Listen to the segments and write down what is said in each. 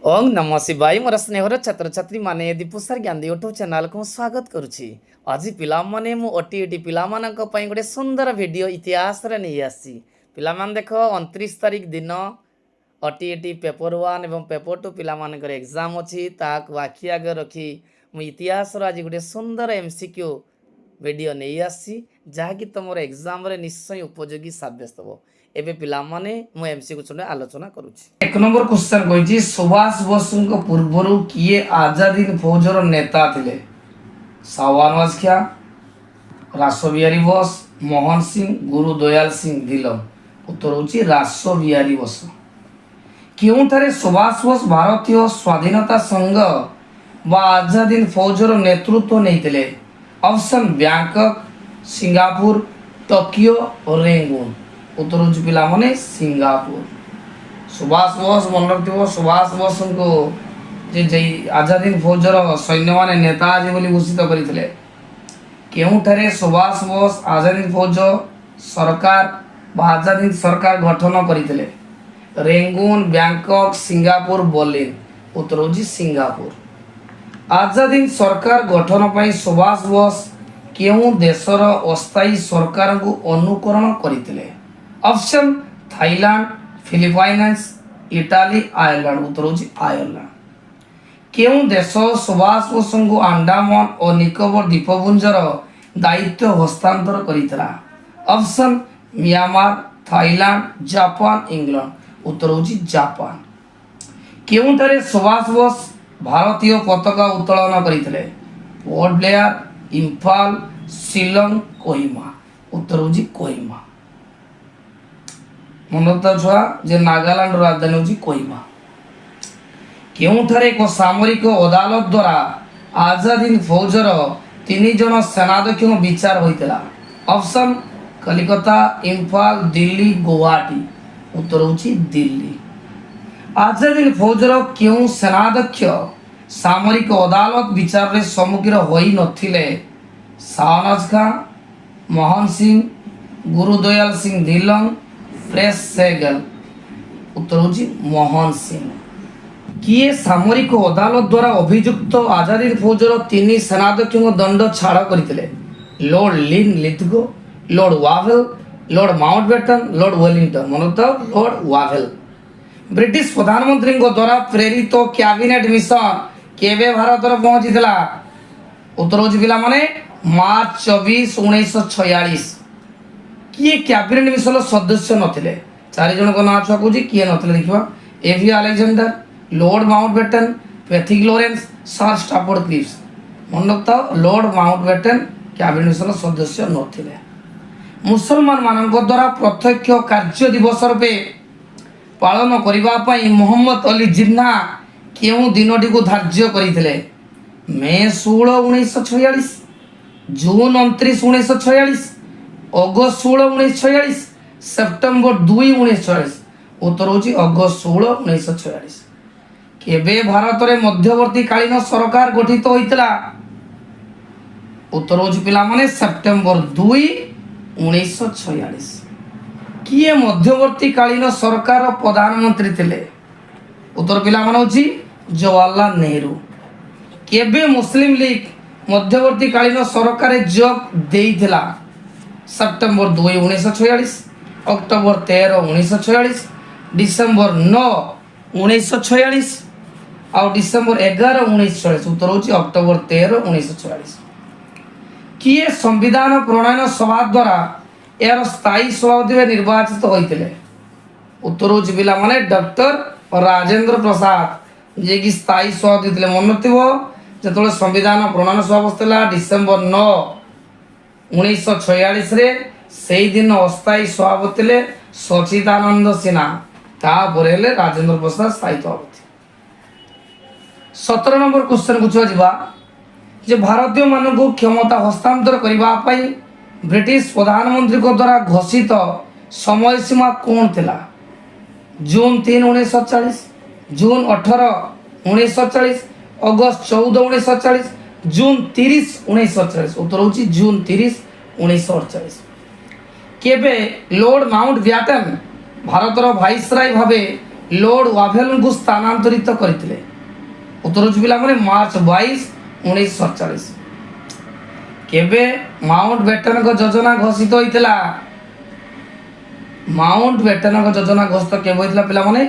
ओं नमः शिवाय मोर स्नेहर छात्र छात्री माने दीपुसार ज्ञान यूट्यूब चैनल को स्वागत करुछि। आज पिला माने मु ओटीईटी पिला मानक पई गोटे सुंदर वीडियो इतिहास रे नै आसी। पिला मान देखो 29 तारिख दिन ओटीईटी पेपर 1 एवं पेपर 2 पिला मानकर एग्जाम अछि ताक आखि आगे रखी मु इतिहास रो आज गोटे सुंदर एमसीक्यू वीडियो नै आसी जहाँकि तुम एग्जाम रे निश्चय उपयोगी साब्यस्त हो। एबे पिला माने मु एमसीक्यू चने आलोचना करूछि। एक नंबर क्वेश्चन कहिछि सुभाष बोसको पूर्वरु किए आजाद हिंद फौजर नेता थिले? सावरवाज ख्या, रासबिहारी बोस, मोहन सिंह, गुरु दयाल सिंह धिल्लन। उत्तर होछि रासबिहारी बोस। केउठारे सुभाष बोस भारतीय स्वाधीनता संघ व आजाद हिंद फौजर नेतृत्व नैथिले? ऑप्शन बैंकॉक, सिंगापुर, टोकियो और रेंगून। उत्तर होछि पिला माने सिंगापुर। सुभाष बोस मन रखिथिबो सुभाष बोस को जे आजाद हिंद फौजर सैन्य माने नेता जे बोली घोषित करथिले। केउठारे सुभाष बोस आजाद हिंद फौज सरकार बा आजाद हिंद सरकार गठन करथिले? रेंगून, बैंकॉक, सिंगापुर, बर्लिन। उत्तर होछि सिंगापुर। आजाद हिंद सरकार गठन पई सुभाष बोस केउ देशर अस्थायी सरकार को अनुकरण करथिले? Option Thailand, Philippines, Italy, Ireland. उत्तर होछि आयरलैंड। केउ देश सुभाष बोस को अंडमान और निकोबर द्वीपपुंजर दायित्व हस्तांतर करितला? Option Myanmar, Thailand, Japan, England. उत्तर होछि जापान। केउठारे सुभाष बोस भारतीय पताका उत्तोलन करितले? पोर्ट ब्लेयर, इम्फाल, शिलंग, कोहिमा। उत्तर होछि कोहिमा। मनोता छुआ जे नागालैंड राजधानी होछि कोहिमा। केउठारे एक सामरिक अदालत द्वारा आजाद हिंद फौजर 3 जन सेनाध्यक्ष विचार होइतला? ऑप्शन कलिकता, इम्फाल, दिल्ली, गुवाहाटी। उत्तर होछि दिल्ली। आजाद हिंद फौजर केउ सेनाध्यक्ष सामरिक अदालत विचार रे सम्मुखीन होई नथिले? शाहनवाज खां, मोहन सिंह, गुरु दयाल सिंह धिल्लन, प्रेस सेगल। उत्तर होछि मोहन सिंह। किए सामरिक अदालत द्वारा अभियुक्त आजाद हिंद फौजर 3 सेनाध्यक्ष दंड छाड़ करथिले? Lord Linlithgow, Lord Wavell, Lord Mountbatten, Lord Wellington. मनोता लॉर्ड वावेल। ब्रिटिश प्रधानमंत्री द्वारा प्रेरित कैबिनेट मिशन केबे भारत पहुंचीला? उत्तर होछि पिला माने मार्च 24, 1946। किए कैबिनेट मिशन सदस्य नथिले? 4 जन को नाम छुआ कहूँ किए नथिले देखिबा? A V Alexander, Lord Mountbatten, Pethick Lawrence, sir Stafford Cripps. मन रखता लॉर्ड माउंटबेटन कैबिनेट मिशन सदस्य नथिले। मुसलमान मानक द्वारा प्रत्यक्ष कार्य दिवस रूपे पालन करिबा पई मोहम्मद अली जिन्ना केउ दिनटी को धार्य करिथिले? मे 16, 1946, जून 29, 1946, अगस्त 16, 1946, सेप्टेम्बर 2, 1946। उत्तर होछि अगस्त 16, 1946। केबे भारत रे मध्यवर्ती कालीन सरकार गठित होइतला? उत्तर होछि पिला माने सेप्टेम्बर 2, 1946। किए मध्यवर्ती कालीन सरकार प्रधानमंत्री थिले? उत्तर पिला माने होछि जवाहरलाल नेहरू। केबे मुस्लिम लीग मध्यवर्ती कालीन सरकार जोग देइथिला? सेप्टेम्बर 2, 1946, अक्टोबर 13, 1946, डिसेम्बर 9, 1946 और डिसेम्बर 11, 1946। उत्तर होछि अक्टोबर 13, 1946। किए संविधान प्रणयन सभा द्वारा यार स्थायी सभापति निर्वाचित होइतिले? उत्तर होछि पिला माने डॉक्टर राजेंद्र प्रसाद जे कि स्थायी सभापति थिले। मन रखिबो जेतोले संविधान प्रणयन सभा बसला डिसेम्बर 9, 1946 रे सेही दिन अस्थायी सभापति थिले सचिदानंद सिन्हा। तापर हेले राजेंद्र प्रसाद स्थायी सभापति। 17 नंबर क्वेश्चन को छुआ जे भारतीय मान को क्षमता हस्तांतर करबा पई ब्रिटिश प्रधानमंत्री को द्वारा घोषित समय सीमा कौन थिला? जून 3, 1940, जून 18, 1940, अगस्त 14, 1940, जून 30, 1940। उत्तर होछि जून 30, 1948। केबे लॉर्ड माउंटबेटन भारतर भाइसराय भावे ଲର୍ଡ ୱାଭେଲଙ୍କୁ ସ୍ଥାନାନ୍ତରିତ କରିଥିଲେ? ଉତ୍ତର ହେଉଛି ପିଲାମାନେ ମାର୍ଚ୍ଚ 22, 1947। କେବେ ମାଉଣ୍ଟ ବେଟନଙ୍କ ଯୋଜନା ଘୋଷିତ ହୋଇଥିଲା? ମାଉଣ୍ଟ ବେଟନଙ୍କ ଯୋଜନା ଘୋଷିତ କେବେ ହୋଇଥିଲା ପିଲାମାନେ?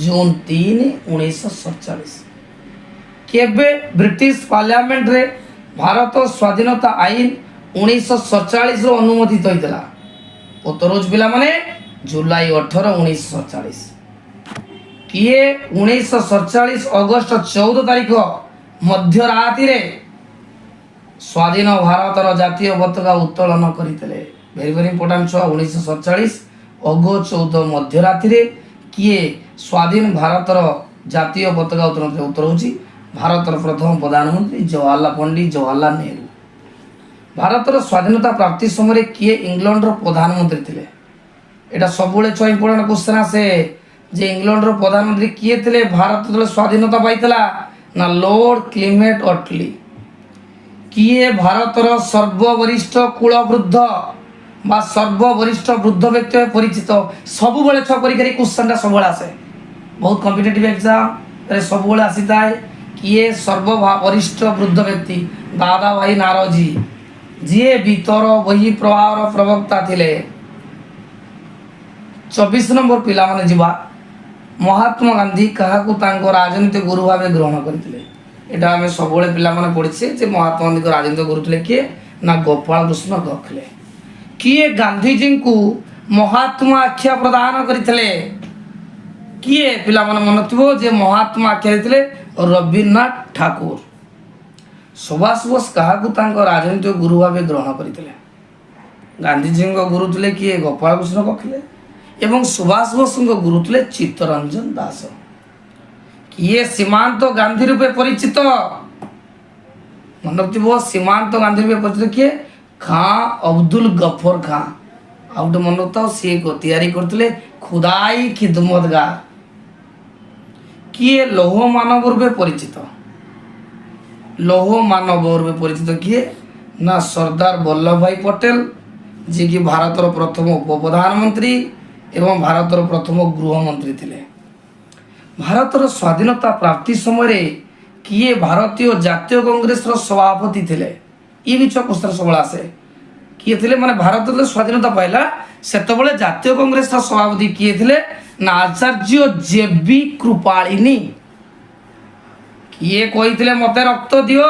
ଜୁନ 3, 1947। କେବେ ବ୍ରିଟିଶ ପାର୍ଲିଆମେଣ୍ଟରେ ଭାରତ ସ୍ୱାଧୀନତା ଆଇନ 1947 ଅନୁମୋଦିତ ହୋଇଥିଲା? ଉତ୍ତର ହେଉଛି ପିଲାମାନେ ଜୁଲାଇ 18, 1947। କିଏ 1947 ଅଗଷ୍ଟ 14 ତାରିଖ ମଧ୍ୟରାତିରେ ସ୍ୱାଧୀନ ଭାରତର ଜାତୀୟ ପତାକା ଉତ୍ତୋଳନ କରିଥିଲେ? ଭେରି ଭେରି ଇମ୍ପୋର୍ଟାଣ୍ଟ ଛୁଆ। 1947 ଅଗଷ୍ଟ 14 ମଧ୍ୟରାତିରେ କିଏ ସ୍ୱାଧୀନ ଭାରତର ଜାତୀୟ ପତାକା ଉତ୍ତୋଳନ କରିଥିଲେ? ଉତ୍ତର ହେଉଛି ଭାରତର ପ୍ରଥମ ପ୍ରଧାନମନ୍ତ୍ରୀ ପଣ୍ଡିତ ଜବାହରଲାଲ ନେହେରୁ। ଭାରତର ସ୍ୱାଧୀନତା ପ୍ରାପ୍ତି ସମୟରେ କିଏ ଇଂଲଣ୍ଡର ପ୍ରଧାନମନ୍ତ୍ରୀ ଥିଲେ? এটা ସବୁବେଳେ ଛୁଆ ଇମ୍ପୋର୍ଟାଣ୍ଟ କ୍ୱେଶ୍ଚନ୍ ଆସେ ଯେ ଇଂଲଣ୍ଡର ପ୍ରଧାନମନ୍ତ୍ରୀ କିଏ ଥିଲେ ଭାରତ ଯେତେବେଳେ ସ୍ୱାଧୀନତା ପାଇଥିଲା? ନା ଲର୍ଡ କ୍ଲିମେଣ୍ଟ ଅଟଲି। କିଏ ଭାରତର ସର୍ବବରିଷ୍ଠ କୁଳବୃଦ୍ଧ ବା ସର୍ବବରିଷ୍ଠ ବୃଦ୍ଧ ବ୍ୟକ୍ତି ଭାବେ ପରିଚିତ? ସବୁବେଳେ ଛୁଆ ପରୀକ୍ଷାରେ କ୍ୱେଶ୍ଚନ୍ଟା ସବୁବେଳେ ଆସେ, ବହୁତ କମ୍ପିଟେଟିଭ୍ ଏକ୍ଜାମ୍ରେ ସବୁବେଳେ ଆସିଥାଏ। କିଏ ସର୍ବବରିଷ୍ଠ ବୃଦ୍ଧ ବ୍ୟକ୍ତି? ଦାଦା ଭାଇ ନାରୋଜୀ, ଯିଏ ଭିତର ବହି ପ୍ରବାହର ପ୍ରବକ୍ତା ଥିଲେ। 24 ନମ୍ବର ପିଲାମାନେ ଯିବା। ମହାତ୍ମା ଗାନ୍ଧୀ କାହାକୁ ତାଙ୍କ ରାଜନୈତିକ ଗୁରୁ ଭାବେ ଗ୍ରହଣ କରିଥିଲେ? এটা ଆମେ ସବୁବେଳେ ପିଲାମାନେ ପଢ଼ିଛେ ଯେ ମହାତ୍ମା ଗାନ୍ଧୀଙ୍କ ରାଜନୈତିକ ଗୁରୁ ଥିଲେ କିଏ? ନା ଗୋପାଳ କୃଷ୍ଣ ଗୋଖଲେ। କିଏ ଗାନ୍ଧୀଜୀଙ୍କୁ ମହାତ୍ମା ଆଖ୍ୟା ପ୍ରଦାନ କରିଥିଲେ? କିଏ ପିଲାମାନେ ମନେ ଥିବ ଯେ ମହାତ୍ମା ଆଖ୍ୟା ଦେଇଥିଲେ? ରବୀନ୍ଦ୍ରନାଥ ଠାକୁର। ସୁଭାଷ ବୋଷ କାହାକୁ ତାଙ୍କ ରାଜନୈତିକ ଗୁରୁ ଭାବେ ଗ୍ରହଣ କରିଥିଲେ? ଗାନ୍ଧୀଜୀଙ୍କ ଗୁରୁ ଥିଲେ କିଏ? ଗୋପାଳ କୃଷ୍ଣ ଗୋଖଲେ। ଏବଂ ସୁଭାଷ ବୋଷଙ୍କ ଗୁରୁ ଥିଲେ ଚିତ୍ତରଞ୍ଜନ ଦାସ। କିଏ ସୀମାନ୍ତ ଗାନ୍ଧୀ ରୂପେ ପରିଚିତ? ମନେ ରଖିଥିବ ସୀମାନ୍ତ ଗାନ୍ଧୀ ରୂପେ ପରିଚିତ କିଏ? ଖାଁ ଅବଦୁଲ ଗଫର ଖାଁ। ଆଉ ଗୋଟେ ମନେ ରଖିଥାଉ, ସିଏ ତିଆରି କରିଥିଲେ ଖୁଦାଇ ଖିଦମତଗାର। କିଏ ଲୌହ ମାନବ ରୂପେ ପରିଚିତ? ଲୌହ ମାନବ ରୂପେ ପରିଚିତ କିଏ? ନା ସର୍ଦ୍ଦାର ବଲ୍ଲଭ ଭାଇ ପଟେଲ, ଯିଏକି ଭାରତର ପ୍ରଥମ ଉପପ୍ରଧାନମନ୍ତ୍ରୀ ଏବଂ ଭାରତର ପ୍ରଥମ ଗୃହମନ୍ତ୍ରୀ ଥିଲେ। ଭାରତର ସ୍ୱାଧୀନତା ପ୍ରାପ୍ତି ସମୟରେ କିଏ ଭାରତୀୟ ଜାତୀୟ କଂଗ୍ରେସର ସଭାପତି ଥିଲେ? ଇଏ ବି ଛୁଆ କ୍ୱେଶ୍ଚନ୍ ସବୁବେଳେ ଆସେ। କିଏ ଥିଲେ? ମାନେ ଭାରତ ଯେତେବେଳେ ସ୍ୱାଧୀନତା ପାଇଲା ସେତେବେଳେ ଜାତୀୟ କଂଗ୍ରେସର ସଭାପତି କିଏ ଥିଲେ? ନା ଆଚାର୍ଯ୍ୟ ଜେ.ବି. କୃପାଳିନୀ। କିଏ କହିଥିଲେ ମତେ ରକ୍ତ ଦିଅ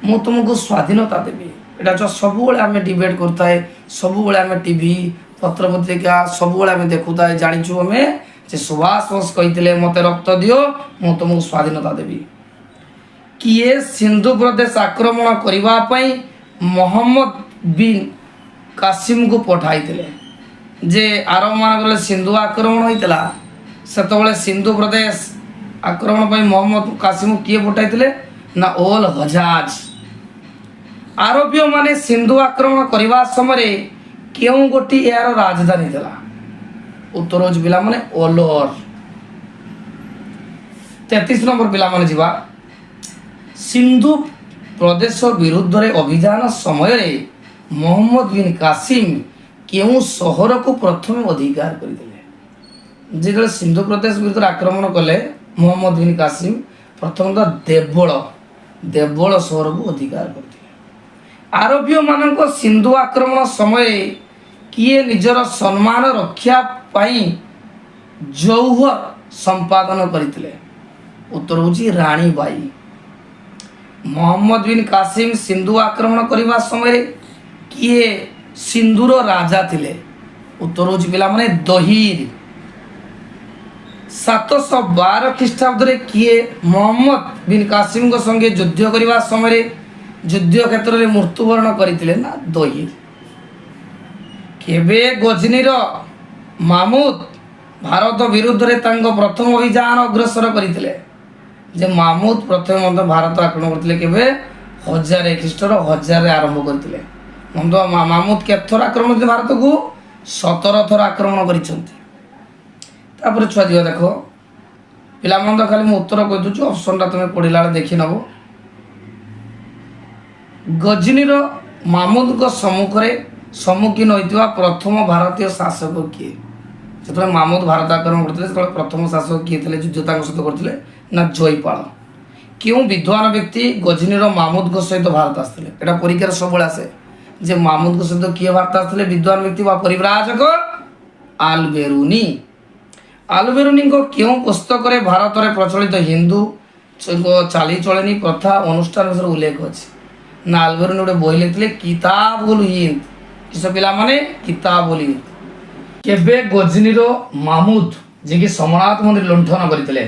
ମୁଁ ତୁମକୁ ସ୍ୱାଧୀନତା ଦେବି? এটা ସବୁବେଳେ ଆମେ ଡିବେଟ୍ କରୁଥାଏ, ସବୁବେଳେ ଆମେ ଟିଭି ପତ୍ରପତ୍ରିକା ସବୁବେଳେ ଆମେ ଦେଖୁଥାଏ, ଜାଣିଛୁ ଆମେ ଯେ ସୁଭାଷ ବୋଷ କହିଥିଲେ ମତେ ରକ୍ତ ଦିଅ ମୁଁ ତୁମକୁ ସ୍ୱାଧୀନତା ଦେବି। କିଏ ସିନ୍ଧୁ ପ୍ରଦେଶ ଆକ୍ରମଣ କରିବା ପାଇଁ ମହମ୍ମଦ ବିନ୍ କାସିମକୁ ପଠାଇଥିଲେ? ଯେ ଆରବମାନଙ୍କର ସିନ୍ଧୁ ଆକ୍ରମଣ ହୋଇଥିଲା ସେତେବେଳେ ସିନ୍ଧୁ ପ୍ରଦେଶ ଆକ୍ରମଣ ପାଇଁ ମହମ୍ମଦ କାସିମକୁ କିଏ ପଠାଇଥିଲେ? ନା ଓଲ ହଜାଜ। ଆରବୀୟମାନେ ସିନ୍ଧୁ ଆକ୍ରମଣ କରିବା ସମୟରେ କେଉଁ ଗୋଟି ଏହାର ରାଜଧାନୀ ଥିଲା? ଉତ୍ତର ହେଉଛି ପିଲାମାନେ ଓଲର। 33 ନମ୍ବର ପିଲାମାନେ ଯିବା। ସିନ୍ଧୁ ପ୍ରଦେଶ ବିରୁଦ୍ଧରେ ଅଭିଯାନ ସମୟରେ ମହମ୍ମଦ ବିନ୍ କାସିମ କେଉଁ ସହରକୁ ପ୍ରଥମେ ଅଧିକାର କରିଥିଲେ? ଯେତେବେଳେ ସିନ୍ଧୁ ପ୍ରଦେଶ ବିରୁଦ୍ଧରେ ଆକ୍ରମଣ କଲେ ମହମ୍ମଦ ବିନ୍ କାସିମ ପ୍ରଥମତଃ ଦେବଳ ସହରକୁ ଅଧିକାର କରିଥିଲେ। ଆରବୀୟମାନଙ୍କ ସିନ୍ଧୁ ଆକ୍ରମଣ ସମୟରେ କିଏ ନିଜର ସମ୍ମାନ ରକ୍ଷା ପାଇଁ ଜୌହର ସମ୍ପାଦନ କରିଥିଲେ? ଉତ୍ତର ହେଉଛି ରାଣୀ ବାଇ। ମହମ୍ମଦ ବିନ୍ କାସିମ ସିନ୍ଧୁ ଆକ୍ରମଣ କରିବା ସମୟରେ କିଏ ସିନ୍ଧୁର ରାଜା ଥିଲେ? ଉତ୍ତର ହେଉଛି ପିଲାମାନେ ଦହିର। 712 ଖ୍ରୀଷ୍ଟାବ୍ଦରେ କିଏ ମହମ୍ମଦ ବିନ୍ କାସିମଙ୍କ ସଙ୍ଗେ ଯୁଦ୍ଧ କରିବା ସମୟରେ ଯୁଦ୍ଧ କ୍ଷେତ୍ରରେ ମୃତ୍ୟୁବରଣ କରିଥିଲେ? ନା ଦହିର। କେବେ ଗଜନୀର ମାମୁଦ ଭାରତ ବିରୁଦ୍ଧରେ ତାଙ୍କ ପ୍ରଥମ ଅଭିଯାନ ଅଗ୍ରସର କରିଥିଲେ? ଯେ ମାମୁଦ ପ୍ରଥମେ ମଧ୍ୟ ଭାରତ ଆକ୍ରମଣ କରିଥିଲେ କେବେ? 1000 ଖ୍ରୀଷ୍ଟର 1000ରେ ଆରମ୍ଭ କରିଥିଲେ। ମାମୁଦ କେତେଥର ଆକ୍ରମଣ କରିଥିଲେ ଭାରତକୁ? 17 ଥର ଆକ୍ରମଣ କରିଛନ୍ତି। ତାପରେ ଛୁଆ ଯିବ ଦେଖ ପିଲାମାନେ ତ ଖାଲି ମୁଁ ଉତ୍ତର କହିଦେଉଛି, ଅପସନଟା ତୁମେ ପଢ଼ିଲା ବେଳେ ଦେଖି ନେବ। ଗଜନୀର ମାମୁଦଙ୍କ ସମ୍ମୁଖୀନ ହୋଇଥିବା ପ୍ରଥମ ଭାରତୀୟ ଶାସକ କିଏ? ଯେତେବେଳେ ମାମୁଦ ଭାରତ ଆକ୍ରମଣ କରିଥିଲେ ସେତେବେଳେ ପ୍ରଥମ ଶାସକ କିଏ ଥିଲେ ଯୁଦ୍ଧ ତାଙ୍କ ସହିତ କରିଥିଲେ ନା ଜୟପାଳ। କେଉଁ ବିଦ୍ୱାନ ବ୍ୟକ୍ତି ଗଜନିର ମାମୁଦଙ୍କ ସହିତ ଭାରତ ଆସିଥିଲେ? ଏଇଟା ପରୀକ୍ଷାରେ ସବୁବେଳେ ଆସେ ଯେ ମାମୁଦଙ୍କ ସହିତ କିଏ ଭାରତ ଆସିଥିଲେ ବିଦ୍ୱାନ ବ୍ୟକ୍ତି ବା ପରିବ୍ରାଜକ? ଆଲବେରୁନି। ଆଲବେରୁନିଙ୍କ କେଉଁ ପୁସ୍ତକରେ ଭାରତରେ ପ୍ରଚଳିତ ହିନ୍ଦୁ ଚାଲିଚଳଣି ପ୍ରଥା ଅନୁଷ୍ଠାନ ବିଷୟରେ ଉଲ୍ଲେଖ ଅଛି? ନା ଆଲବେରୁନି ଗୋଟେ ବହି ଲେଖିଥିଲେ କିତାବୁଲ ହିନ୍ଦ। କିସ ପିଲାମାନେ? କିତାବୁଲ ହିନ୍ଦ। କେବେ ଗଜନିର ମାମୁଦ ଯିଏକି ସମନାଥ ମନ୍ଦିର ଲୁଣ୍ଠନ କରିଥିଲେ?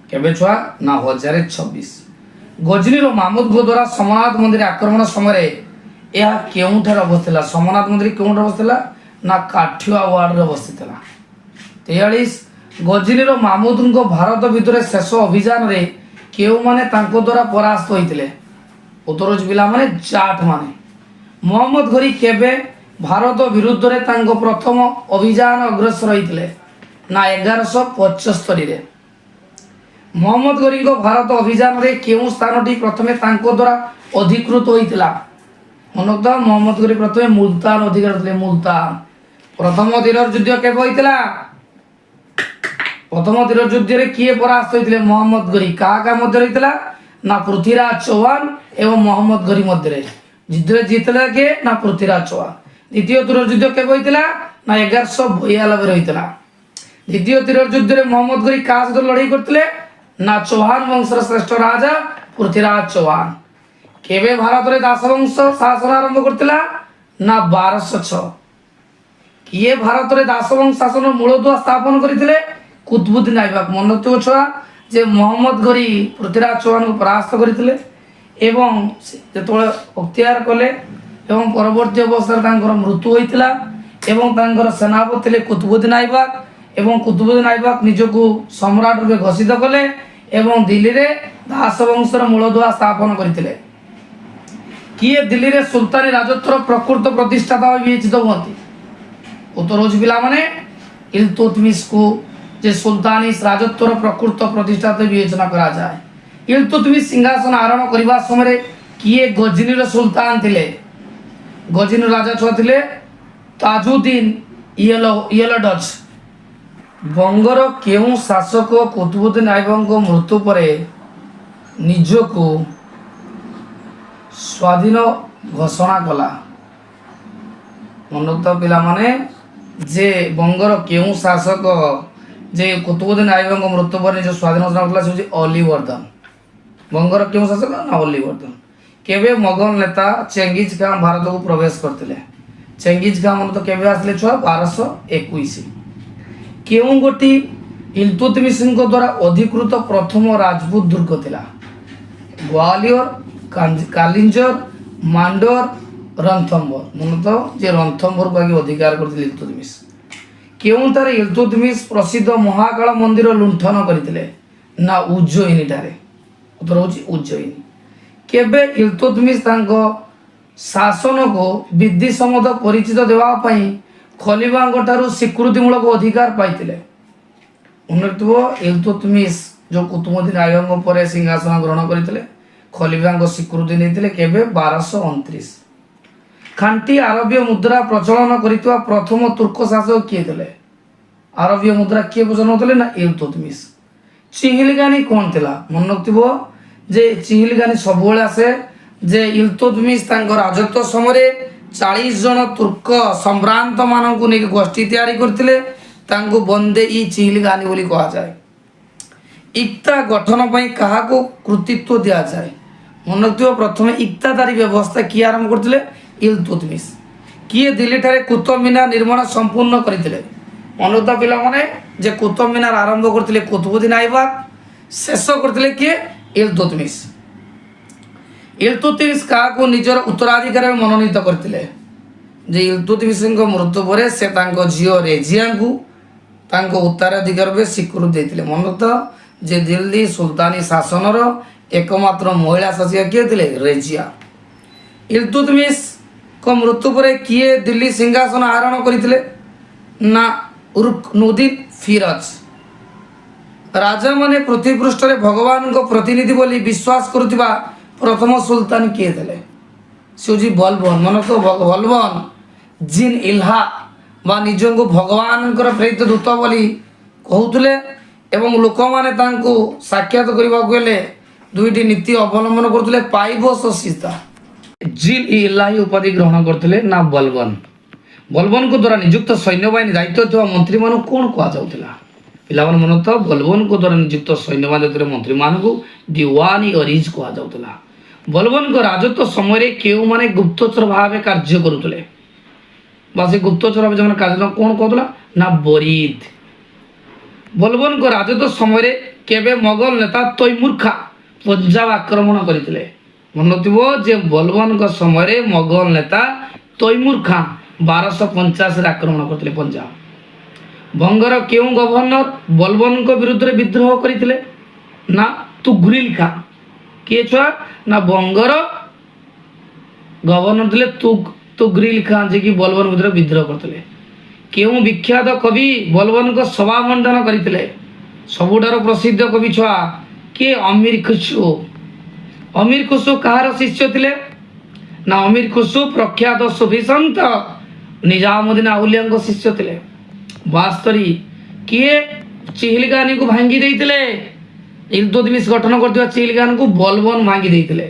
କେବେ ଛୁଆ? ନା 1026। ଗଜନିର ମାମୁଦଙ୍କ ଦ୍ୱାରା ସମନାଥ ମନ୍ଦିର ଆକ୍ରମଣ ସମୟରେ ଏହା କେଉଁଠାରେ ଅବସ୍ଥିଥିଲା? ସମନାଥ ମନ୍ଦିର କେଉଁଠାରେ ଅବସ୍ଥିଥିଲା? ନା କାଠିଆୱାଡ଼ରେ ଅବସ୍ଥିଥିଲା। 43 ଗଜନିର ମାମୁଦଙ୍କ ଭାରତ ଭିତରେ ଶେଷ ଅଭିଯାନରେ କେଉଁମାନେ ତାଙ୍କ ଦ୍ୱାରା ପରାସ୍ତ ହୋଇଥିଲେ? ଉତ୍ତର ହେଉଛି ପିଲାମାନେ ଜାଟ ମାନେ। ମହମ୍ମଦ ଘୋରୀ କେବେ ଭାରତ ବିରୁଦ୍ଧରେ ତାଙ୍କ ପ୍ରଥମ ଅଭିଯାନ ଅଗ୍ରସର ହୋଇଥିଲେ? ନା 1175ରେ। ମହମ୍ମଦ ଘୋରୀଙ୍କ ଭାରତ ଅଭିଯାନରେ କେଉଁ ସ୍ଥାନଟି ପ୍ରଥମେ ତାଙ୍କ ଦ୍ୱାରା ଅଧିକୃତ ହୋଇଥିଲା? ମନୋକ୍ତ ମହମ୍ମଦ ଘୋରୀ ପ୍ରଥମେ ମୁଲତାନ ଅଧିକାର ଥିଲେ। ମୁଲତାନ। ପ୍ରଥମ ଦିନର ଯୁଦ୍ଧ କେବେ ହୋଇଥିଲା? ପ୍ରଥମ ଦିନର ଯୁଦ୍ଧରେ କିଏ ପରାସ୍ତ ହୋଇଥିଲେ? ମହମ୍ମଦ ଘୋରୀ। କାହା କାହା ମଧ୍ୟରେ ହୋଇଥିଲା? ନା ପୃଥ୍ୱୀରାଜ ଚୌହାନ ଏବଂ ମହମ୍ମଦ ଘୋରୀ ମଧ୍ୟରେ। ଯୁଦ୍ଧରେ ଜିତିଲେ କିଏ? ନା ପୃଥ୍ୱୀରାଜ ଚୌହାନ। ଦ୍ୱିତୀୟ ତୀର ଯୁଦ୍ଧ କେବେ ହୋଇଥିଲା? ନା 1192ରେ ହୋଇଥିଲା। ଦ୍ୱିତୀୟ ତୀର ଯୁଦ୍ଧରେ ମହମ୍ମଦ ଘୋରୀ କାହା ସହିତ ଲଢ଼େଇ କରିଥିଲେ? ନା ଚୌହାନ ବଂଶର ଶ୍ରେଷ୍ଠ ରାଜା ପୃଥ୍ୱୀରାଜ ଚୌହାନ। କେବେ ଭାରତରେ ଦାସବଂଶ ଶାସନ ଆରମ୍ଭ କରିଥିଲା? ନା 1206। କିଏ ଭାରତରେ ଦାସବଂଶ ଶାସନ ମୂଳଦୁଆ ସ୍ଥାପନ କରିଥିଲେ? କୁତବୁଦ୍ଦିନ ଆଇବକ। ମନେ ରଖିଥିବ ଛୁଆ ଯେ ମହମ୍ମଦ ଘୋରୀ ପୃଥ୍ୱୀରାଜ ଚୌହାନଙ୍କୁ ପରାସ୍ତ କରିଥିଲେ ଏବଂ ଯେତେବେଳେ ଅକ୍ତିଆର କଲେ ଏବଂ ପରବର୍ତ୍ତୀ ଅବସ୍ଥାରେ ତାଙ୍କର ମୃତ୍ୟୁ ହୋଇଥିଲା ଏବଂ ତାଙ୍କର ସେନାପତି ଥିଲେ କୁତବୁଦ୍ଦିନ ଆଇବକ ଏବଂ କୁତବୁଦ୍ଦିନ ଆଇବକ ନିଜକୁ ସମ୍ରାଟ ରୂପେ ଘୋଷିତ କଲେ ଏବଂ ଦିଲ୍ଲୀରେ ଦାସବଂଶର ମୂଳଦୁଆ ସ୍ଥାପନ କରିଥିଲେ। କିଏ ଦିଲ୍ଲୀରେ ସୁଲତାନି ରାଜତ୍ୱର ପ୍ରକୃତ ପ୍ରତିଷ୍ଠାତା ଭାବେ ବିବେଚିତ ହୁଅନ୍ତି? ଉତ୍ତର ହେଉଛି ପିଲାମାନେ ଇଲତୁତମିଶକୁ ଯେ ସୁଲତାନି ରାଜତ୍ୱର ପ୍ରକୃତ ପ୍ରତିଷ୍ଠାତା ବିବେଚନା କରାଯାଏ। ଇଲତୁତମିଶ ସିଂହାସନ ଆରୋହଣ କରିବା ସମୟରେ କିଏ ଗଜନିର ସୁଲତାନ ଥିଲେ? ଗଜନିର ରାଜା ଛୁଆ ଥିଲେ ତାଜୁଦ୍ଦିନ ଇୟଲଡଜ। ବଙ୍ଗର କେଉଁ ଶାସକ କୁତବୁଦ୍ଦିନ ଆଇବକଙ୍କ ମୃତ୍ୟୁ ପରେ ନିଜକୁ ସ୍ୱାଧୀନ ଘୋଷଣା କଲା? ମନୋକ୍ତ ପିଲାମାନେ ଯେ ବଙ୍ଗର କେଉଁ ଶାସକ ଯେ କୁତବୁଦ୍ଦିନ ଆଇବକଙ୍କ ମୃତ୍ୟୁ ପରେ ନିଜ ସ୍ୱାଧୀନ ଘୋଷଣା କଲା? ସେ ହେଉଛି ଅଲିବର୍ଦ୍ଧନ। ବଙ୍ଗର କେଉଁ ଶାସକ? ନା ଅଲିବର୍ଦ୍ଧନ। କେବେ ମୋଗଲ ନେତା ଚେଙ୍ଗିଜ ଖାଁ ଭାରତକୁ ପ୍ରବେଶ କରିଥିଲେ? ଚେଙ୍ଗିଜ ଖାଁ ମାନେ ତ କେବେ ଆସିଲେ ଛୁଆ? 1221। କେଉଁ ଗୋଟି ଇଲତୁତମିଶଙ୍କ ଦ୍ୱାରା ଅଧିକୃତ ପ୍ରଥମ ରାଜପୁତ ଦୁର୍ଗ ଥିଲା? ଗ୍ୱାଲିୟର, କାଲିଞ୍ଜର, ମାଣ୍ଡୋର, ରଣଥମ୍ଭୋର। ମନେ ତ ଯେ ରଣଥମ୍ଭୋରକୁ ଆଗେ ଅଧିକାର କରିଥିଲେ ଇଲତୁତମିଶ। କେଉଁଠାରେ ଇଲତୁତମିଶ ପ୍ରସିଦ୍ଧ ମହାକାଳ ମନ୍ଦିର ଲୁଣ୍ଠନ କରିଥିଲେ? ନା ଉଜ୍ଜୟିନୀ ଠାରେ। ଉତ୍ତର ହେଉଛି ଉଜ୍ଜୟିନୀ। କେବେ ଇଲତୁତମିଶ ତାଙ୍କ ଶାସନକୁ ବିଧି ସମ୍ମତ ପରିଚିତ ଦେବା ପାଇଁ ଖଲିଫାଙ୍କ ଠାରୁ ସ୍ୱୀକୃତିମୂଳକ ଅଧିକାର ପାଇଥିଲେ? ମନେ ରଖିଥିବ ଇଲତୁତମିଶ ଯେଉଁ କୁତୁବୁଦ୍ଦିନ ଆଇବକଙ୍କ ପରେ ସିଂହାସନ ଗ୍ରହଣ କରିଥିଲେ ଖଲିଫାଙ୍କ ସ୍ୱୀକୃତି ନେଇଥିଲେ କେବେ? 1229। ଖାଣ୍ଟି ଆରବୀୟ ମୁଦ୍ରା ପ୍ରଚଳନ କରିଥିବା ପ୍ରଥମ ତୁର୍କ ଶାସକ କିଏ ଥିଲେ? ଆରବୀୟ ମୁଦ୍ରା କିଏ ପ୍ରଚଳନ କରୁଥିଲେ? ନା ଇଲତୁତମିଶ। ଚିହିଲଗାନି କ'ଣ ଥିଲା? ମନେ ରଖିଥିବ ଯେ ଚିହିଲଗାନି ସବୁବେଳେ ଆସେ ଯେ ଇଲତୁତମିଶ ତାଙ୍କ ରାଜତ୍ୱ ସମୟରେ 40 ଜଣ ତୁର୍କ ସମ୍ଭ୍ରାନ୍ତ ମାନଙ୍କୁ ନେଇକି ଗୋଷ୍ଠୀ ତିଆରି କରିଥିଲେ। ତାଙ୍କୁ ବନ୍ଦେ ଇ ଚିହିଲଗାନି ବୋଲି କୁହାଯାଏ। ଇକ୍ତା ଗଠନ ପାଇଁ କାହାକୁ କୃତିତ୍ୱ ଦିଆଯାଏ? ମନେ ରଖିଥିବ ପ୍ରଥମେ ଇକ୍ତାଦାରୀ ବ୍ୟବସ୍ଥା କିଏ ଆରମ୍ଭ କରିଥିଲେ? ଇଲତୁତମିଶ। କିଏ ଦିଲ୍ଲୀଠାରେ କୁତୁବ ମିନାର ନିର୍ମାଣ ସମ୍ପୂର୍ଣ୍ଣ କରିଥିଲେ? ମନେ ରଖିଥିବା ପିଲାମାନେ ଯେ କୁତୁବ ମିନାର ଆରମ୍ଭ କରିଥିଲେ କୁତବୁଦ୍ଦିନ ଆଇବକ, ଶେଷ କରିଥିଲେ କିଏ? ଇଲତୁତମିଶ। ଇଲତୁତମିଶ କାହାକୁ ନିଜର ଉତ୍ତରାଧିକାରୀ ମନୋନୀତ କରିଥିଲେ? ଯେ ଇଲତୁତମିଶଙ୍କ ମୃତ୍ୟୁ ପରେ ସେ ତାଙ୍କ ଝିଅ ରେଜିଆଙ୍କୁ ତାଙ୍କ ଉତ୍ତରାଧିକାରୀ ରୂପେ ସ୍ୱୀକୃତି ଦେଇଥିଲେ। ମନେ ରଖିଥାଅ ଯେ ଦିଲ୍ଲୀ ସୁଲତାନି ଶାସନର ଏକମାତ୍ର ମହିଳା ଶାସିକା କିଏ ଥିଲେ? ରେଜିଆ। ଇଲତୁତମିଶଙ୍କ ମୃତ୍ୟୁ ପରେ କିଏ ଦିଲ୍ଲୀ ସିଂହାସନ ଆରୋହଣ କରିଥିଲେ? ନା ରୁକନୁଦ୍ଦିନ ଫିରୋଜ। ରାଜାମାନେ ପୃଥ୍ୱୀ ପୃଷ୍ଠରେ ଭଗବାନଙ୍କ ପ୍ରତିନିଧି ବୋଲି ବିଶ୍ୱାସ କରୁଥିବା ପ୍ରଥମ ସୁଲତାନ କିଏ ଥିଲେ? ସେ ହେଉଛି ବଲବନ। ମନେ ରଖ ବଲବନ ଜିନ୍ ଇଲ୍ହା ବା ନିଜକୁ ଭଗବାନଙ୍କର ପ୍ରେରିତ ଦୂତ ବୋଲି କହୁଥିଲେ ଏବଂ ଲୋକମାନେ ତାଙ୍କୁ ସାକ୍ଷାତ କରିବାକୁ ହେଲେ ଦୁଇଟି ନୀତି ଅବଲମ୍ବନ କରୁଥିଲେ, ପାଇବସ ସୀତା। ଜିଲ୍ ଇ ଇଲାହି ଉପାଧି ଗ୍ରହଣ କରିଥିଲେ ନା ବଲବନ। ବଲବନଙ୍କ ଦ୍ୱାରା ନିଯୁକ୍ତ ସୈନ୍ୟବାହିନୀ ଦାୟିତ୍ୱ ଥିବା ମନ୍ତ୍ରୀମାନଙ୍କୁ କ'ଣ କୁହାଯାଉଥିଲା? ପିଲାମାନେ ମନେ ତ ବଲବନଙ୍କ ଦ୍ୱାରା ନିଯୁକ୍ତ ସୈନ୍ୟବାହିନୀ ଦାୟିତ୍ୱରେ ମନ୍ତ୍ରୀମାନଙ୍କୁ ଦିୱାନି ଅରିଜ କୁହାଯାଉଥିଲା। ବଲବନଙ୍କ ରାଜତ୍ୱ ସମୟରେ କେଉଁମାନେ ଗୁପ୍ତଚର ଭାବେ କାର୍ଯ୍ୟ କରୁଥିଲେ ବା ସେ ଗୁପ୍ତଚର ଭାବେ ଯେଉଁମାନେ କାର୍ଯ୍ୟ କ'ଣ କହୁଥିଲା ନା ବରିଦ। ବଲବନଙ୍କ ରାଜତ୍ୱ ସମୟରେ କେବେ ମୋଗଲ ନେତା ତୈମୁର ଖାଁ ପଞ୍ଜାବ ଆକ୍ରମଣ କରିଥିଲେ? ମନେଥିବ ଯେ ବଲବନଙ୍କ ସମୟରେ ମୋଗଲ ନେତା ତୈମୁର ଖାଁ 1285ରେ ଆକ୍ରମଣ କରିଥିଲେ ପଞ୍ଜାବ। ବଙ୍ଗର କେଉଁ ଗଭର୍ଣ୍ଣର ବଲବନଙ୍କ ବିରୁଦ୍ଧରେ ବିଦ୍ରୋହ କରିଥିଲେ? ନା ତୁଘ୍ରିଲ ଖାଁ। କିଏ ଛୁଆ? ନା ବଙ୍ଗର ଗଭର୍ଣ୍ଣର ଥିଲେ ତୁଘ୍ରିଲ ଖାଁ, ଯିଏକି ବଲବନ ବିରୁଦ୍ଧରେ ବିଦ୍ରୋହ କରିଥିଲେ। କେଉଁ ବିଖ୍ୟାତ କବି ବଲବନଙ୍କ ସଭା ମଣ୍ଡନ କରିଥିଲେ? ସବୁଠାରୁ ପ୍ରସିଦ୍ଧ କବି ଛୁଆ କିଏ? ଅମୀର ଖୁସରୋ। ଅମୀର ଖୁସରୋ କାହାର ଶିଷ୍ୟ ଥିଲେ? ନା ଅମୀର ଖୁସରୋ ପ୍ରଖ୍ୟାତ ସୁଫି ସନ୍ଥ ନିଜାମୁଦ୍ଦିନ ଆଉଲିଆଙ୍କ ଶିଷ୍ୟ ଥିଲେ। 72 କିଏ ଚିହଲିଗାନିକୁ ଭାଙ୍ଗି ଦେଇଥିଲେ? ଇଲତୁତମିଶ ଗଠନ କରିଥିବା ଚିହଲିଗାନକୁ ବଲବନ ଭାଙ୍ଗି ଦେଇଥିଲେ।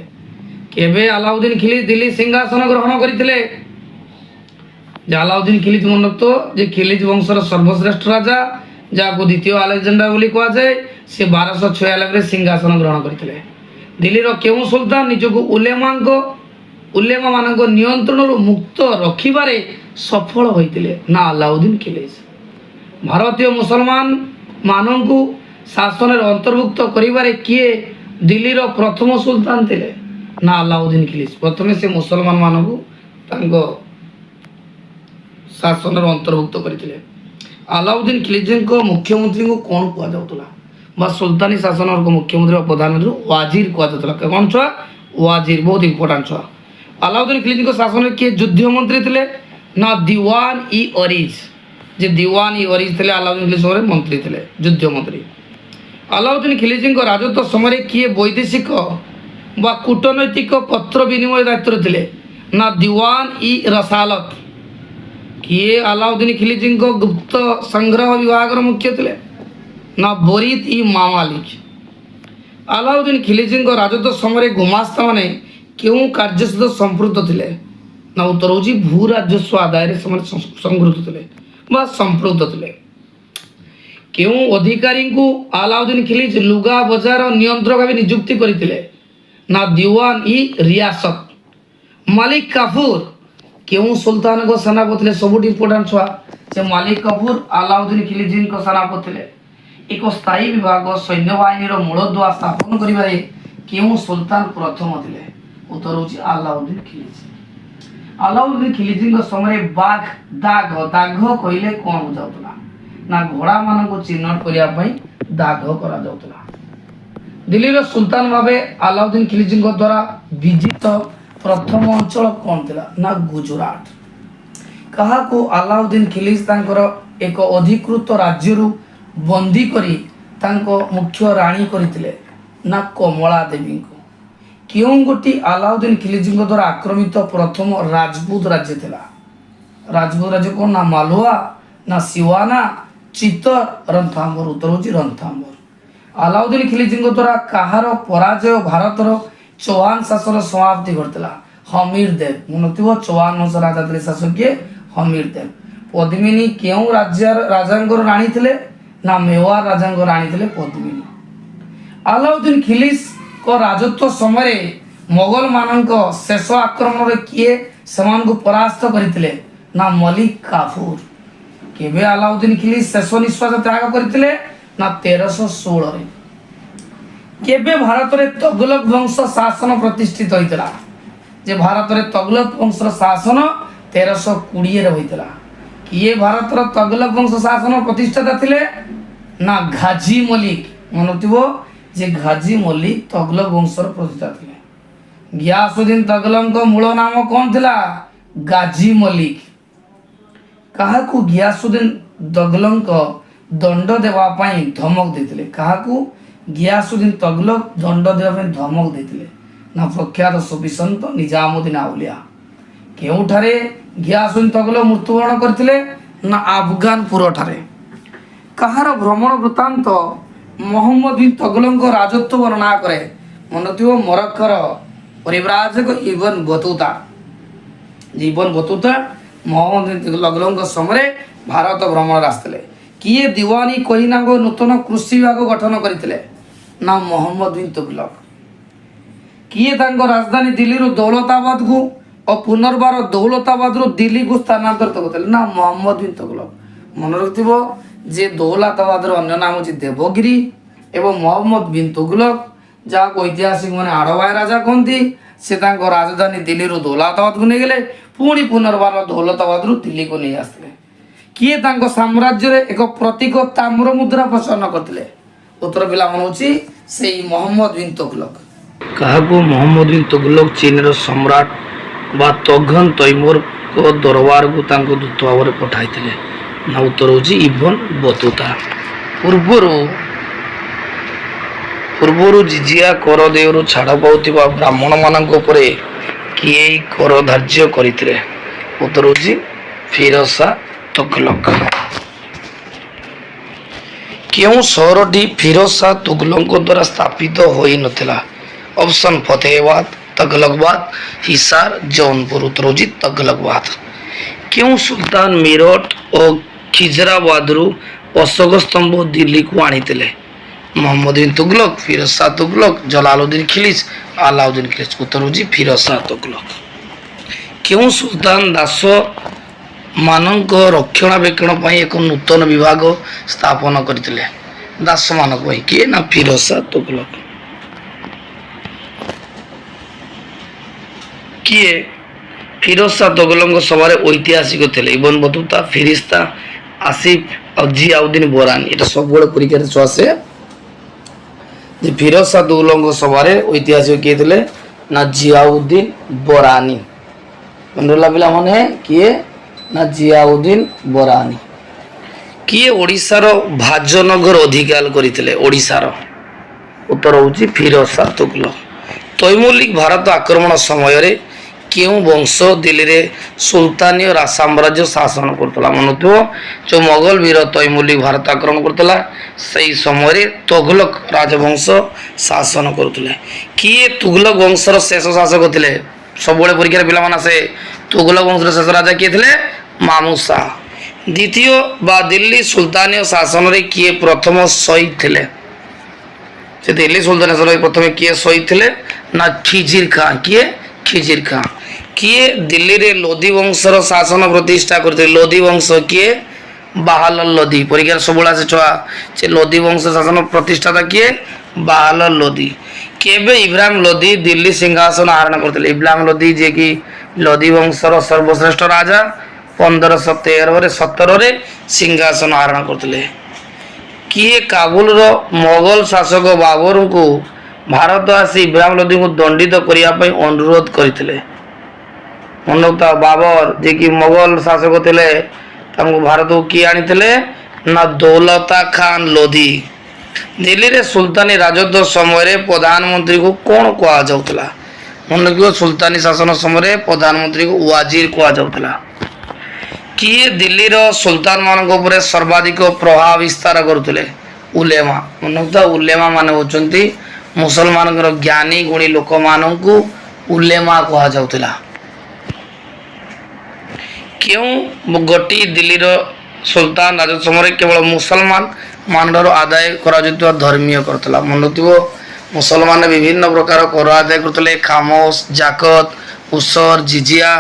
କେବେ ଆଲାଉଦ୍ଦିନ ଖିଲିଜ ଦିଲ୍ଲୀ ସିଂହାସନ ଗ୍ରହଣ କରିଥିଲେ? ଯେ ଆଲାଉଦ୍ଦିନ ଖିଲିଜ ମନତ ଯେ ଖିଲିଜ ବଂଶର ସର୍ବଶ୍ରେଷ୍ଠ ରାଜା, ଯାହାକୁ ଦ୍ୱିତୀୟ ଆଲେକଜାଣ୍ଡାର ବୋଲି କୁହାଯାଏ, ସେ 1296ରେ ସିଂହାସନ ଗ୍ରହଣ କରିଥିଲେ। ଦିଲ୍ଲୀର କେଉଁ ସୁଲତାନ ନିଜକୁ ଉଲେମାମାନଙ୍କ ନିୟନ୍ତ୍ରଣରୁ ମୁକ୍ତ ରଖିବାରେ ସଫଳ ହୋଇଥିଲେ? ନା ଆଲାଉଦ୍ଦିନ ଖିଲିଜ। ଭାରତୀୟ ମୁସଲମାନ ମାନଙ୍କୁ ଶାସନରେ ଅନ୍ତର୍ଭୁକ୍ତ କରିବାରେ କିଏ ଦିଲ୍ଲୀର ପ୍ରଥମ ସୁଲତାନ ଥିଲେ? ନା ଆଲାଉଦ୍ଦିନ ଖିଲିଜ। ପ୍ରଥମେ ସେ ମୁସଲମାନ ମାନଙ୍କୁ ତାଙ୍କ ଶାସନରେ ଅନ୍ତର୍ଭୁକ୍ତ କରିଥିଲେ। ଆଲାଉଦ୍ଦିନ ଖିଲିଜଙ୍କ ମୁଖ୍ୟମନ୍ତ୍ରୀଙ୍କୁ କ'ଣ କୁହାଯାଉଥିଲା? ବା ସୁଲତାନୀ ଶାସନର ମୁଖ୍ୟମନ୍ତ୍ରୀ ବା ପ୍ରଧାନମନ୍ତ୍ରୀ ୱାଜିର କୁହାଯାଉଥିଲା। କ'ଣ ଛୁଆ? ୱାଜିର। ବହୁତ ଇମ୍ପୋର୍ଟାଣ୍ଟ ଛୁଆ। ଆଲାଉଦ୍ଦିନ ଖିଲିଜଙ୍କ ଶାସନରେ କିଏ ଯୁଦ୍ଧ ମନ୍ତ୍ରୀ ଥିଲେ? ନା ଦିୱାନ ଇ ଅରିଜ। ଯେ ଦିୱାନ ଇ ଅରିଜ ଥିଲେ ଆଲାଉଦ୍ଦିନ ଖିଲିଜ ସମୟରେ ମନ୍ତ୍ରୀ ଥିଲେ, ଯୁଦ୍ଧ ମନ୍ତ୍ରୀ। ଆଲାଉଦ୍ଦିନ ଖିଲିଜଙ୍କ ରାଜତ୍ୱ ସମୟରେ କିଏ ବୈଦେଶିକ ବା କୂଟନୈତିକ ପତ୍ର ବିନିମୟ ଦାୟିତ୍ୱରେ ଥିଲେ? ନା ଦିୱାନ ଇ ରସାଲତ। କିଏ ଆଲାଉଦ୍ଦିନ ଖିଲିଜଙ୍କ ଗୁପ୍ତ ସଂଗ୍ରହ ବିଭାଗର ମୁଖ୍ୟ ଥିଲେ? ନା ବରିଦ ଇ ମାମାଲିକ। ଆଲାଉଦ୍ଦିନ ଖିଲିଜଙ୍କ ରାଜତ୍ୱ ସମୟରେ ଗୁମାସ୍ତାମାନେ କେଉଁ କାର୍ଯ୍ୟ ସହିତ ସମ୍ପୃକ୍ତ ଥିଲେ? ନା ଉତ୍ତର ହେଉଛି ଭୂ ରାଜସ୍ୱ ଆଦାୟରେ ସେମାନେ ସଂପୃକ୍ତ ଥିଲେ ବା ସମ୍ପୃକ୍ତ ଥିଲେ। କେଉଁ ଅଧିକାରୀଙ୍କୁ ଆଲାଉଦ୍ଦିନ ଖିଲିଜ ଲୁଗା ବଜାର ନିୟନ୍ତ୍ରକ ଭାବେ ନିଯୁକ୍ତି କରିଥିଲେ? ନା ଦିୱାନ ଇ ରିୟାସତ। ମାଲିକ କାଫୁର କେଉଁ ସୁଲତାନଙ୍କ ସେନାପତି ଥିଲେ? ସବୁଠୁ ଇମ୍ପୋର୍ଟାଣ୍ଟ ଛୁଆ, ସେ ମାଲିକ କାଫୁର ଆଲାଉଦ୍ଦିନ ଖିଲିଜଙ୍କ ସେନାପତି ଥିଲେ। ଏକ ସ୍ଥାୟୀ ବିଭାଗ ସୈନ୍ୟବାହିନୀର ମୂଳଦୁଆ ସ୍ଥାପନ କରିବାରେ କେଉଁ ସୁଲତାନ ପ୍ରଥମ ଥିଲେ? ଉତ୍ତର ହେଉଛି ଆଲାଉଦ୍ଦିନ ଖିଲିଜ। ଆଲାଉଦ୍ଦିନ ଖିଲିଜଙ୍କ ସମୟରେ ଦାଘ କହିଲେ କ'ଣ ବୁଝାଉଥିଲା? ନା ଘୋଡ଼ାମାନଙ୍କୁ ଚିହ୍ନଟ କରିବା ପାଇଁ ଦାଘ କରାଯାଉଥିଲା। ଦିଲ୍ଲୀର ସୁଲତାନ ଭାବେ ଆଲାଉଦ୍ଦିନ ଖିଲିଜଙ୍କ ଦ୍ୱାରା ବିଜିତ ପ୍ରଥମ ଅଞ୍ଚଳ କ'ଣ ଥିଲା? ନା ଗୁଜରାଟ। କାହାକୁ ଆଲାଉଦ୍ଦିନ ଖିଲିଜ ତାଙ୍କର ଏକ ଅଧିକୃତ ରାଜ୍ୟରୁ ବନ୍ଦୀ କରି ତାଙ୍କ ମୁଖ୍ୟ ରାଣୀ କରିଥିଲେ? ନା କମଳା ଦେବୀଙ୍କୁ। କେଉଁ ଗୋଟି ଆଲାଉଦ୍ଦିନ ଖିଲିଜଙ୍କ ଦ୍ୱାରା ଆକ୍ରମିତ ପ୍ରଥମ ରାଜପୁତ ରାଜ୍ୟ ଥିଲା? ରାଜପୁତ ରାଜ୍ୟ କ'ଣ? ନା ମାଲୱା, ନା ସିୱାନା, ଚିତ୍ତର, ରଣଥାମ୍ବୋର। ଉତ୍ତର ହେଉଛି ରଣଥାମ୍ବୋର। ଆଲାଉଦ୍ଦିନ ଖିଲିଜଙ୍କ ଦ୍ୱାରା କାହାର ପରାଜୟ ଭାରତର ଚୌହାନ ଶାସନ ସମାପ୍ତି ଘଟିଥିଲା? ହମିର ଦେବ। ମନେଥିବ ଚୌହାନ ବଂଶ ରାଜା ଥିଲେ ଶାସକ କିଏ? ହମିର ଦେବ। ପଦ୍ମିନୀ କେଉଁ ରାଜାଙ୍କର ରାଣୀ ଥିଲେ? ନା ମେୱାର ରାଜାଙ୍କ ରାଣୀ ଥିଲେ ପଦ୍ମିନୀ। ଆଲାଉଦ୍ଦିନ ଖିଲିଜଙ୍କ ରାଜତ୍ୱ ସମୟରେ ମୋଗଲ ମାନଙ୍କ ଶେଷ ଆକ୍ରମଣରେ କିଏ ସେମାନଙ୍କୁ ପରାସ୍ତ କରିଥିଲେ? ନା ମଲିକ କାଫୁର। କେବେ ଆଲାଉଦ୍ଦିନ ଖିଲିଜ ଶେଷ ନିଶ୍ୱାସ ତ୍ୟାଗ କରିଥିଲେ? ନା 1316ରେ। କେବେ ଭାରତରେ ତଗଲକ ବଂଶ ଶାସନ ପ୍ରତିଷ୍ଠିତ ହୋଇଥିଲା? ଯେ ଭାରତରେ ତଗଲକ ବଂଶର ଶାସନ 1320ରେ ହୋଇଥିଲା। କିଏ ଭାରତର ତଗଲକ ବଂଶ ଶାସନ ପ୍ରତିଷ୍ଠାତା ଥିଲେ? ନା ଘାଜି ମଲିକ। ମନେଥିବ ଯେ ଘାଜି ମଲିକ ତଗଲକ ବଂଶର ପ୍ରତିଷ୍ଠା ଥିଲେ। ଗିୟାସୁଦ୍ଦିନ ତଗଲକଙ୍କ ମୂଳ ନାମ କ'ଣ ଥିଲା? ଗାଜି ମଲିକ। କାହାକୁ ଗିୟାସୁଦ୍ଦିନ ତଗଲକ ଦଣ୍ଡ ଦେବା ପାଇଁ ଧମକ ଦେଇଥିଲେ? କାହାକୁ ଗିୟାସୁଦ୍ଦିନ ତଗଲକ ଦଣ୍ଡ ଦେବା ପାଇଁ ଧମକ ଦେଇଥିଲେ? ନା ପ୍ରଖ୍ୟାତ ସୁଫି ନିଜାମୁଦ୍ଦିନ ଆଉଲିଆ। କେଉଁଠାରେ ଗିୟାସୁଦ୍ଦିନ ତଗଲକ ମୃତ୍ୟୁବରଣ କରିଥିଲେ? ନା ଆଫଗାନପୁରଠାରେ। କାହାର ଭ୍ରମଣ ବୃତ୍ତାନ୍ତ ମହମ୍ମଦ ବିନ୍ ତଗଲକଙ୍କ ରାଜତ୍ୱ ବର୍ଣ୍ଣନା କରେ? ମନେଥିବ ମରକ୍କୋର ପରିବ୍ରାଜକ Ibn Battuta. Ibn Battuta Mohammed bin ତଗଲକଙ୍କ ସମୟରେ ଭାରତ ଭ୍ରମଣରେ ଆସିଥିଲେ। କିଏ ଦିୱାନୀ କୋହିନାଙ୍କ ନୂତନ କୃଷି ବିଭାଗ ଗଠନ କରିଥିଲେ? ନା ମହମ୍ମଦ ବିନ୍ ତଗଲକ। କିଏ ତାଙ୍କ ରାଜଧାନୀ ଦିଲ୍ଲୀରୁ ଦୌଲତାବାଦକୁ ଓ ପୁନର୍ବାର ଦୌଲତାବାଦରୁ ଦିଲ୍ଲୀକୁ ସ୍ଥାନାନ୍ତରିତ କରିଥିଲେ? ନା ମହମ୍ମଦ ବିନ୍ ତଗଲକ। ମନେ ରଖିଥିବ ଯେ ଦୌଲତାବାଦର ଅନ୍ୟ ନାମ ହେଉଛି ଦେବଗିରି ଏବଂ ମହମ୍ମଦ ବିନ୍ ତଗଲକ ଯାହାକୁ ଐତିହାସିକ ମାନେ ଆଡ଼ବାଇ ରାଜା କହନ୍ତି, ସେ ତାଙ୍କ ରାଜଧାନୀ ଦିଲ୍ଲୀରୁ ଦୌଲତାବାଦକୁ ନେଇଗଲେ, ପୁଣି ପୁନର୍ବାର ଦୌଲତାବାଦରୁ ଦିଲ୍ଲୀକୁ ନେଇ ଆସିଥିଲେ। କିଏ ତାଙ୍କ ସାମ୍ରାଜ୍ୟରେ ଏକ ପ୍ରତୀକ ତାମ୍ର ମୁଦ୍ରା ପ୍ରଚଳନ କରିଥିଲେ? ଉତ୍ତର ପିଲାମାନେ ହେଉଛି ସେଇ ମହମ୍ମଦ ବିନ୍ ତଗଲକ। କାହାକୁ ମହମ୍ମଦ ବିନ୍ ତଗଲକ ଚୀନର ସମ୍ରାଟ ବା ତୋଘନ୍ ତୈମୁରଙ୍କ ଦରବାରକୁ ତାଙ୍କ ଦୂତ ଭାବରେ ପଠାଇଥିଲେ? ନା ଉତ୍ତର ହେଉଛି ଇବନ ବତୁତା। ପୂର୍ବରୁ ଜିଜିଆ କର ଦେୟରୁ ଛାଡ଼ ପାଉଥିବା ବ୍ରାହ୍ମଣମାନଙ୍କ ଉପରେ କିଏ ଏହି କର ଧାର୍ଯ୍ୟ କରିଥିଲେ? ଉତ୍ତର ହେଉଛି ଫିରୋଜ ଶାହ ତୁଗଲକ। କେଉଁ ସହରଟି ଫିରୋଜ ଶାହ ତୁଗଲକଙ୍କ ଦ୍ୱାରା ସ୍ଥାପିତ ହୋଇନଥିଲା? ଅପସନ୍ ଫତେହାବାଦ, ତଗଲକାବାଦ, ହିସାର, ଜୌନପୁର। ଉତ୍ତର ହେଉଛି ତଗଲକାବାଦ। କେଉଁ ସୁଲତାନ ମିରଟ ଓ ଖିଜରାବାଦରୁ ଅଶୋକ ସ୍ତମ୍ଭ ଦିଲ୍ଲୀକୁ ଆଣିଥିଲେ? ମହମ୍ମଦ ବିନ୍ ତୁଗଲକ, ଫିରୋଜ ଶାହ ତୁଗଲକ, ଜଲାଲୁଦ୍ଦିନ ଖିଲିଜ, ଆଲାଉଦ୍ଦିନ ଖିଲିଜ। ଉତ୍ତର ହେଉଛି ଫିରୋଜ ଶାହ ତୁଗଲକ। କେଉଁ ସୁଲତାନ ଦାସମାନଙ୍କ ରକ୍ଷଣାବେକ୍ଷଣ ପାଇଁ ଏକ ନୂତନ ବିଭାଗ ସ୍ଥାପନ କରିଥିଲେ? ଦାସମାନଙ୍କ ପାଇଁ। କିଏ? ନା ଫିରୋଜ ଶାହ ତୁଗଲକ। କିଏ ଫିରୋଜ ଶାହ ତୁଗଲକଙ୍କ ସଭାରେ ଐତିହାସିକ ଥିଲେ? ଇବନ ବତୁତା, ଫିରିସ୍ତା, ଆସିଫ ଆଉ ଜିଆଉଦ୍ଦିନ ବୋରାନି। এটা ସବୁବେଳେ ପରୀକ୍ଷାରେ ଆସେ ଯେ ଫିରୋଜ ଶାହ ତୁଗଲକଙ୍କ ସଭାରେ ଐତିହାସିକ କିଏ ଥିଲେ? ନା ଜିଆଉଦ୍ଦିନ ବୋରାନି। ମନେ ରହିଲା ପିଲାମାନେ, କିଏ? ନା ଜିଆଉଦ୍ଦିନ ବୋରାନି। କିଏ ଓଡ଼ିଶାର ଭାଜନଗର ଅଧିକାର କରିଥିଲେ? ଓଡ଼ିଶାର। ଉତ୍ତର ହେଉଛି ଫିରୋଜ ଶାହ ତୁଗଲକ। ତୈମୁରିକ ଭାରତ ଆକ୍ରମଣ ସମୟରେ କେଉଁ ବଂଶ ଦିଲ୍ଲୀରେ ସୁଲତାନୀୟ ସାମ୍ରାଜ୍ୟ ଶାସନ କରୁଥିଲା? ମନେଥିବ ଯେଉଁ ମୋଗଲ ବୀର ତୈମୁରିକ ଭାରତ ଆକ୍ରମଣ କରୁଥିଲା, ସେହି ସମୟରେ ତୁଗଲକ ରାଜବଂଶ ଶାସନ କରୁଥିଲେ। କିଏ ତୁଗଲକ ବଂଶର ଶେଷ ଶାସକ ଥିଲେ? ସବୁବେଳେ ପରୀକ୍ଷାରେ ପିଲାମାନେ ଆସେ ତୁଗଲକ ବଂଶର ଶେଷ ରାଜା କିଏ ଥିଲେ? ମାମୁଦ ଶାହ। ଦ୍ୱିତୀୟ ବା ଦିଲ୍ଲୀ ସୁଲତାନୀୟ ଶାସନରେ କିଏ ପ୍ରଥମ ଶହୀଦ ଥିଲେ? ସେ ଦିଲ୍ଲୀ ସୁଲତାନୀ ଶାସନରେ ପ୍ରଥମେ କିଏ ଶହୀଦ ଥିଲେ? ନା ଖିଜିର ଖାଁ। କିଏ? ଖିଜିର ଖାଁ। କିଏ ଦିଲ୍ଲୀରେ ଲୋଧି ବଂଶର ଶାସନ ପ୍ରତିଷ୍ଠା କରିଥିଲେ? ଲୋଧି ବଂଶ କିଏ? ବାହାଲଲ ଲୋଧି। ପରୀକ୍ଷାରେ ସବୁବେଳେ ଆସେ ଛୁଆ ସେ ଲୋଧି ବଂଶ ଶାସନ ପ୍ରତିଷ୍ଠାତା କିଏ? ବାହାଲଲ ଲୋଧି। କେବେ ଇବ୍ରାହିମ ଲୋଧି ଦିଲ୍ଲୀ ସିଂହାସନ ଆରୋହଣ କରିଥିଲେ? ଇବ୍ରାହିମ ଲୋଧି ଯିଏକି ଲୋଧି ବଂଶର ସର୍ବଶ୍ରେଷ୍ଠ ରାଜା 1513-17ରେ ସିଂହାସନ ଆରୋହଣ କରିଥିଲେ। କିଏ କାବୁଲର ମୋଗଲ ଶାସକ ବାବରଙ୍କୁ ଭାରତ ଆସି ଇବ୍ରାହିମ ଲୋଧିଙ୍କୁ ଦଣ୍ଡିତ କରିବା ପାଇଁ ଅନୁରୋଧ କରିଥିଲେ? ମନୋକ୍ତା ବାବର ଯିଏକି ମୋଗଲ ଶାସକ ଥିଲେ, ତାଙ୍କୁ ଭାରତକୁ କିଏ ଆଣିଥିଲେ? ନା ଦୌଲତା ଖାନ ଲୋଧି। ଦିଲ୍ଲୀରେ ସୁଲତାନୀ ରାଜତ୍ୱ ସମୟରେ ପ୍ରଧାନମନ୍ତ୍ରୀଙ୍କୁ କ'ଣ କୁହାଯାଉଥିଲା? ମନେ ରଖିବ, ସୁଲତାନୀ ଶାସନ ସମୟରେ ପ୍ରଧାନମନ୍ତ୍ରୀଙ୍କୁ ୱାଜିର କୁହାଯାଉଥିଲା। କିଏ ଦିଲ୍ଲୀର ସୁଲତାନମାନଙ୍କ ଉପରେ ସର୍ବାଧିକ ପ୍ରଭାବ ବିସ୍ତାର କରୁଥିଲେ? ଉଲେମା। ମନେ ରଖିଥାଅ, ଉଲେମା ମାନେ ହେଉଛନ୍ତି ମୁସଲମାନଙ୍କର ଜ୍ଞାନୀ ଗୁଣୀ ଲୋକମାନଙ୍କୁ ଉଲେମା କୁହାଯାଉଥିଲା। କେଉଁ ଗୋଟି ଦିଲ୍ଲୀର ସୁଲତାନ ରାଜତ୍ୱ ସମୟରେ କେବଳ ମୁସଲମାନ ମାନଠାରୁ ଆଦାୟ କରାଯାଉଥିବା ଧର୍ମୀୟ କର ଥିଲା? ମନେ ରଖିଥିବ, ମୁସଲମାନ ବିଭିନ୍ନ ପ୍ରକାର କର ଆଦାୟ କରୁଥିଲେ, ଖାମୋଶ, ଜାକତ, ଉସର, ଜିଜିଆ।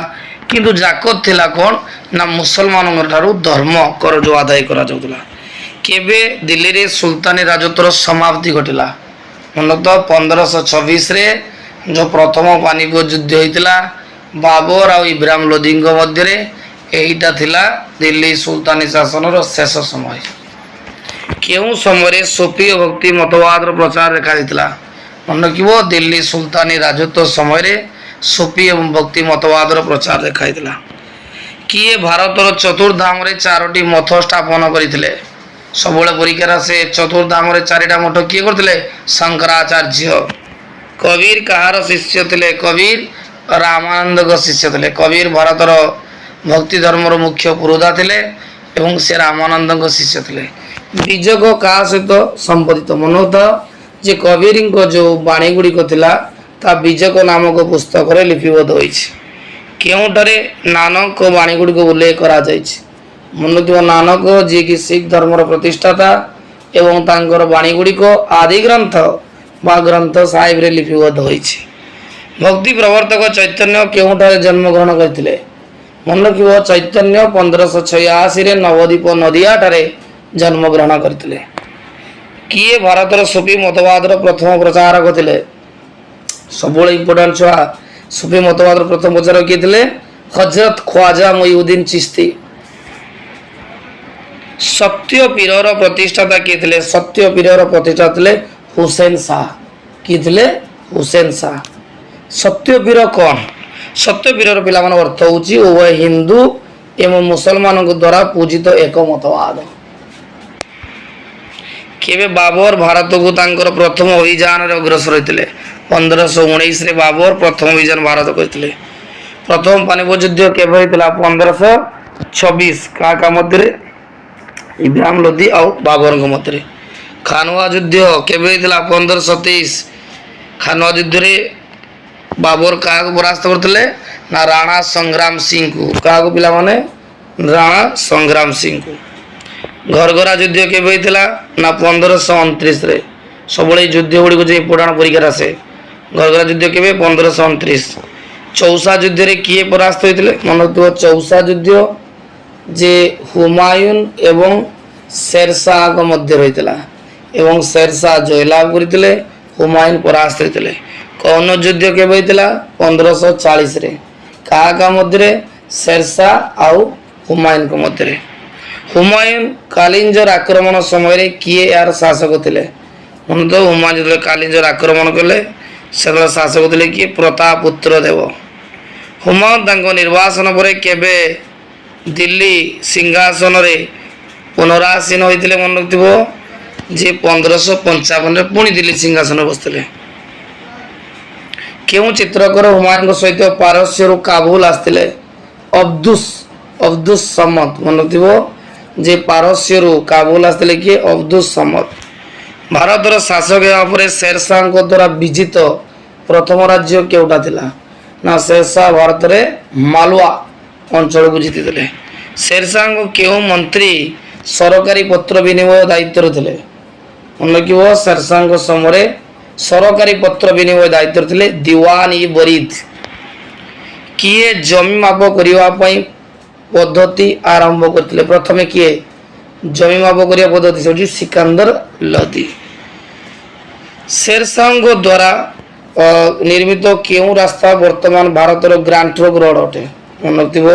କିନ୍ତୁ ଜାକତ ଥିଲା କ'ଣ? ନା ମୁସଲମାନଙ୍କ ଠାରୁ ଧର୍ମ କର ଯେଉଁ ଆଦାୟ କରାଯାଉଥିଲା। କେବେ ଦିଲ୍ଲୀରେ ସୁଲତାନୀ ରାଜତ୍ୱର ସମାପ୍ତି ଘଟିଲା? ମନେ ରଖିଥାଅ, 1526ରେ ଯେଉଁ ପ୍ରଥମ ପାନିପତ ଯୁଦ୍ଧ ହୋଇଥିଲା ବାବର ଆଉ ଇବ୍ରାହିମ ଲୋଧିଙ୍କ ମଧ୍ୟରେ, ଏଇଟା ଥିଲା ଦିଲ୍ଲୀ ସୁଲତାନୀ ଶାସନର ଶେଷ ସମୟ। କେଉଁ ସମୟରେ ସୁଫି ଓ ଭକ୍ତି ମତବାଦର ପ୍ରଚାର ଦେଖାଯାଇଥିଲା? ମନେ ରଖିବ, ଦିଲ୍ଲୀ ସୁଲତାନୀ ରାଜତ୍ୱ ସମୟରେ ସୁଫି ଏବଂ ଭକ୍ତି ମତବାଦର ପ୍ରଚାର ଦେଖାଯାଇଥିଲା। କିଏ ଭାରତର ଚତୁର୍ଧାମରେ 4ଟି ମଠ ସ୍ଥାପନ କରିଥିଲେ? ସବୁବେଳେ ପରୀକ୍ଷାରେ ଆସେ ଚତୁର୍ଧାମରେ 4ଟା ମଠ କିଏ କରିଥିଲେ? ଶଙ୍କରାଚାର୍ଯ୍ୟ। କବୀର କାହାର ଶିଷ୍ୟ ଥିଲେ? କବୀର ରାମାନନ୍ଦଙ୍କ ଶିଷ୍ୟ ଥିଲେ। କବୀର ଭାରତର ଭକ୍ତି ଧର୍ମର ମୁଖ୍ୟ ପୁରୋଧା ଥିଲେ। ଏବଂ ସେ ରାମାନନ୍ଦଙ୍କ ଶିଷ୍ୟ ଥିଲେ। ବିଜକ କାହା ସହିତ ସମ୍ବନ୍ଧିତ? ମନୋଥା ଯେ କବିରଙ୍କ ଯେଉଁ ବାଣୀ ଗୁଡ଼ିକ ଥିଲା ତା ବିଜକ ନାମକ ପୁସ୍ତକରେ ଲିପିବଦ୍ଧ ହୋଇଛି। କେଉଁଠାରେ ନାନକ ବାଣୀ ଗୁଡ଼ିକ ଉଲ୍ଲେଖ କରାଯାଇଛି? ମନୋଥିବ ନାନକ ଯିଏକି ଶିଖ ଧର୍ମର ପ୍ରତିଷ୍ଠାତା ଏବଂ ତାଙ୍କର ବାଣୀ ଗୁଡ଼ିକ ଆଦି ଗ୍ରନ୍ଥ ବା ଗ୍ରନ୍ଥ ସାହିବରେ ଲିପିବଦ୍ଧ ହୋଇଛି। ଭକ୍ତି ପ୍ରବର୍ତ୍ତକ ଚୈତନ୍ୟ କେଉଁଠାରେ ଜନ୍ମଗ୍ରହଣ କରିଥିଲେ? ମନେ ରଖିବ, ଚୈତନ୍ୟ 1586ରେ ନବଦ୍ୱୀପ ନଦିଆଠାରେ ଜନ୍ମଗ୍ରହଣ କରିଥିଲେ। କିଏ ଭାରତର ସୁଫି ମତବାଦର ପ୍ରଥମ ପ୍ରଚାରକ ଥିଲେ? ସବୁବେଳେ ଇମ୍ପୋର୍ଟାଣ୍ଟ ଛୁଆ, ସୁଫି ମତବାଦର ପ୍ରଥମ ପ୍ରଚାରକ କିଏ ଥିଲେ? ହଜରତ ଖ୍ୱାଜା ମୁଇଉଦ୍ଦିନ ଚିସ୍ତି। ସତ୍ୟ ପୀରର ପ୍ରତିଷ୍ଠାତା କିଏ ଥିଲେ? ସତ୍ୟ ପୀରର ପ୍ରତିଷ୍ଠାତା ଥିଲେ ହୁସେନ ଶାହ। କିଏ ଥିଲେ? ହୁସେନ ଶାହ। ସତ୍ୟ ପୀର କ'ଣ? ସତ୍ୟ ପୀରର ପିଲାମାନଙ୍କ ଅର୍ଥ ହେଉଛି ଉଭୟ ହିନ୍ଦୁ ଏବଂ ମୁସଲମାନଙ୍କ ଦ୍ୱାରା ପୂଜିତ ଏକ ମତବାଦ। କେବେ ବାବର ଭାରତକୁ ତାଙ୍କର ପ୍ରଥମ ଅଭିଯାନରେ ଅଗ୍ରସର ହୋଇଥିଲେ? 1519ରେ ବାବର ପ୍ରଥମ ଅଭିଯାନ ଭାରତ କରିଥିଲେ। ପ୍ରଥମ ପାନିପତ ଯୁଦ୍ଧ କେବେ ହୋଇଥିଲା? 1526। କାହା କାହା ମଧ୍ୟରେ? ଇବ୍ରାହିମ ଲୋଧି ଆଉ ବାବରଙ୍କ ମଧ୍ୟରେ। ଖାନୱା ଯୁଦ୍ଧ କେବେ ହୋଇଥିଲା? 1523। ଖାନୱା ଯୁଦ୍ଧରେ ବାବର କାହାକୁ ପରାସ୍ତ କରିଥିଲେ? ନା ରାଣା ସଂଗ୍ରାମ ସିଂଙ୍କୁ। କାହାକୁ ପିଲାମାନେ? ରାଣା ସଂଗ୍ରାମ ସିଂଙ୍କୁ। ଘରଘରା ଯୁଦ୍ଧ କେବେ ହୋଇଥିଲା? ନା 1529ରେ। ସବୁବେଳେ ଯୁଦ୍ଧ ଗୁଡ଼ିକୁ ଯେ ଇମ୍ପୋର୍ଟାଣ୍ଟ ପରୀକ୍ଷାରେ ଆସେ। ଘରଘରା ଯୁଦ୍ଧ କେବେ? 1529। ଚୌସା ଯୁଦ୍ଧରେ କିଏ ପରାସ୍ତ ହୋଇଥିଲେ? ମନେ ରଖିଥିବ, ଚୌସା ଯୁଦ୍ଧ ଯେ ହୁମାୟୁନ ଏବଂ ଶେରଶାହଙ୍କ ମଧ୍ୟରେ ହୋଇଥିଲା ଏବଂ ଶେରଶାହ ଜୟଲାଭ କରିଥିଲେ, ହୁମାୟୁନ ପରାସ୍ତ ହୋଇଥିଲେ। କୌନ ଯୁଦ୍ଧ କେବେ ହୋଇଥିଲା? 1540ରେ। କାହା କାହା ମଧ୍ୟରେ? ଶେରଶାହ ଆଉ ହୁମାୟୁନଙ୍କ ମଧ୍ୟରେ। ହୁମାୟୁନ କାଲିଞ୍ଜର ଆକ୍ରମଣ ସମୟରେ କିଏ ଏହାର ଶାସକ ଥିଲେ? ମନେ ତ ହୁମାୟୁନ ଯେତେବେଳେ କାଲିଞ୍ଜର ଆକ୍ରମଣ କଲେ ସେତେବେଳେ ଶାସକ ଥିଲେ କିଏ? ପ୍ରତାପପୁତ୍ର ଦେବ। ହୁମାୟୁନ ତାଙ୍କ ନିର୍ବାସନ ପରେ କେବେ ଦିଲ୍ଲୀ ସିଂହାସନରେ ପୁନରାସୀନ ହୋଇଥିଲେ? ମନେ ରଖିଥିବ ଯେ 1555ରେ ପୁଣି ଦିଲ୍ଲୀ ସିଂହାସନରେ ବସିଥିଲେ। କେଉଁ ଚିତ୍ରକର ହୁମାୟୁନଙ୍କ ସହିତ ପାରସ୍ୟରୁ କାବୁଲ ଆସିଥିଲେ? ଅବଦୁସ ସମଦ। ମନେ ରଖିଥିବ ଯେ ପାରସ୍ୟରୁ କାବୁଲ ଆସିଥିଲେ କିଏ? ଅବଦୁସ ସମଦ। ଭାରତର ଶାସକ ହେବା ପରେ ଶେରଶାହଙ୍କ ଦ୍ୱାରା ବିଜିତ ପ୍ରଥମ ରାଜ୍ୟ କେଉଁଟା ଥିଲା? ନା ଶେରଶାହ ଭାରତରେ ମାଲୱା ଅଞ୍ଚଳକୁ ଜିତିଥିଲେ। ଶେରଶାହଙ୍କ କେଉଁ ମନ୍ତ୍ରୀ ସରକାରୀ ପତ୍ର ବିନିମୟ ଦାୟିତ୍ୱରେ ଥିଲେ? ମନେ ରଖିବ, ଶେରଶାହଙ୍କ ସମୟରେ ସରକାରୀ ପତ୍ର ବିନିମୟ ଦାୟିତ୍ୱରେ ଥିଲେ ଦିୱାନ-ଇ-ବରିଦ। କିଏ ଜମି ମାପ କରିବା ପାଇଁ ପଦ୍ଧତି ଆରମ୍ଭ କରିଥିଲେ? ପ୍ରଥମେ କିଏ ଜମି ମାପ କରିବା ପଦ୍ଧତି? ସେ ହେଉଛି ସିକାନ୍ଦର ଲୋଧି। ଶେରଶାହଙ୍କ ଦ୍ୱାରା ନିର୍ମିତ କେଉଁ ରାସ୍ତା ବର୍ତ୍ତମାନ ଭାରତର ଗ୍ରାଣ୍ଡ ଟ୍ରଙ୍କ୍ ରୋଡ଼ ଅଟେ? ମନେ ରଖିଥିବ,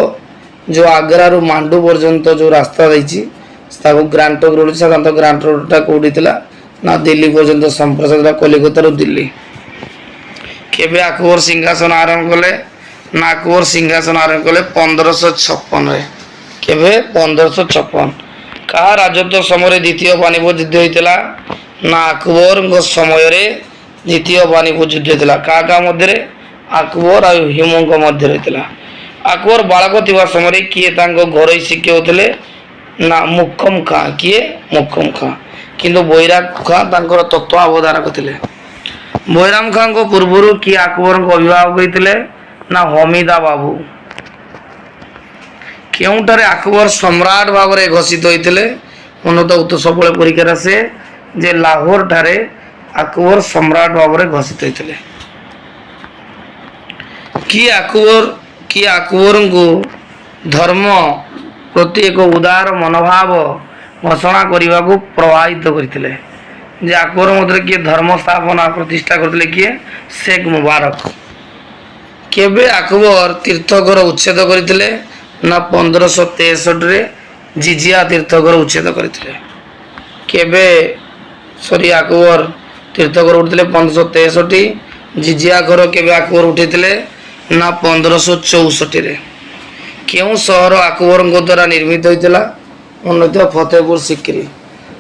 ଯେଉଁ ଆଗ୍ରାରୁ ମାଣ୍ଡୁ ପର୍ଯ୍ୟନ୍ତ ଯେଉଁ ରାସ୍ତା ଯାଇଛି ତାକୁ ଗ୍ରାଣ୍ଡ ଟ୍ରଙ୍କ୍ ରୋଡ଼। ସାଧାରଣତଃ ଗ୍ରାଣ୍ଡ ରୋଡ଼ଟା କେଉଁଠି ଥିଲା? ନା ଦିଲ୍ଲୀ ପର୍ଯ୍ୟନ୍ତ ସମ୍ପ୍ରସାରିତ, କଲିକତାରୁ ଦିଲ୍ଲୀ। କେବେ ଆକବର ସିଂହାସନ ଆରୋହଣ କଲେ? ନା ଆକବର ସିଂହାସନ ଆରୋହଣ କଲେ 1556ରେ। କେବେ? 1556। କାହା ରାଜତ୍ୱ ସମୟରେ ଦ୍ୱିତୀୟ ପାନିପତ ଯୁଦ୍ଧ ହୋଇଥିଲା? ନା ଆକବରଙ୍କ ସମୟରେ ଦ୍ୱିତୀୟ ପାନିପତ ଯୁଦ୍ଧ ହୋଇଥିଲା। କାହା କାହା ମଧ୍ୟରେ? ଆକବର ଆଉ ହୁମାୟୁନଙ୍କ ମଧ୍ୟରେ ହୋଇଥିଲା। ଆକବର ବାଳକ ଥିବା ସମୟରେ କିଏ ତାଙ୍କ ଘରୋଇ ଶିକ୍ଷକ ଥିଲେ? ନା ମୁକମ ଖାଁ। କିଏ? ମୁକମ ଖାଁ। କିନ୍ତୁ ବୈରାମ ଖାଁ ତାଙ୍କର ତତ୍ତ୍ୱାବଧାରକ ଥିଲେ। ବୈରାମ ଖାଁଙ୍କ ପୂର୍ବରୁ କିଏ ଆକବରଙ୍କ ଅଭିଭାବକ ହୋଇଥିଲେ? ନା ହମିଦା ବାବୁ। କେଉଁଠାରେ ଆକବର ସମ୍ରାଟ ଭାବରେ ଘୋଷିତ ହୋଇଥିଲେ? ମନୋତ ଉତ୍ତର ସବୁବେଳେ ପରୀକ୍ଷାରେ ଆସେ ଯେ ଲାହୋର ଠାରେ ଆକବର ସମ୍ରାଟ ଭାବରେ ଘୋଷିତ ହୋଇଥିଲେ। କିଏ ଆକବରଙ୍କୁ ଧର୍ମ ପ୍ରତି ଏକ ଉଦାର ମନୋଭାବ ଘୋଷଣା କରିବାକୁ ପ୍ରଭାବିତ କରିଥିଲେ? ଯେ ଆକବର ମଧ୍ୟରେ କିଏ ଧର୍ମ ସ୍ଥାପନା ପ୍ରତିଷ୍ଠା କରିଥିଲେ? କିଏ? ଶେଖ ମୁବାରକ। କେବେ ଆକବର ତୀର୍ଥଘର ଉଚ୍ଛେଦ କରିଥିଲେ? ନା 1563ରେ ଜିଜିଆ ତୀର୍ଥଘର ଉଚ୍ଛେଦ କରିଥିଲେ। କେବେ ଆକବର ତୀର୍ଥଘର ଉଠିଥିଲେ? 1563। ଜିଜିଆ ଘର କେବେ ଆକବର ଉଠିଥିଲେ? ନା 1564ରେ। କେଉଁ ସହର ଆକବରଙ୍କ ଦ୍ୱାରା ନିର୍ମିତ ହୋଇଥିଲା? ମନେ ଫତେହପୁର ସିକ୍ରି।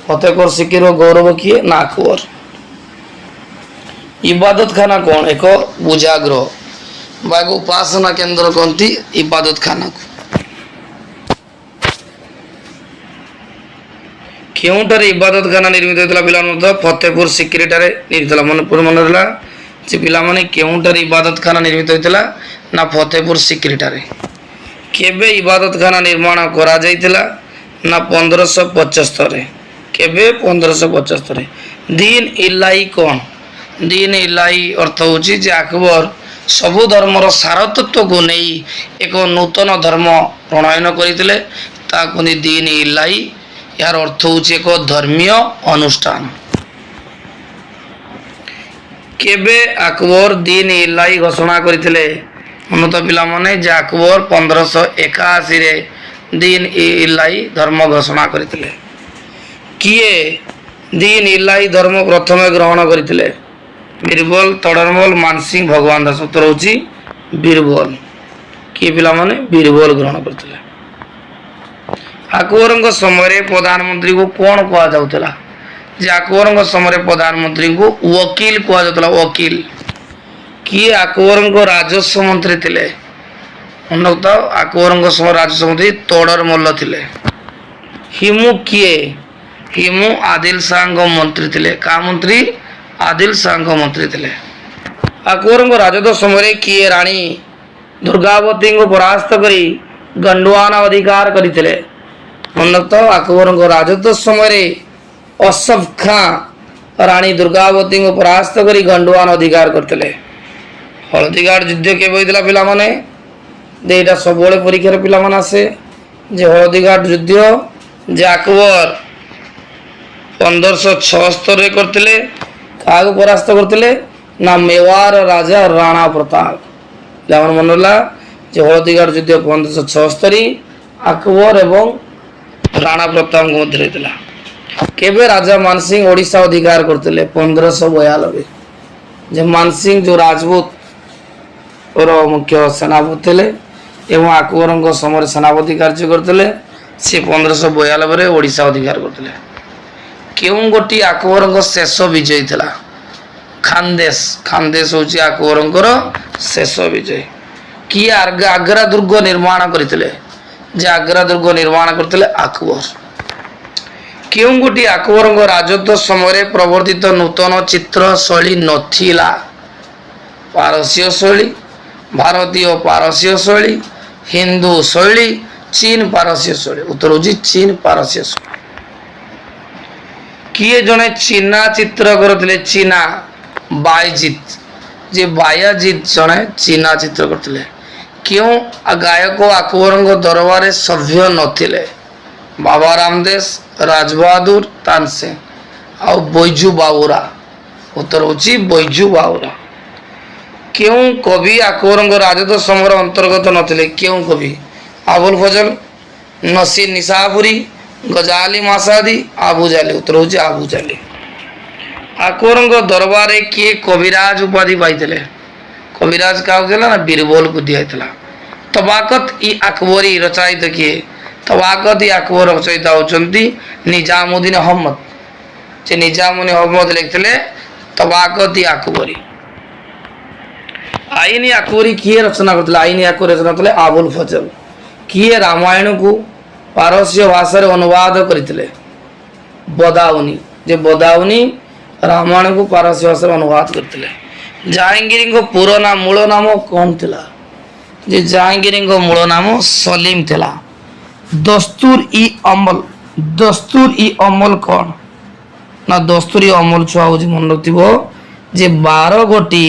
ଫତେହପୁର ସିକ୍ରିର ଗୌରବ କିଏ? ନା ଆକବର। ଇବାଦତଖାନା କ'ଣ? ଏକ ପୂଜାଗୃହ ବା ଏକ ଉପାସନା କେନ୍ଦ୍ର କହନ୍ତି ଇବାଦତଖାନାକୁ। କେଉଁଠାରେ ଇବାଦତଖାନା ନିର୍ମିତ ହୋଇଥିଲା ପିଲାମାନେ ମଧ୍ୟ ଫତେପୁର ସିକ୍ରିଠାରେ ନିର୍ମିତ ହେଲା। ମନେ ରହିଲା ଯେ ପିଲାମାନେ କେଉଁଠାରେ ଇବାଦତଖାନା ନିର୍ମିତ ହୋଇଥିଲା ନା ଫତେପୁର ସିକ୍ରିଠାରେ। କେବେ ଇବାଦତଖାନା ନିର୍ମାଣ କରାଯାଇଥିଲା ନା 1575। କେବେ 1575। ଦିନ ଇଲାହି କ'ଣ? ଦିନ ଇଲାହି ଅର୍ଥ ହେଉଛି ଯେ ଆକବର ସବୁ ଧର୍ମର ସାରତତ୍ଵକୁ ନେଇ ଏକ ନୂତନ ଧର୍ମ ପ୍ରଣୟନ କରିଥିଲେ, ତାକୁ ଦିନ ଇଲାହି। ଏହାର ଅର୍ଥ ହେଉଛି ଏକ ଧର୍ମୀୟ ଅନୁଷ୍ଠାନ। କେବେ ଆକବର ଦିନ ଇଲାହି ଘୋଷଣା କରିଥିଲେ? ମନତ ପିଲାମାନେ ଯେ ଆକବର 1581ରେ ଦିନ ଇଲାହି ଧର୍ମ ଘୋଷଣା କରିଥିଲେ। କିଏ ଦିନ ଇଲାହି ଧର୍ମ ପ୍ରଥମେ ଗ୍ରହଣ କରିଥିଲେ? ବୀରବଲ, ତୋଡରମଲ, ମାନସିଂହ, ଭଗବାନ ଦାସ। ଉତ୍ତର ହେଉଛି ବୀରବଲ। କିଏ ପିଲାମାନେ? ବୀରବଲ ଗ୍ରହଣ କରିଥିଲେ। ଆକବରଙ୍କ ସମୟରେ ପ୍ରଧାନମନ୍ତ୍ରୀଙ୍କୁ କ'ଣ କୁହାଯାଉଥିଲା? ଯେ ଆକବରଙ୍କ ସମୟରେ ପ୍ରଧାନମନ୍ତ୍ରୀଙ୍କୁ ୱକିଲ କୁହାଯାଉଥିଲା। ୱକିଲ। କିଏ ଆକବରଙ୍କ ରାଜସ୍ୱ ମନ୍ତ୍ରୀ ଥିଲେ? ମନେ ରଖିଥାଅ, ଆକବରଙ୍କ ସମୟରେ ରାଜସ୍ୱ ମନ୍ତ୍ରୀ ତୋଡରମଲ ଥିଲେ। ହିମୁ କିଏ? ହିମୁ ଆଦିଲ ଶାହଙ୍କ ମନ୍ତ୍ରୀ ଥିଲେ। କାହା ମନ୍ତ୍ରୀ? ଆଦିଲ ଶାହଙ୍କ ମନ୍ତ୍ରୀ ଥିଲେ। ଆକବରଙ୍କ ରାଜତ୍ୱ ସମୟରେ କିଏ ରାଣୀ ଦୁର୍ଗାବତୀଙ୍କୁ ପରାସ୍ତ କରି ଗଣ୍ଡୱାନ ଅଧିକାର କରିଥିଲେ? ମନେ ରଖିଥାଅ, ଆକବରଙ୍କ ରାଜତ୍ୱ ସମୟରେ ଅସଫ ଖାଁ ରାଣୀ ଦୁର୍ଗାବତୀଙ୍କୁ ପରାସ୍ତ କରି ଗଣ୍ଡୱାନ ଅଧିକାର କରିଥିଲେ। ହଳଦୀଘାଟ ଯୁଦ୍ଧ କେବେ ହୋଇଥିଲା ପିଲାମାନେ? ଏଇଟା ସବୁବେଳେ ପରୀକ୍ଷାରେ ପିଲାମାନେ ଆସେ ଯେ ହଳଦୀଘାଟ ଯୁଦ୍ଧ ଯେ ଆକବର 1576ରେ କରିଥିଲେ। କାହାକୁ ପରାସ୍ତ କରିଥିଲେ? ନା ମେୱାର ରାଜା ରାଣା ପ୍ରତାପ। ପିଲାମାନେ ମନେ ରହିଲା ଯେ ହଳଦୀଘାଟ ଯୁଦ୍ଧ 1576 ଆକବର ଏବଂ ରାଣା ପ୍ରତାପଙ୍କ ମଧ୍ୟରେ ହେଇଥିଲା। କେବେ ରାଜା ମାନସିଂହ ଓଡ଼ିଶା ଅଧିକାର କରିଥିଲେ? 1592। ଯେ ମାନସିଂହ ଯେଉଁ ରାଜପୁତର ମୁଖ୍ୟ ସେନାପତି ଥିଲେ ଏବଂ ଆକବରଙ୍କ ସମୟରେ ସେନାପତି କାର୍ଯ୍ୟ କରିଥିଲେ, ସେ 1592ରେ ଓଡ଼ିଶା ଅଧିକାର କରିଥିଲେ। କେଉଁ ଗୋଟିଏ ଆକବରଙ୍କ ଶେଷ ବିଜୟ ଥିଲା? ଖାନଦେଶ। ଖାନଦେଶ ହେଉଛି ଆକବରଙ୍କର ଶେଷ ବିଜୟ। କିଏ ଆଗ୍ରା ଦୁର୍ଗ ନିର୍ମାଣ କରିଥିଲେ? ଯେ ଆଗ୍ରା ଦୁର୍ଗ ନିର୍ମାଣ କରିଥିଲେ ଆକବର। କେଉଁ ଗୋଟିଏ ଆକବରଙ୍କ ରାଜତ୍ୱ ସମୟରେ ପ୍ରବର୍ତ୍ତିତ ନୂତନ ଚିତ୍ର ଶୈଳୀ ନଥିଲା? ପାରସ୍ୟ ଶୈଳୀ, ଭାରତୀୟ ପାରସ୍ୟ ଶୈଳୀ, ହିନ୍ଦୁ ଶୈଳୀ, ଚୀନ ପାରସ୍ୟ ଶୈଳୀ। ଉତ୍ତର ହେଉଛି ଚୀନ ପାରସ୍ୟ ଶୈଳୀ। କିଏ ଜଣେ ଚୀନା ଚିତ୍ରକର ଥିଲେ? ଚୀନା ବାୟଜିତ। ଯେ ବାୟାଜିତ ଜଣେ ଚୀନା ଚିତ୍ର କରିଥିଲେ। କେଉଁ ଗାୟକ ଆକବରଙ୍କ ଦରବାରରେ ସଭ୍ୟ ନଥିଲେ? ବାବା ରାମଦେଶ, ରାଜବାହାଦୁର, ତାନସେନ ଆଉ ବୈଜୁ ବାଉରା। ଉତ୍ତର ହେଉଛି ବୈଜୁ ବାଉରା। କେଉଁ କବି ଆକବରଙ୍କ ରାଜତ୍ୱ ସମୟର ଅନ୍ତର୍ଗତ ନଥିଲେ? କେଉଁ କବି? ଆବୁଲ ଫଜଲ, ନସିର ନିଶାପୁରୀ, ଗଜାଲି ମାସାଦି, ଆବୁଜାଲି। ଉତ୍ତର ହେଉଛି ଆବୁଜାଲି। ଆକବରଙ୍କ ଦରବାରରେ କିଏ କବିରାଜ ଉପାଧି ପାଇଥିଲେ? କବିରାଜ କାହାକୁ ଥିଲା? ନା ବୀରବଲକୁ ଦିଆଯାଇଥିଲା। ତବାକତ ଇ ଆକବରୀ ରଚୟିତ କିଏ? ତବାକତ ଇ ଆକବର ରଚୟିତା ହେଉଛନ୍ତି ନିଜାମୁଦ୍ଦିନ ଅହମଦ। ସେ ନିଜାମୁଦ୍ଦିନ ଅହମଦ ଲେଖିଥିଲେ ତବାକତ ଇ ଆକବରୀ। ଆଇନ ଆକବରୀ କିଏ ରଚନା କରିଥିଲେ? ଆଇନ ଆକବରୀ ରଚନା କରିଥିଲେ ଆବୁଲ ଫଜଲ। କିଏ ରାମାୟଣକୁ ପାରସ୍ୟ ଭାଷାରେ ଅନୁବାଦ କରିଥିଲେ? ବଦାଉନି। ଯେ ବଦାଉନି ରାମାୟଣକୁ ପାରସ୍ୟ ଭାଷାରେ ଅନୁବାଦ କରିଥିଲେ। ଜାହାଙ୍ଗୀରଙ୍କ ମୂଳ ନାମ କ'ଣ ଥିଲା? ଯେ ଜାହାଙ୍ଗୀରଙ୍କ ମୂଳ ନାମ ସଲିମ ଥିଲା। ଦସ୍ତୁର ଇ ଅମଲ କ'ଣ? ନା ଦସ୍ତୁର ଇ ଅମଲ ଛୁଆ ହେଉଛି ମନେ ରଖିଥିବ ଯେ 12 ଗୋଟି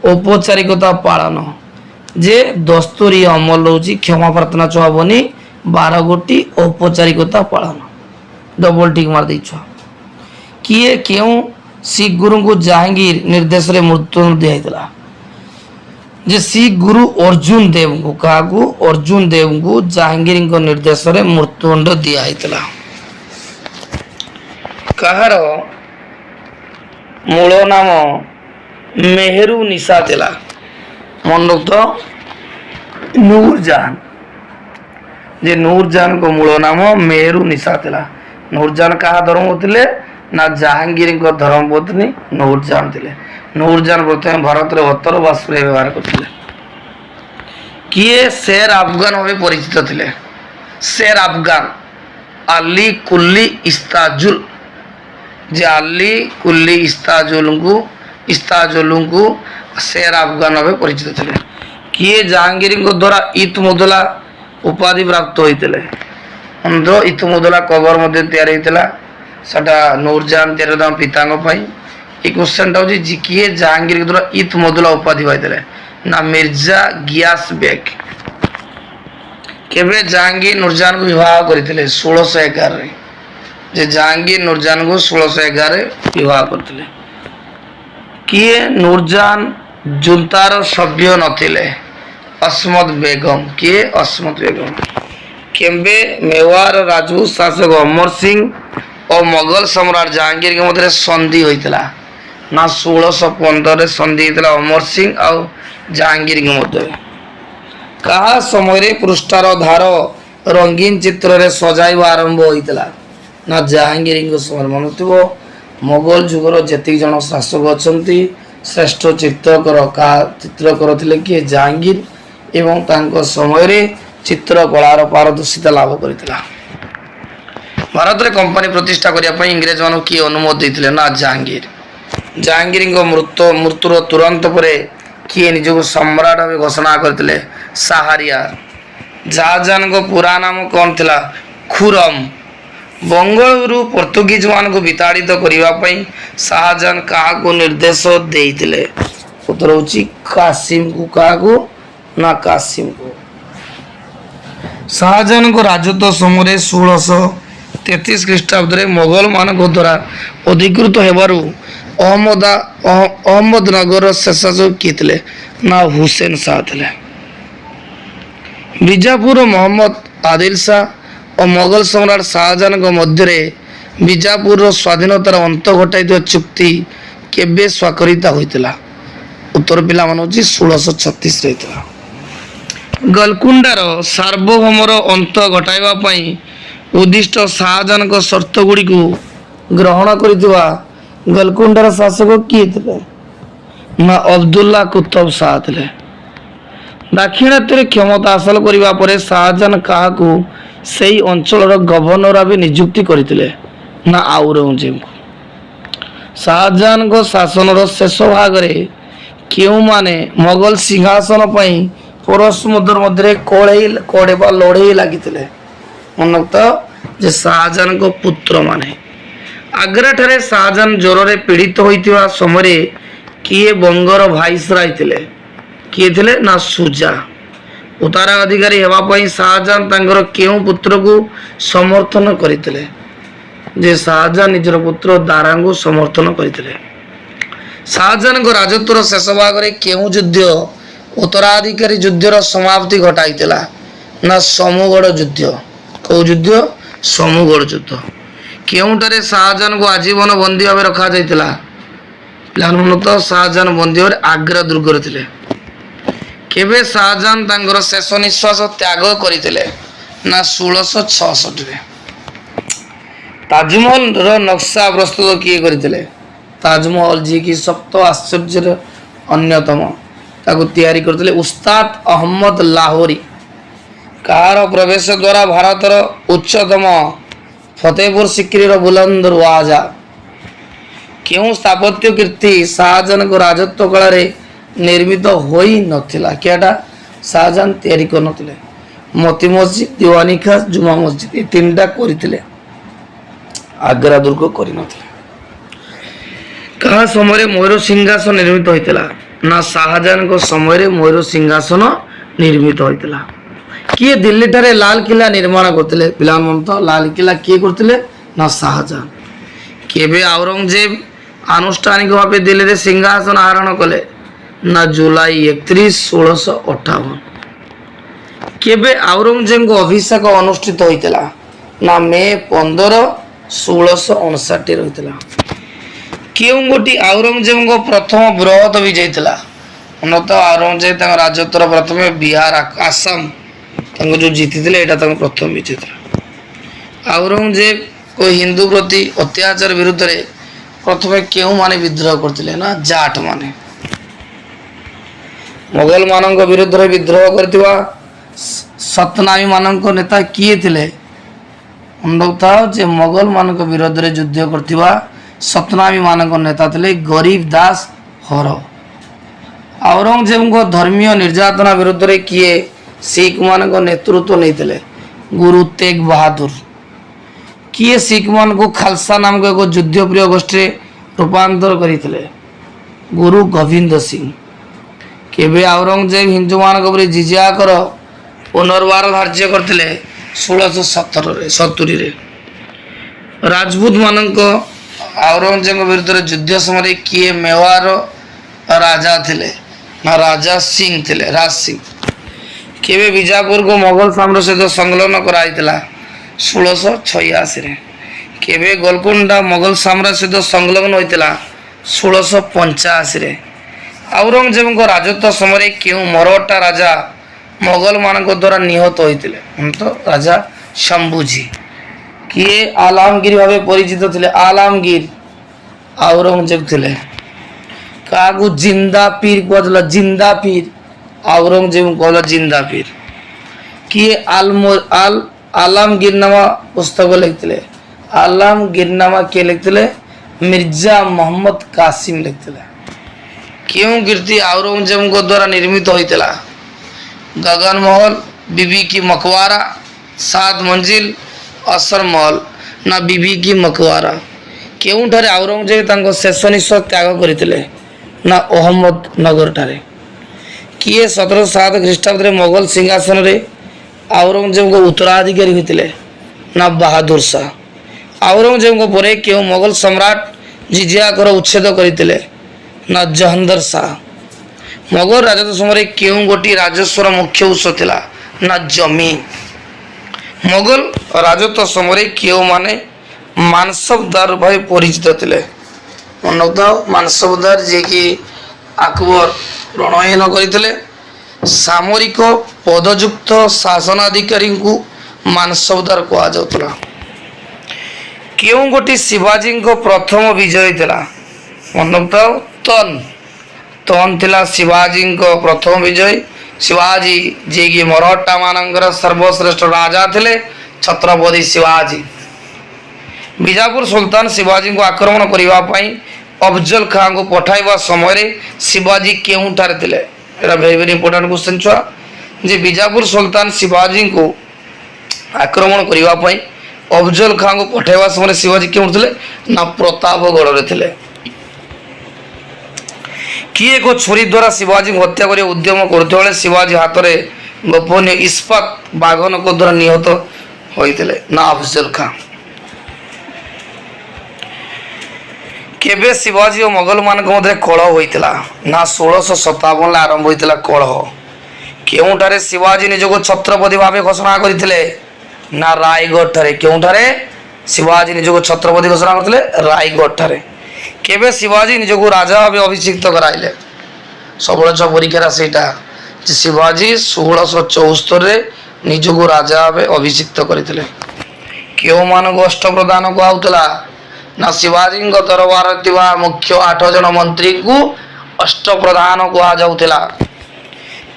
ଔପଚାରିକତା ପାଳନ। ଯେ ଦସ୍ତୁର ଇ ଅମଲ ହେଉଛି କ୍ଷମା ପ୍ରାର୍ଥନା ଛୁଆ ହବନି, 12 ଗୋଟି ଔପଚାରିକତା ପାଳନ। ଡବଲ ଟିକ୍ ମାରିଦେଇ ଛୁଆ। କିଏ କେଉଁ ଶିଖ ଗୁରୁଙ୍କୁ ଜାହାଙ୍ଗୀର ନିର୍ଦ୍ଦେଶରେ ମୃତ୍ୟୁଦଣ୍ଡ ଦିଆଯାଇଥିଲା? ଯେ ଶିଖ ଗୁରୁ ଅର୍ଜୁନ ଦେବଙ୍କୁ। କାହାକୁ? ଅର୍ଜୁନ ଦେବଙ୍କୁ ଜାହାଙ୍ଗୀରଙ୍କ ନିର୍ଦ୍ଦେଶରେ ମୃତ୍ୟୁଦଣ୍ଡ ଦିଆଯାଇଥିଲା। କାହାର ମୂଳ ନାମ ମେହେରୁ ନିଶା ଥିଲା? ମନେ ରଖ, ନୂରଜାହାନ। ଯେ ନୂରଜାହାନଙ୍କ ମୂଳ ନାମ ମେହେରୁ ନିଶା ଥିଲା। ନୂରଜାହାନ କାହା ଧର୍ମ ଥିଲେ? ନା ଜାହାଙ୍ଗୀରଙ୍କ ଧର୍ମପତ୍ନୀ ନୂରଜାହାନ ଥିଲେ। ନୂରଜାହାନ ପ୍ରଥମେ ଭାରତରେ ଅତର ବା ସ୍ପ୍ରେ ବ୍ୟବହାର କରିଥିଲେ। କିଏ ଶେର ଆଫଗାନ ଭାବେ ପରିଚିତ ଥିଲେ? ଶେର ଆଫଗାନ। ଆଲି କୁଲି ଇସ୍ତାଜୁଲ, ଯେ ଆଲି କୁଲି ଇସ୍ତାଜୁଲଙ୍କୁ ସେର ଆଫଗାନ ଭାବେ ପରିଚିତ ଥିଲେ। କିଏ ଜାହାଙ୍ଗୀରଙ୍କ ଦ୍ୱାରା ଇତମୁଦଲା ଉପାଧି ପ୍ରାପ୍ତ ହୋଇଥିଲେ? ଇତମୁଦଲା କବର ମଧ୍ୟ ତିଆରି ହୋଇଥିଲା, ସେଟା ନୁରଜାହାନ ତିଆରି ତାଙ୍କ ପିତାଙ୍କ ପାଇଁ। এই কোশ্চেনটা হচ্ছে কিଏ ଜାହାଙ୍ଗୀରଙ୍କ ଦ୍ୱାରା ଇତମୁଦଲା ଉପାଧି ପାଇଥିଲେ? ନା ମିର୍ଜା ଗିୟାସ ବେଗ। କେବେ ଜାହାଙ୍ଗୀର ନୁରଜାହାନଙ୍କୁ ବିବାହ କରିଥିଲେ? 1611ରେ। ଯେ ଜାହାଙ୍ଗୀର ନୁରଜାହାନଙ୍କୁ 1611ରେ ବିବାହ କରିଥିଲେ। କିଏ ନୁରଜାହାନ ଜୁନ୍ତାର ସଭ୍ୟ ନଥିଲେ? ଅସମତ ବେଗମ। କିଏ? ଅସମତ ବେଗମ। କେବେ ମେୱାର ରାଜପୁତ ଶାସକ ଅମର ସିଂ ଓ ମୋଗଲ ସମ୍ରାଟ ଜାହାଙ୍ଗୀରଙ୍କ ମଧ୍ୟରେ ସନ୍ଧି ହୋଇଥିଲା? ନା 1615ରେ ସନ୍ଧି ହୋଇଥିଲା ଅମର ସିଂ ଆଉ ଜାହାଙ୍ଗୀରଙ୍କ ମଧ୍ୟରେ। କାହା ସମୟରେ ପୃଷ୍ଠାର ଧାର ରଙ୍ଗୀନ ଚିତ୍ରରେ ସଜାଇବା ଆରମ୍ଭ ହୋଇଥିଲା? ନା ଜାହାଙ୍ଗୀରଙ୍କ ସମୟରେ। ମନେଥିବ ମୋଗଲ ଯୁଗର ଯେତିକି ଜଣ ଶାସକ ଅଛନ୍ତି ଶ୍ରେଷ୍ଠ ଚିତ୍ରକର ଥିଲେ କିଏ? ଜାହାଙ୍ଗୀର, ଏବଂ ତାଙ୍କ ସମୟରେ ଚିତ୍ରକଳାର ପାରଦର୍ଶିତା ଲାଭ କରିଥିଲା। ଭାରତରେ କମ୍ପାନୀ ପ୍ରତିଷ୍ଠା କରିବା ପାଇଁ ଇଂରେଜମାନଙ୍କୁ କିଏ ଅନୁମତି ଦେଇଥିଲେ? ନା ଜାହାଙ୍ଗୀର। ଜାହାଙ୍ଗୀରଙ୍କ ମୃତ୍ୟୁର ତୁରନ୍ତ ପରେ କିଏ ନିଜକୁ ସମ୍ରାଟ ଭାବେ ଘୋଷଣା କରିଥିଲେ? ଶାହରିୟାର। ଜାହାଜାନଙ୍କ ପୁରା ନାମ କ'ଣ ଥିଲା? ଖୁରମ। ବଙ୍ଗଳରୁ ପର୍ତ୍ତୁଗୀଜମାନଙ୍କୁ ବିତାଡ଼ିତ କରିବା ପାଇଁ ଶାହଜାହାନ କାହାକୁ ନିର୍ଦ୍ଦେଶ ଦେଇଥିଲେ? ଉତ୍ତର ହେଉଛି କାସିମକୁ। କାହାକୁ? ନା କାସିମକୁ। ଶାହଜାହାନଙ୍କ ରାଜତ୍ୱ ସମୟରେ 1633 ଖ୍ରୀଷ୍ଟାବ୍ଦରେ ମୋଗଲମାନଙ୍କ ଦ୍ୱାରା ଅଧିକୃତ ହେବାରୁ ଅହମ୍ମଦନଗରର ଶେଷଶାସକ କିଏ ଥିଲେ? ନା ହୁସେନ ଶାହ ଥିଲେ। ବିଜାପୁର ମହମ୍ମଦ ଆଦିଲ ଶାହ ଓ ମୋଗଲ ସମ୍ରାଟ ଶାହଜାହାନଙ୍କ ମଧ୍ୟରେ ବିଜାପୁରର ସ୍ୱାଧୀନତାର ଅନ୍ତ ଘଟାଇଥିବା ଚୁକ୍ତି କେବେ ସ୍ୱାକ୍ଷରିତ ହୋଇଥିଲା? ଉତ୍ତର ପିଲାମାନେ ହେଉଛି 1636ରେ ହୋଇଥିଲା। ଗୋଲକୁଣ୍ଡାର ସାର୍ବଭୌମର ଅନ୍ତ ଘଟାଇବା ପାଇଁ ଉଦ୍ଦିଷ୍ଟ ଶାହଜାହାନଙ୍କ ସର୍ତ୍ତଗୁଡ଼ିକୁ ଗ୍ରହଣ କରିଥିବା ଗୋଲକୁଣ୍ଡାର ଶାସକ କିଏ ଥିଲେ? ନା ଅବଦୁଲ୍ଲା କୁତବ ଶାହ ଥିଲେ। ଦାକ୍ଷିଣାତ୍ୟରେ କ୍ଷମତା ହାସଲ କରିବା ପରେ ଶାହଜାହାନ କାହାକୁ ସେହି ଅଞ୍ଚଳର ଗଭର୍ଣ୍ଣର ଭାବେ ନିଯୁକ୍ତି କରିଥିଲେ? ନା ଆଉରଙ୍ଗଜେବଙ୍କୁ। ଶାହଜାହାନଙ୍କ ଶାସନର ଶେଷ ଭାଗରେ କେଉଁମାନେ ମୋଗଲ ସିଂହାସନ ପାଇଁ ପରସ୍ପର ମଧ୍ୟରେ ଲଢ଼େଇ ଲାଗିଥିଲେ? ମନୋକ୍ତ ଯେ ଶାହଜାହାନଙ୍କ ପୁତ୍ରମାନେ। ଆଗ୍ରାଠାରେ ଶାହଜାହାନ ଜ୍ୱରରେ ପୀଡ଼ିତ ହୋଇଥିବା ସମୟରେ କିଏ ବଙ୍ଗର ଭାଇସରାୟ ଥିଲେ? କିଏ ଥିଲେ? ନା ସୁଜା। ଉତ୍ତରାଧିକାରୀ ହେବା ପାଇଁ ଶାହଜାହାନ ତାଙ୍କର କେଉଁ ପୁତ୍ରକୁ ସମର୍ଥନ କରିଥିଲେ? ଯେ ଶାହଜାହାନ ନିଜର ପୁତ୍ର ଦାରାଙ୍କୁ ସମର୍ଥନ କରିଥିଲେ। ଶାହଜାହାନଙ୍କ ରାଜତ୍ୱର ଶେଷ ଭାଗରେ କେଉଁ ଯୁଦ୍ଧ ଉତ୍ତରାଧିକାରୀ ଯୁଦ୍ଧର ସମାପ୍ତି ଘଟାଇଥିଲା? ନା ସମୁଗଡ଼ ଯୁଦ୍ଧ। କେଉଁ ଯୁଦ୍ଧ? ସମୁଗଡ଼ ଯୁଦ୍ଧ। କେଉଁଠାରେ ଶାହଜାହାନଙ୍କୁ ଆଜୀବନ ବନ୍ଦୀ ଭାବେ ରଖାଯାଇଥିଲା? ପିଲାମାନଙ୍କର ଶାହଜାହାନ ବନ୍ଦୀ ଭାବରେ ଆଗ୍ରା ଦୁର୍ଗରେ ଥିଲେ। କେବେ ଶାହଜାହାନ ତାଙ୍କର ଶେଷ ନିଶ୍ୱାସ ତ୍ୟାଗ କରିଥିଲେ? ନା 1666ରେ। ତାଜମହଲର ନକ୍ସା ପ୍ରସ୍ତୁତ କିଏ କରିଥିଲେ? ତାଜମହଲ, ଯିଏକି ସପ୍ତ ଆଶ୍ଚର୍ଯ୍ୟର ଅନ୍ୟତମ, ତାକୁ ତିଆରି କରିଥିଲେ ଉସ୍ତାଦ ଅହମ୍ମଦ ଲାହୋରୀ। କାହାର ପ୍ରବେଶ ଦ୍ୱାରା ଭାରତର ଉଚ୍ଚତମ ଫତେପୁର ସିକ୍ରିର ବୁଲନ୍ଦ ଦରୱାଜା? କେଉଁ ସ୍ଥାପତ୍ୟ କୀର୍ତ୍ତି ଶାହଜାହାନଙ୍କ ରାଜତ୍ୱ କାଳରେ ନିର୍ମିତ ହୋଇନଥିଲା? କିଏଟା ଶାହଜାହାନ ତିଆରି କରିନଥିଲେ? ମୋତି ମସଜିଦ, ଦିୱାନି ଖାସ, ଜୁମା ମସଜିଦ, ଏ ତିନିଟା କରିଥିଲେ, ଆଗ୍ରା ଦୁର୍ଗ କରିନଥିଲେ। କାହା ସମୟରେ ମୟୂର ସିଂହାସନ ନିର୍ମିତ ହୋଇଥିଲା? ନା ଶାହଜାହାନଙ୍କ ସମୟରେ ମୟୂର ସିଂହାସନ ନିର୍ମିତ ହୋଇଥିଲା। କିଏ ଦିଲ୍ଲୀଠାରେ ଲାଲକିଲ୍ଲା ନିର୍ମାଣ କରିଥିଲେ? ପିଲାମାନେ ତ ଲାଲକିଲ୍ଲା କିଏ କରିଥିଲେ? ନା ଶାହଜାହାନ। କେବେ ଆଉରଙ୍ଗଜେବ ଆନୁଷ୍ଠାନିକ ଭାବେ ଦିଲ୍ଲୀରେ ସିଂହାସନ ଆରୋହଣ କଲେ? ନା ଜୁଲାଇ 31, 1658। କେବେ ଆଉରଙ୍ଗଜେବଙ୍କ ଅଭିଷେକ ଅନୁଷ୍ଠିତ ହୋଇଥିଲା? ନା ମେ 15, 1659 ରହିଥିଲା। କେଉଁ ଗୋଟି ଆଉରଙ୍ଗଜେବଙ୍କ ପ୍ରଥମ ବୃହତ ବିଜୟ ଥିଲା? ଉନ୍ନତ ଆଉରଙ୍ଗଜେବ ତାଙ୍କ ରାଜତ୍ୱର ପ୍ରଥମେ ବିହାର, ଆସାମ ତାଙ୍କୁ ଯେଉଁ ଜିତିଥିଲେ, ଏଇଟା ତାଙ୍କ ପ୍ରଥମ ବିଜୟ ଥିଲା। ଆଉରଙ୍ଗଜେବ ଓ ହିନ୍ଦୁ ପ୍ରତି ଅତ୍ୟାଚାର ବିରୁଦ୍ଧରେ ପ୍ରଥମେ କେଉଁମାନେ ବିଦ୍ରୋହ କରିଥିଲେ? ନା ଜାଟ ମାନେ। ମୋଗଲ ମାନଙ୍କ ବିରୁଦ୍ଧରେ ବିଦ୍ରୋହ କରିଥିବା ସତନାମୀ ମାନଙ୍କ ନେତା କିଏ ଥିଲେ? ମନେରଖୁଥାଅ ଯେ ମୋଗଲ ମାନଙ୍କ ବିରୋଧରେ ଯୁଦ୍ଧ କରୁଥିବା ସତନାମୀ ମାନଙ୍କ ନେତା ଥିଲେ ଗରିବ ଦାସ ହର। ଔରଙ୍ଗଜେବଙ୍କ ଧର୍ମୀୟ ନିର୍ଯାତନା ବିରୁଦ୍ଧରେ କିଏ ଶିଖ ମାନଙ୍କ ନେତୃତ୍ୱ ନେଇଥିଲେ? ଗୁରୁ ତେଗ ବାହାଦୁର। କିଏ ଶିଖ ମାନଙ୍କୁ ଖାଲସା ନାମକ ଏକ ଯୁଦ୍ଧପ୍ରିୟ ଗୋଷ୍ଠୀରେ ରୂପାନ୍ତର କରିଥିଲେ? ଗୁରୁ ଗୋବିନ୍ଦ ସିଂ। କେବେ ଔରଙ୍ଗଜେବ ହିନ୍ଦୁମାନଙ୍କ ଉପରେ ଜିଜିଆ କର ପୁନର୍ବାର ଧାର୍ଯ୍ୟ କରିଥିଲେ? 1670ରେ। ରାଜପୁତ ମାନଙ୍କ ଔରଙ୍ଗଜେବଙ୍କ ବିରୁଦ୍ଧରେ ଯୁଦ୍ଧ ସମୟରେ କିଏ ମେୱାର ରାଜା ଥିଲେ? ନା ରାଜା ସିଂ ଥିଲେ, ରାଜ ସିଂ। କେବେ ବିଜାପୁରକୁ ମୋଗଲ ସାମ୍ରାଜ୍ୟ ସହିତ ସଂଲଗ୍ନ କରାଯାଇଥିଲା? 1686ରେ। କେବେ ଗୋଲକୋଣ୍ଡା ମୋଗଲ ସାମ୍ରାଜ୍ୟ ସହିତ ସଂଲଗ୍ନ ହୋଇଥିଲା? 1685ରେ। ଔରଙ୍ଗଜେବଙ୍କ ରାଜତ୍ୱ ସମୟରେ କେଉଁ ମରହଟ୍ଟା ରାଜା ମୋଗଲ ମାନଙ୍କ ଦ୍ୱାରା ନିହତ ହୋଇଥିଲେ? ରାଜା ଶମ୍ଭୁଜୀ। କିଏ ଆଲାମଗୀର ଭାବେ ପରିଚିତ ଥିଲେ? ଆଲାମଗୀର ଔରଙ୍ଗଜେବ ଥିଲେ। କାହାକୁ ଜିନ୍ଦା ପୀର କୁହାଯାଉଥିଲା? ଜିନ୍ଦା ପୀର ଔରଙ୍ଗଜେବ କହିଲା ଜିନ୍ଦା ପୀର। କିଏ ଆଲାମଗୀର ନାମା ପୁସ୍ତକ ଲେଖିଥିଲେ? ଆଲାମଗୀରନାମା କିଏ ଲେଖିଥିଲେ? ମିର୍ଜା ମହମ୍ମଦ କାସିମ ଲେଖିଥିଲେ। କେଉଁ କୀର୍ତ୍ତି ଔରଙ୍ଗଜେବଙ୍କ ଦ୍ୱାରା ନିର୍ମିତ ହୋଇଥିଲା? ଗଗନ ମହଲ, ବିବି କି ମକବାରା, ସାତ ମଞ୍ଜିଲ, ଅସର ମହଲ ନା ବିବି କି ମକବାରା? କେଉଁଠାରେ ଔରଙ୍ଗଜେବ ତାଙ୍କ ଶେଷ ନିଶ୍ୱାସ ତ୍ୟାଗ କରିଥିଲେ? ନା ଅହମ୍ମଦନଗର ଠାରେ। କିଏ 1707 ଖ୍ରୀଷ୍ଟାବ୍ଦରେ ମୋଗଲ ସିଂହାସନରେ ଔରଙ୍ଗଜେବଙ୍କ ଉତ୍ତରାଧିକାରୀ ହୋଇଥିଲେ? ନା ବାହାଦୁର ଶାହ। ଔରଙ୍ଗଜେବଙ୍କ ପରେ କେଉଁ ମୋଗଲ ସମ୍ରାଟ ଜିଜିଆ କର ଉଚ୍ଛେଦ କରିଥିଲେ? ନା ଜହାଙ୍ଗୀର ଶାହ। ମୋଗଲ ରାଜତ୍ୱ ସମୟରେ କେଉଁ ଗୋଟିଏ ରାଜସ୍ୱର ମୁଖ୍ୟ ଉତ୍ସ ଥିଲା? ନା ଜମି। ମୋଗଲ ରାଜତ୍ୱ ସମୟରେ କେଉଁମାନେ ମାନସବଦାର ଭାବେ ପରିଚିତ ଥିଲେ? ମନେରଖୁଥାଅ ମାନସବଦାର ଯିଏକି ଆକବର ପ୍ରଣୟନ କରିଥିଲେ। ସାମରିକ ପଦଯୁକ୍ତ ଶାସନାଧିକାରୀଙ୍କୁ ମାନସବଦାର କୁହାଯାଉଥିଲା। କେଉଁ ଗୋଟି ଶିବାଜୀଙ୍କ ପ୍ରଥମ ବିଜୟ ଥିଲା? ମନେରଖୁଥାଅ ତନ୍ ଥିଲା ଶିବାଜୀଙ୍କ ପ୍ରଥମ ବିଜୟ। ଶିବାଜୀ ଯିଏକି ମରହଟ୍ଟା ମାନଙ୍କର ସର୍ବଶ୍ରେଷ୍ଠ ରାଜା ଥିଲେ, ଛତ୍ରପତି ଶିବାଜୀ। ବିଜାପୁର ସୁଲତାନ ଶିବାଜୀଙ୍କୁ ଆକ୍ରମଣ କରିବା ପାଇଁ ଅଫଜଲ ଖାଁଙ୍କୁ ପଠାଇବା ସମୟରେ ଶିବାଜୀ କେଉଁଠାରେ ଥିଲେ? ଏଟା ଭେରି ଭେରି ଇମ୍ପୋର୍ଟାଣ୍ଟ କ୍ୱେଶ୍ଚନ ଛୁଆ। ଯେ ବିଜାପୁର ସୁଲତାନ ଶିବାଜୀଙ୍କୁ ଆକ୍ରମଣ କରିବା ପାଇଁ ଅଫଜଲ ଖାଁଙ୍କୁ ପଠାଇବା ସମୟରେ ଶିବାଜୀ କେଉଁଠି ଥିଲେ? ନା ପ୍ରତାପଗଡ଼ରେ ଥିଲେ। କିଏ ଏକ ଛୁରୀ ଦ୍ୱାରା ଶିବାଜୀଙ୍କୁ ହତ୍ୟା କରିବା ଉଦ୍ୟମ କରୁଥିବା ବେଳେ ଶିବାଜୀ ହାତରେ ଗୋପନୀୟ ଇସ୍ପାତ ବାଘନଙ୍କ ଦ୍ୱାରା ନିହତ ହୋଇଥିଲେ? ନା ଅଫଜଲ ଖାଁ। କେବେ ଶିବାଜୀ ଓ ମୋଗଲ ମାନଙ୍କ ମଧ୍ୟରେ କଳହ ହୋଇଥିଲା? ନା 1657ରେ ଆରମ୍ଭ ହୋଇଥିଲା କଳହ। କେଉଁଠାରେ ଶିବାଜୀ ନିଜକୁ ଛତ୍ରପତି ଭାବେ ଘୋଷଣା କରିଥିଲେ? ନା ରାୟଗଡ଼ ଠାରେ। କେଉଁଠାରେ ଶିବାଜୀ ନିଜକୁ ଛତ୍ରପତି ଘୋଷଣା କରିଥିଲେ? ରାୟଗଡ଼ ଠାରେ। କେବେ ଶିବାଜୀ ନିଜକୁ ରାଜା ଭାବେ ଅଭିଷିକ୍ତ କରାଇଲେ? ସବୁବେଳେ ପରୀକ୍ଷାରେ ସେଇଟା ଯେ ଶିବାଜୀ 1674ରେ ନିଜକୁ ରାଜା ଭାବେ ଅଭିଷିକ୍ତ କରିଥିଲେ। କେଉଁମାନଙ୍କୁ ଅଷ୍ଟପ୍ରଧାନ କୁହାଯାଉଥିଲା? ନା ଶିବାଜୀଙ୍କ ଦରବାରରେ ଥିବା ମୁଖ୍ୟ 8 ଜଣ ମନ୍ତ୍ରୀଙ୍କୁ ଅଷ୍ଟପ୍ରଧାନ କୁହାଯାଉଥିଲା।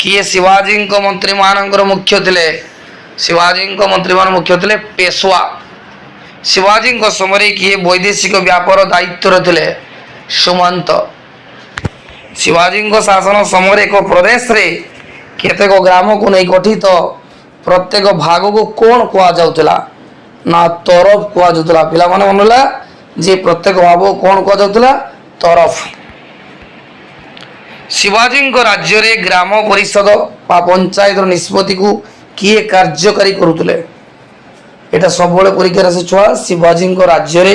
କିଏ ଶିବାଜୀଙ୍କ ମନ୍ତ୍ରୀମାନଙ୍କର ମୁଖ୍ୟ ଥିଲେ? ଶିବାଜୀଙ୍କ ମନ୍ତ୍ରୀମାନ ମୁଖ୍ୟ ଥିଲେ ପେଶୱା। ଶିବାଜୀଙ୍କ ସମୟରେ କିଏ ବୈଦେଶିକ ବ୍ୟାପାର ଦାୟିତ୍ୱରେ ଥିଲେ? ସୁମନ୍ତ। ଶିବାଜୀଙ୍କ ଶାସନ ସମୟରେ ଏକ ପ୍ରଦେଶରେ କେତେକ ଗ୍ରାମକୁ ନେଇ ଗଠିତ ପ୍ରତ୍ୟେକ ଭାଗକୁ କ'ଣ କୁହାଯାଉଥିଲା? ନା ତରଫ କୁହାଯାଉଥିଲା। ପିଲାମାନେ ମନେ ହେଲା ଯେ ପ୍ରତ୍ୟେକ ଭାଗକୁ କ'ଣ କୁହାଯାଉଥିଲା? ତରଫ। ଶିବାଜୀଙ୍କ ରାଜ୍ୟରେ ଗ୍ରାମ ପରିଷଦ ବା ପଞ୍ଚାୟତର ନିଷ୍ପତ୍ତିକୁ କିଏ କାର୍ଯ୍ୟକାରୀ କରୁଥିଲେ? এটা ସବୁବେଳେ ପରୀକ୍ଷାରେ ଆସେ ଛୁଆ। ଶିବାଜୀଙ୍କ ରାଜ୍ୟରେ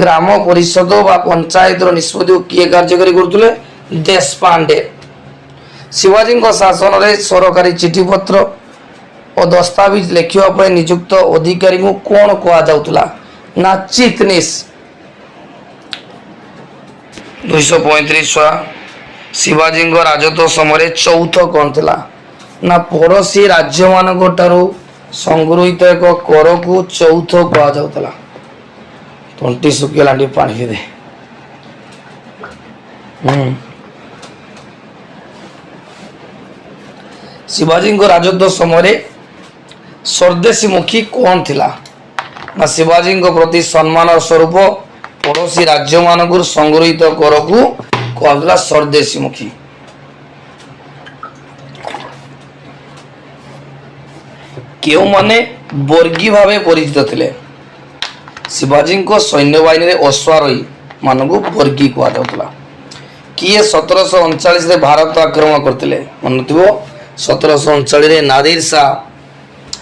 ଗ୍ରାମ ପରିଷଦ ବା ପଞ୍ଚାୟତର ନିଷ୍ପତ୍ତିକୁ କିଏ କାର୍ଯ୍ୟକାରୀ କରୁଥିଲେ? ଦେଶପାଣ୍ଡେ। ଶିବାଜୀଙ୍କ ଶାସନରେ ସରକାରୀ ଚିଠିପତ୍ର ଓ ଦସ୍ତାବିଜ ଲେଖିବା ପାଇଁ ନିଯୁକ୍ତ ଅଧିକାରୀଙ୍କୁ କ'ଣ କୁହାଯାଉଥିଲା? ନା ଚିଟନିସ୍। 235 ଛୁଆ। ଶିବାଜୀଙ୍କ ରାଜତ୍ୱ ସମୟରେ ଚୌଥ କ'ଣ ଥିଲା? ନା ପଡ଼ୋଶୀ ରାଜ୍ୟମାନଙ୍କ ଠାରୁ ସଂଗୃହୀତ ଏକ କରକୁ ଚୌଥ କୁହାଯାଉଥିଲା। ତଣ୍ଟି ଶୁଖିଲା, ଟିକେ ପାଣି ପିଇଦେ। ଶିବାଜୀଙ୍କ ରାଜତ୍ୱ ସମୟରେ ସ୍ୱଦେଶୀ ମୁଖୀ କ'ଣ ଥିଲା? ନା ଶିବାଜୀଙ୍କ ପ୍ରତି ସମ୍ମାନ ସ୍ୱରୂପ ପଡ଼ୋଶୀ ରାଜ୍ୟମାନଙ୍କୁ ସଂଗୃହୀତ କରକୁ କୁହାଯାଉଥିଲା ସ୍ୱଦେଶୀ ମୁଖୀ। କେଉଁମାନେ ବର୍ଗୀ ଭାବେ ପରିଚିତ ଥିଲେ? ଶିବାଜୀଙ୍କ ସୈନ୍ୟବାହିନୀରେ ଅଶ୍ୱାରୋହୀ ମାନଙ୍କୁ ବର୍ଗୀ କୁହାଯାଉଥିଲା। କିଏ 1739ରେ ଭାରତ ଆକ୍ରମଣ କରିଥିଲେ? ମନେଥିବ 1739ରେ ନାଦିର ଶାହ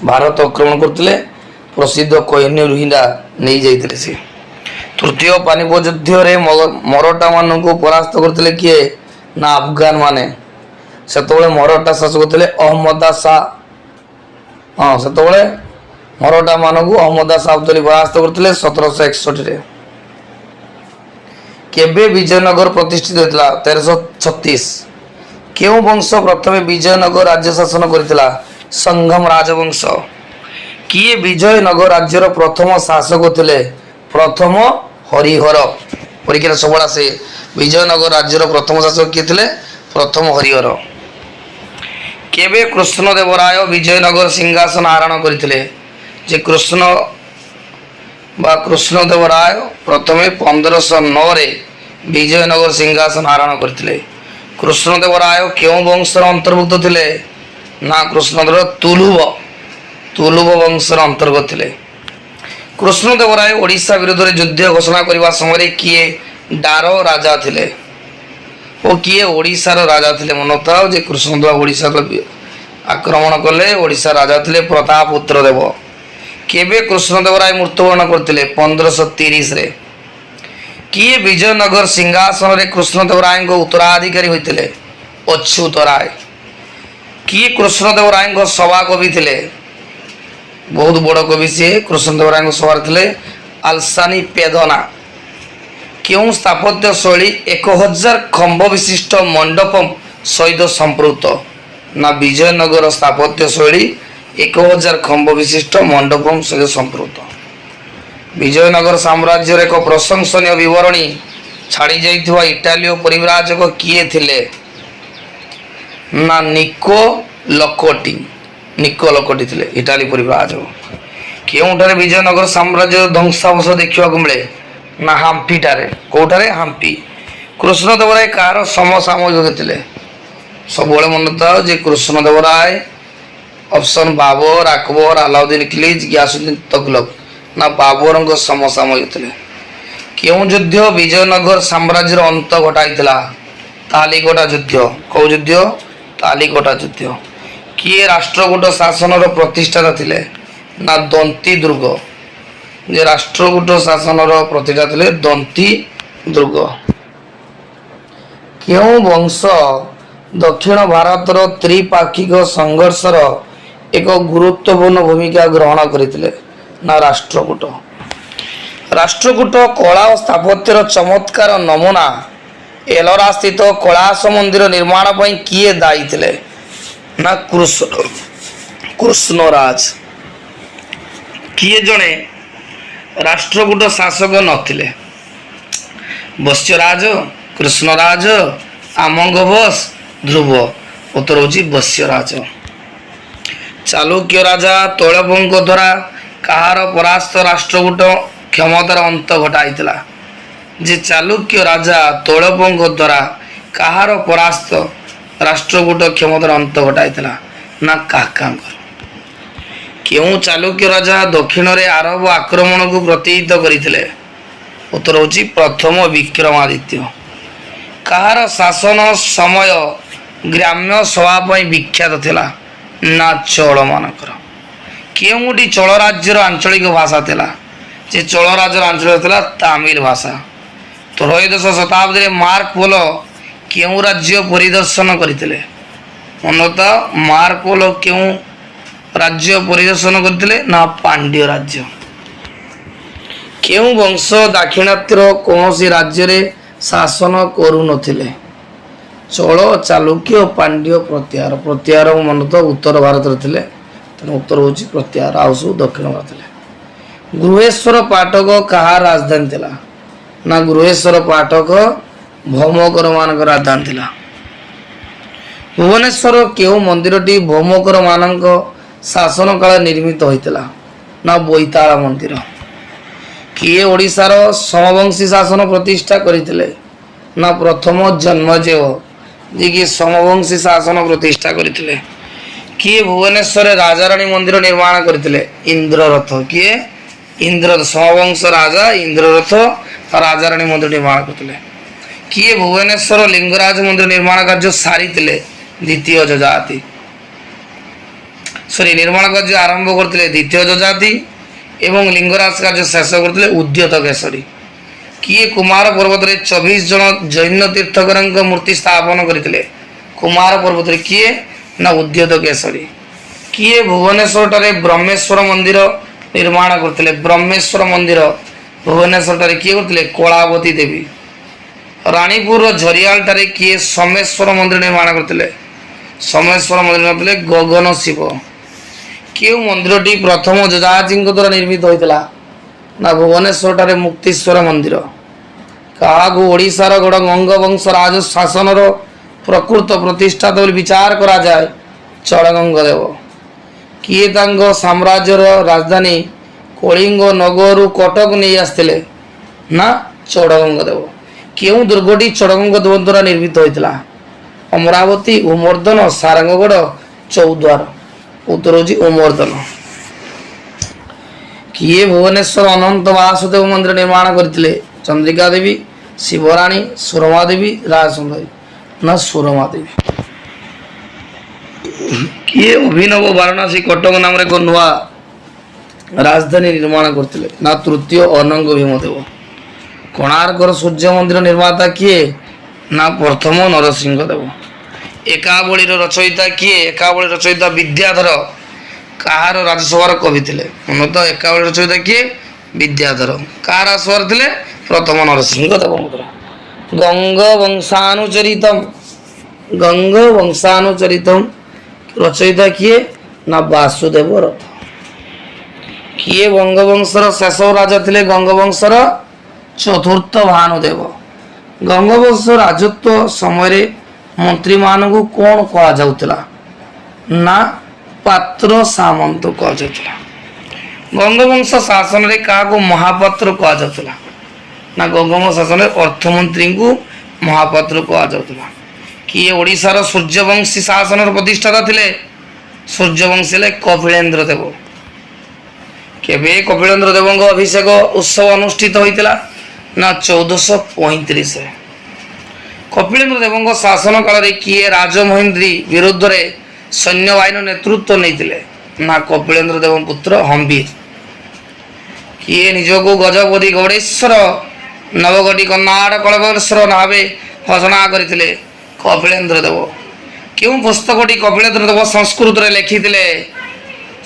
ଭାରତ ଆକ୍ରମଣ କରିଥିଲେ। ପ୍ରସିଦ୍ଧ କୋହିନୂର ହୀରା ନେଇଯାଇଥିଲେ ସେ। ତୃତୀୟ ପାନିପତ ଯୁଦ୍ଧରେ ମରଠା ମାନଙ୍କୁ ପରାସ୍ତ କରିଥିଲେ କିଏ? ନା ଆଫଗାନ ମାନେ। ସେତେବେଳେ ମରଠା ଶାସକ ଥିଲେ ଅହମ୍ମଦ ଶାହ। ସେତେବେଳେ ମରଠା ମାନଙ୍କୁ ଅହମ୍ମଦ ଶାହ ଅବଦଲି ପରାସ୍ତ କରିଥିଲେ 1761ରେ। କେବେ ବିଜୟନଗର ପ୍ରତିଷ୍ଠିତ ହୋଇଥିଲା? 1336। କେଉଁ ବଂଶ ପ୍ରଥମେ ବିଜୟନଗର ରାଜ୍ୟ ଶାସନ କରିଥିଲା? ସଂଗମ ରାଜବଂଶ। କିଏ ବିଜୟନଗର ରାଜ୍ୟର ପ୍ରଥମ ଶାସକ ଥିଲେ? ପ୍ରଥମ ହରିହର। ପରୀକ୍ଷାରେ ସବୁବେଳେ ଆସେ ବିଜୟନଗର ରାଜ୍ୟର ପ୍ରଥମ ଶାସକ କିଏ ଥିଲେ? ପ୍ରଥମ ହରିହର। କେବେ କୃଷ୍ଣଦେବରାୟ ବିଜୟନଗର ସିଂହାସନ ଆରୋହଣ କରିଥିଲେ? ଯେ କୃଷ୍ଣଦେବରାୟ ପ୍ରଥମେ 1509ରେ ବିଜୟନଗର ସିଂହାସନ ଆରୋହଣ କରିଥିଲେ। କୃଷ୍ଣଦେବରାୟ କେଉଁ ବଂଶର ଅନ୍ତର୍ଭୁକ୍ତ ଥିଲେ? ନା କୃଷ୍ଣଦେବ ତୁଲୁବ ବଂଶର ଅନ୍ତର୍ଗତ ଥିଲେ। କୃଷ୍ଣଦେବରାୟ ଓଡ଼ିଶା ବିରୋଧରେ ଯୁଦ୍ଧ ଘୋଷଣା କରିବା ସମୟରେ କିଏ ଡାର ରାଜା ଥିଲେ ଓ କିଏ ଓଡ଼ିଶାର ରାଜା ଥିଲେ? ମନେଥାଉ ଯେ କୃଷ୍ଣଦେବ ଓଡ଼ିଶାର ଆକ୍ରମଣ କଲେ ଓଡ଼ିଶା ରାଜା ଥିଲେ ପ୍ରତାପପୁତ୍ର ଦେବ। କେବେ କୃଷ୍ଣଦେବରାୟ ମୃତ୍ୟୁବରଣ କରିଥିଲେ? 1530ରେ। କିଏ ବିଜୟନଗର ସିଂହାସନରେ କୃଷ୍ଣଦେବରାୟଙ୍କ ଉତ୍ତରାଧିକାରୀ ହୋଇଥିଲେ? ଅଚ୍ୟୁତ ରାୟ। କିଏ କୃଷ୍ଣଦେବରାୟଙ୍କ ସଭା କବି ଥିଲେ? ବହୁତ ବଡ଼ କବି ସିଏ। କୃଷ୍ଣଦେବରାୟଙ୍କ ସଭାରେ ଥିଲେ ଆଲସାନି ପେଦନା। କେଉଁ ସ୍ଥାପତ୍ୟ ଶୈଳୀ 1000 ଖମ୍ବ ବିଶିଷ୍ଟ ମଣ୍ଡପମ ସହିତ ସମ୍ପୃକ୍ତ? ନା ବିଜୟନଗର ସ୍ଥାପତ୍ୟ ଶୈଳୀ 1000 ଖମ୍ବ ବିଶିଷ୍ଟ ମଣ୍ଡପମ ସହିତ ସମ୍ପୃକ୍ତ। ବିଜୟନଗର ସାମ୍ରାଜ୍ୟର ଏକ ପ୍ରଶଂସନୀୟ ବିବରଣୀ ଛାଡ଼ି ଯାଇଥିବା ଇଟାଲୀୟ ପରିବ୍ରାଜକ କିଏ ଥିଲେ? ନା ନିକୋ ଲକୋଟି ଥିଲେ ଇଟାଲୀ ପରିବ୍ରାଜକ। କେଉଁଠାରେ ବିଜୟନଗର ସାମ୍ରାଜ୍ୟର ଧ୍ୱଂସାବଶେଷ ଦେଖିବାକୁ ମିଳେ? ନା ହାମ୍ପିଠାରେ। କୋଉଠାରେ? ହାମ୍ପି। କୃଷ୍ଣଦେବରାୟ କାହାର ସମସାମୟିକ ଥିଲେ? ସବୁବେଳେ ମନେ ଥାଉ ଯେ କୃଷ୍ଣଦେବରାୟ ଅପସନ ବାବର, ଆକବର, ଆଲାଉଦ୍ଦିନ ଖିଲଜି, ଗିୟାସୁଦ୍ଦିନ ତଗଲକ। ନା ବାବରଙ୍କ ସମସାମୟିକ ଥିଲେ। କେଉଁ ଯୁଦ୍ଧ ବିଜୟନଗର ସାମ୍ରାଜ୍ୟର ଅନ୍ତ ଘଟାଇଥିଲା? ତାଲିକଟା ଯୁଦ୍ଧ। କେଉଁ ଯୁଦ୍ଧ? ତାଲିକଟା ଯୁଦ୍ଧ। କିଏ ରାଷ୍ଟ୍ରକୂଟ ଶାସନର ପ୍ରତିଷ୍ଠାତା ଥିଲେ? ନା ଦନ୍ତୀ ଦୁର୍ଗ। ଯେ ରାଷ୍ଟ୍ରକୂଟ ଶାସନର ପ୍ରତିଷ୍ଠା ଥିଲେ ଦନ୍ତୀ ଦୁର୍ଗ। କେଉଁ ବଂଶ ଦକ୍ଷିଣ ଭାରତର ତ୍ରିପାକ୍ଷିକ ସଂଘର୍ଷର ଏକ ଗୁରୁତ୍ୱପୂର୍ଣ୍ଣ ଭୂମିକା ଗ୍ରହଣ କରିଥିଲେ? ନା ରାଷ୍ଟ୍ରକୂଟ। ରାଷ୍ଟ୍ରକୂଟ କଳା ଓ ସ୍ଥାପତ୍ୟର ଚମତ୍କାର ନମୁନା ଏଲୋରା ସ୍ଥିତ କୈଳାସ ମନ୍ଦିର ନିର୍ମାଣ ପାଇଁ କିଏ ଦାୟୀ ଥିଲେ? ନା କୃଷ୍ଣରାଜ। କିଏ ଜଣେ ରାଷ୍ଟ୍ରକୂଟ ଶାସକ ନଥିଲେ? ବତ୍ସ୍ୟରାଜ, କୃଷ୍ଣରାଜ, ଆମଙ୍ଗ ବୋଷ, ଧ୍ରୁବ। ଉତ୍ତର ହେଉଛି ବତ୍ସ୍ୟରାଜ। ଚାଲୁକ୍ୟ ରାଜା ତୈଳପଙ୍କ ଦ୍ୱାରା କାହାର ପରାସ୍ତ ରାଷ୍ଟ୍ରକୂଟ କ୍ଷମତାର ଅନ୍ତ ଘଟାଇଥିଲା? ଯେ ଚାଲୁକ୍ୟ ରାଜା ତୈଳପଙ୍କ ଦ୍ୱାରା କାହାର ପରାସ୍ତ ରାଷ୍ଟ୍ରକୂଟ କ୍ଷମତାର ଅନ୍ତ ଘଟାଇଥିଲା? ନା କାକାଙ୍କର। କେଉଁ ଚାଲୁକ୍ୟ ରାଜା ଦକ୍ଷିଣରେ ଆରବ ଆକ୍ରମଣକୁ ପ୍ରତିହତ କରିଥିଲେ? ଉତ୍ତର ହେଉଛି ପ୍ରଥମ ବିକ୍ରମାଦିତ୍ୟ। କାହାର ଶାସନ ସମୟ ଗ୍ରାମ୍ୟ ସଭା ପାଇଁ ବିଖ୍ୟାତ ଥିଲା? ନା ଚୋଳମାନଙ୍କର। କେଉଁଠି ଚୋଳ ରାଜ୍ୟର ଆଞ୍ଚଳିକ ଭାଷା ଥିଲା? ଯେ ଚୋଳ ରାଜ୍ୟର ଆଞ୍ଚଳିକ ଥିଲା ତାମିଲ ଭାଷା। ତ୍ରୟୋଦଶ ଶତାବ୍ଦୀରେ ମାର୍କ ପୋଲୋ କେଉଁ ରାଜ୍ୟ ପରିଦର୍ଶନ କରିଥିଲେ? ମନତ ମାର୍କ ପୋଲୋ କେଉଁ ରାଜ୍ୟ ପରିଦର୍ଶନ କରିଥିଲେ? ନା ପାଣ୍ଡ୍ୟ ରାଜ୍ୟ। କେଉଁ ବଂଶ ଦାକ୍ଷିଣାତ୍ୟର କୌଣସି ରାଜ୍ୟରେ ଶାସନ କରୁନଥିଲେ? ଚୋଳ, ଚାଲୁକ୍ୟ, ପାଣ୍ଡ୍ୟ, ପ୍ରତ୍ୟାହାର। ପ୍ରତ୍ୟାହାର ମନତ ଉତ୍ତର ଭାରତରେ ଥିଲେ, ତେଣୁ ଉତ୍ତର ହେଉଛି ପ୍ରତ୍ୟାହାର। ଆଉ ସବୁ ଦକ୍ଷିଣ ଭାରତ ଥିଲେ। ଗୃହେଶ୍ୱର ପାଟକ କାହାର ରାଜଧାନୀ ଥିଲା? ନା ଗୃହେଶ୍ୱର ପାଟକ ଭୌମକର ମାନଙ୍କ ରାଜଧାନୀ ଥିଲା। ଭୁବନେଶ୍ୱର କେଉଁ ମନ୍ଦିରଟି ଭୌମକର ମାନଙ୍କ ଶାସନ କାଳରେ ନିର୍ମିତ ହୋଇଥିଲା? ନା ବୋଇତାଳ ମନ୍ଦିର। କିଏ ଓଡ଼ିଶାର ସମବଂଶୀ ଶାସନ ପ୍ରତିଷ୍ଠା କରିଥିଲେ? ନା ପ୍ରଥମ ଜନ୍ମଜେୟ, ଯିଏକି ସମବଂଶୀ ଶାସନ ପ୍ରତିଷ୍ଠା କରିଥିଲେ। କିଏ ଭୁବନେଶ୍ୱରରେ ରାଜାରାଣୀ ମନ୍ଦିର ନିର୍ମାଣ କରିଥିଲେ? ଇନ୍ଦ୍ରରଥ। କିଏ? ଇନ୍ଦ୍ରରଥ। ସମବଂଶ ରାଜା ଇନ୍ଦ୍ରରଥ ରାଜାରାଣୀ ମନ୍ଦିର ନିର୍ମାଣ କରିଥିଲେ। କିଏ ଭୁବନେଶ୍ୱର ଲିଙ୍ଗରାଜ ମନ୍ଦିର ନିର୍ମାଣ କାର୍ଯ୍ୟ ସାରିଥିଲେ? ଦ୍ୱିତୀୟ ଯଯାତି। ନିର୍ମାଣ କାର୍ଯ୍ୟ ଆରମ୍ଭ କରିଥିଲେ ଦ୍ୱିତୀୟ ଯଯାତି ଏବଂ ଲିଙ୍ଗରାଜ କାର୍ଯ୍ୟ ଶେଷ କରିଥିଲେ ଉଦ୍ୟତ କେଶରୀ। କିଏ କୁମାର ପର୍ବତରେ 24 ଜଣ ଜୈନ ତୀର୍ଥଙ୍କରଙ୍କ ମୂର୍ତ୍ତି ସ୍ଥାପନ କରିଥିଲେ? କୁମାର ପର୍ବତରେ। କିଏ? ନା ଉଦ୍ୟତ କେଶରୀ। କିଏ ଭୁବନେଶ୍ୱରଠାରେ ବ୍ରହ୍ମେଶ୍ୱର ମନ୍ଦିର ନିର୍ମାଣ କରିଥିଲେ? ବ୍ରହ୍ମେଶ୍ୱର ମନ୍ଦିର ଭୁବନେଶ୍ୱରଠାରେ କିଏ କରିଥିଲେ? କଳାବତୀ ଦେବୀ। ରାଣୀପୁରର ଝରିଆଲଠାରେ କିଏ ସୋମେଶ୍ୱର ମନ୍ଦିର ନିର୍ମାଣ କରିଥିଲେ? ସୋମେଶ୍ୱର ମନ୍ଦିର କରିଥିଲେ ଗଗନ ଶିବ। କେଉଁ ମନ୍ଦିରଟି ପ୍ରଥମ ଯଯାତିଙ୍କ ଦ୍ୱାରା ନିର୍ମିତ ହୋଇଥିଲା? ନା ଭୁବନେଶ୍ୱରଠାରେ ମୁକ୍ତେଶ୍ୱର ମନ୍ଦିର। କାହାକୁ ଓଡ଼ିଶାର ଗଙ୍ଗବଂଶ ରାଜ ଶାସନର ପ୍ରକୃତ ପ୍ରତିଷ୍ଠାତା ବୋଲି ବିଚାର କରାଯାଏ? ଚଡ଼ଗଙ୍ଗ ଦେବ। କିଏ ତାଙ୍କ ସାମ୍ରାଜ୍ୟର ରାଜଧାନୀ କଳିଙ୍ଗ ନଗରରୁ କଟକ ନେଇ ଆସିଥିଲେ? ନା ଚଡ଼ଗଙ୍ଗ ଦେବ। କେଉଁ ଦୁର୍ଗଟି ଚଡ଼ଗଙ୍ଗ ଦେବ ଦ୍ୱାରା ନିର୍ମିତ ହୋଇଥିଲା? ଅମରାବତୀ, ଉମରଦନ, ସାରଙ୍ଗଗଡ଼, ଚୌଦ୍ୱାର। ଉତ୍ତର ହେଉଛି ଉମରଦନ। କିଏ ଭୁବନେଶ୍ୱର ଅନନ୍ତ ବାସୁଦେବ ମନ୍ଦିର ନିର୍ମାଣ କରିଥିଲେ? ଚନ୍ଦ୍ରିକା ଦେବୀ, ଶିବରାଣୀ, ସୁରମା ଦେବୀ, ରାଜସୁନ୍ଦରୀ। ନା ସୁରମା ଦେବୀ। କିଏ ଅଭିନବ ବାରାଣସୀ କଟକ ନାମରେ ଏକ ନୂଆ ରାଜଧାନୀ ନିର୍ମାଣ କରିଥିଲେ? ନା ତୃତୀୟ ଅନଙ୍ଗ ଭୀମଦେବ। କୋଣାର୍କର ସୂର୍ଯ୍ୟ ମନ୍ଦିର ନିର୍ମାତା କିଏ? ନା ପ୍ରଥମ ନରସିଂହ ଦେବ। ଏକାବଳୀର ରଚୟିତା କିଏ? ଏକାବଳୀ ରଚୟିତା ବିଦ୍ୟାଧର କାହାର ରାଜସଭାର କବି ଥିଲେ? ମୂଳତଃ ଏକାବଳୀ ରଚୟିତା କିଏ? ବିଦ୍ୟାଧର। କାହାର ରାଜସଭାର ଥିଲେ? ପ୍ରଥମ ନରସିଂହ ଦେବଙ୍କର। ଗଙ୍ଗବଂଶାନୁଚରିତମ୍, ଗଙ୍ଗବଂଶାନୁଚରିତମ୍ ରଚୟିତା କିଏ? ନା ବାସୁଦେବ ରଥ। କିଏ ଗଙ୍ଗବଂଶର ଶେଷ ରାଜା ଥିଲେ? ଗଙ୍ଗବଂଶର ଚତୁର୍ଥ ଭାନୁଦେବ। ଗଙ୍ଗବଂଶ ରାଜତ୍ୱ ସମୟରେ ମନ୍ତ୍ରୀମାନଙ୍କୁ କ'ଣ କୁହାଯାଉଥିଲା? ନା ପାତ୍ର ସାମନ୍ତ କୁହାଯାଉଥିଲା। ଗଙ୍ଗବଂଶ ଶାସନରେ କାହାକୁ ମହାପାତ୍ର କୁହାଯାଉଥିଲା? ନା ଗଙ୍ଗବଂଶ ଶାସନରେ ଅର୍ଥମନ୍ତ୍ରୀଙ୍କୁ ମହାପାତ୍ର କୁହାଯାଉଥିଲା। କିଏ ଓଡ଼ିଶାର ସୂର୍ଯ୍ୟବଂଶୀ ଶାସନର ପ୍ରତିଷ୍ଠାତା ଥିଲେ? ସୂର୍ଯ୍ୟବଂଶୀ ହେଲେ କପିଳେନ୍ଦ୍ର ଦେବ। କେବେ କପିଳେନ୍ଦ୍ର ଦେବଙ୍କ ଅଭିଷେକ ଉତ୍ସବ ଅନୁଷ୍ଠିତ ହୋଇଥିଲା? ନା 1435। କପିଳେନ୍ଦ୍ର ଦେବଙ୍କ ଶାସନ କାଳରେ କିଏ ରାଜମହେନ୍ଦ୍ରୀ ବିରୁଦ୍ଧରେ ସୈନ୍ୟବାହିନୀର ନେତୃତ୍ୱ ନେଇଥିଲେ? ନା କପିଳେନ୍ଦ୍ର ଦେବଙ୍କ ପୁତ୍ର ହମ୍ବୀର। କିଏ ନିଜକୁ ଗଜପତି ଗୌଡ଼େଶ୍ୱର ନବଗଟି କର୍ଣ୍ଣାଟ କଳବେଶ୍ୱର ଭାବେ ଘୋଷଣା କରିଥିଲେ? କପିଳେନ୍ଦ୍ର ଦେବ। କେଉଁ ପୁସ୍ତକଟି କପିଳେନ୍ଦ୍ର ଦେବ ସଂସ୍କୃତରେ ଲେଖିଥିଲେ?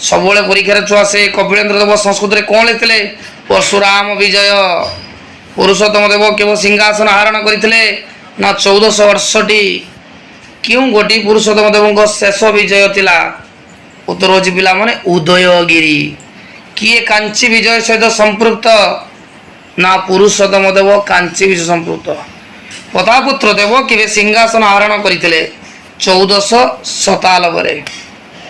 ସବୁବେଳେ ପରୀକ୍ଷାରେ ଛୁଆ ସେ କପିଳେନ୍ଦ୍ର ଦେବ ସଂସ୍କୃତରେ କ'ଣ ଲେଖିଥିଲେ? ପରଶୁରାମ ବିଜୟ। ପୁରୁଷୋତ୍ତମ ଦେବ କେବଳ ସିଂହାସନ ଆରୋହଣ କରିଥିଲେ? ନା 1468। କେଉଁ ଗୋଟି ପୁରୁଷୋତ୍ତମ ଦେବଙ୍କ ଶେଷ ବିଜୟ ଥିଲା? ଉତ୍ତର ହେଉଛି ପିଲାମାନେ ଉଦୟଗିରି। କିଏ କାଞ୍ଚି ବିଜୟ ସହିତ ସମ୍ପୃକ୍ତ? ନା ପୁରୁଷୋତ୍ତମ ଦେବ କାଞ୍ଚି ବିଜୟ ସମ୍ପୃକ୍ତ। ପ୍ରତାପପୁତ୍ର ଦେବ କେବେ ସିଂହାସନ ଆରୋହଣ କରିଥିଲେ? 1497।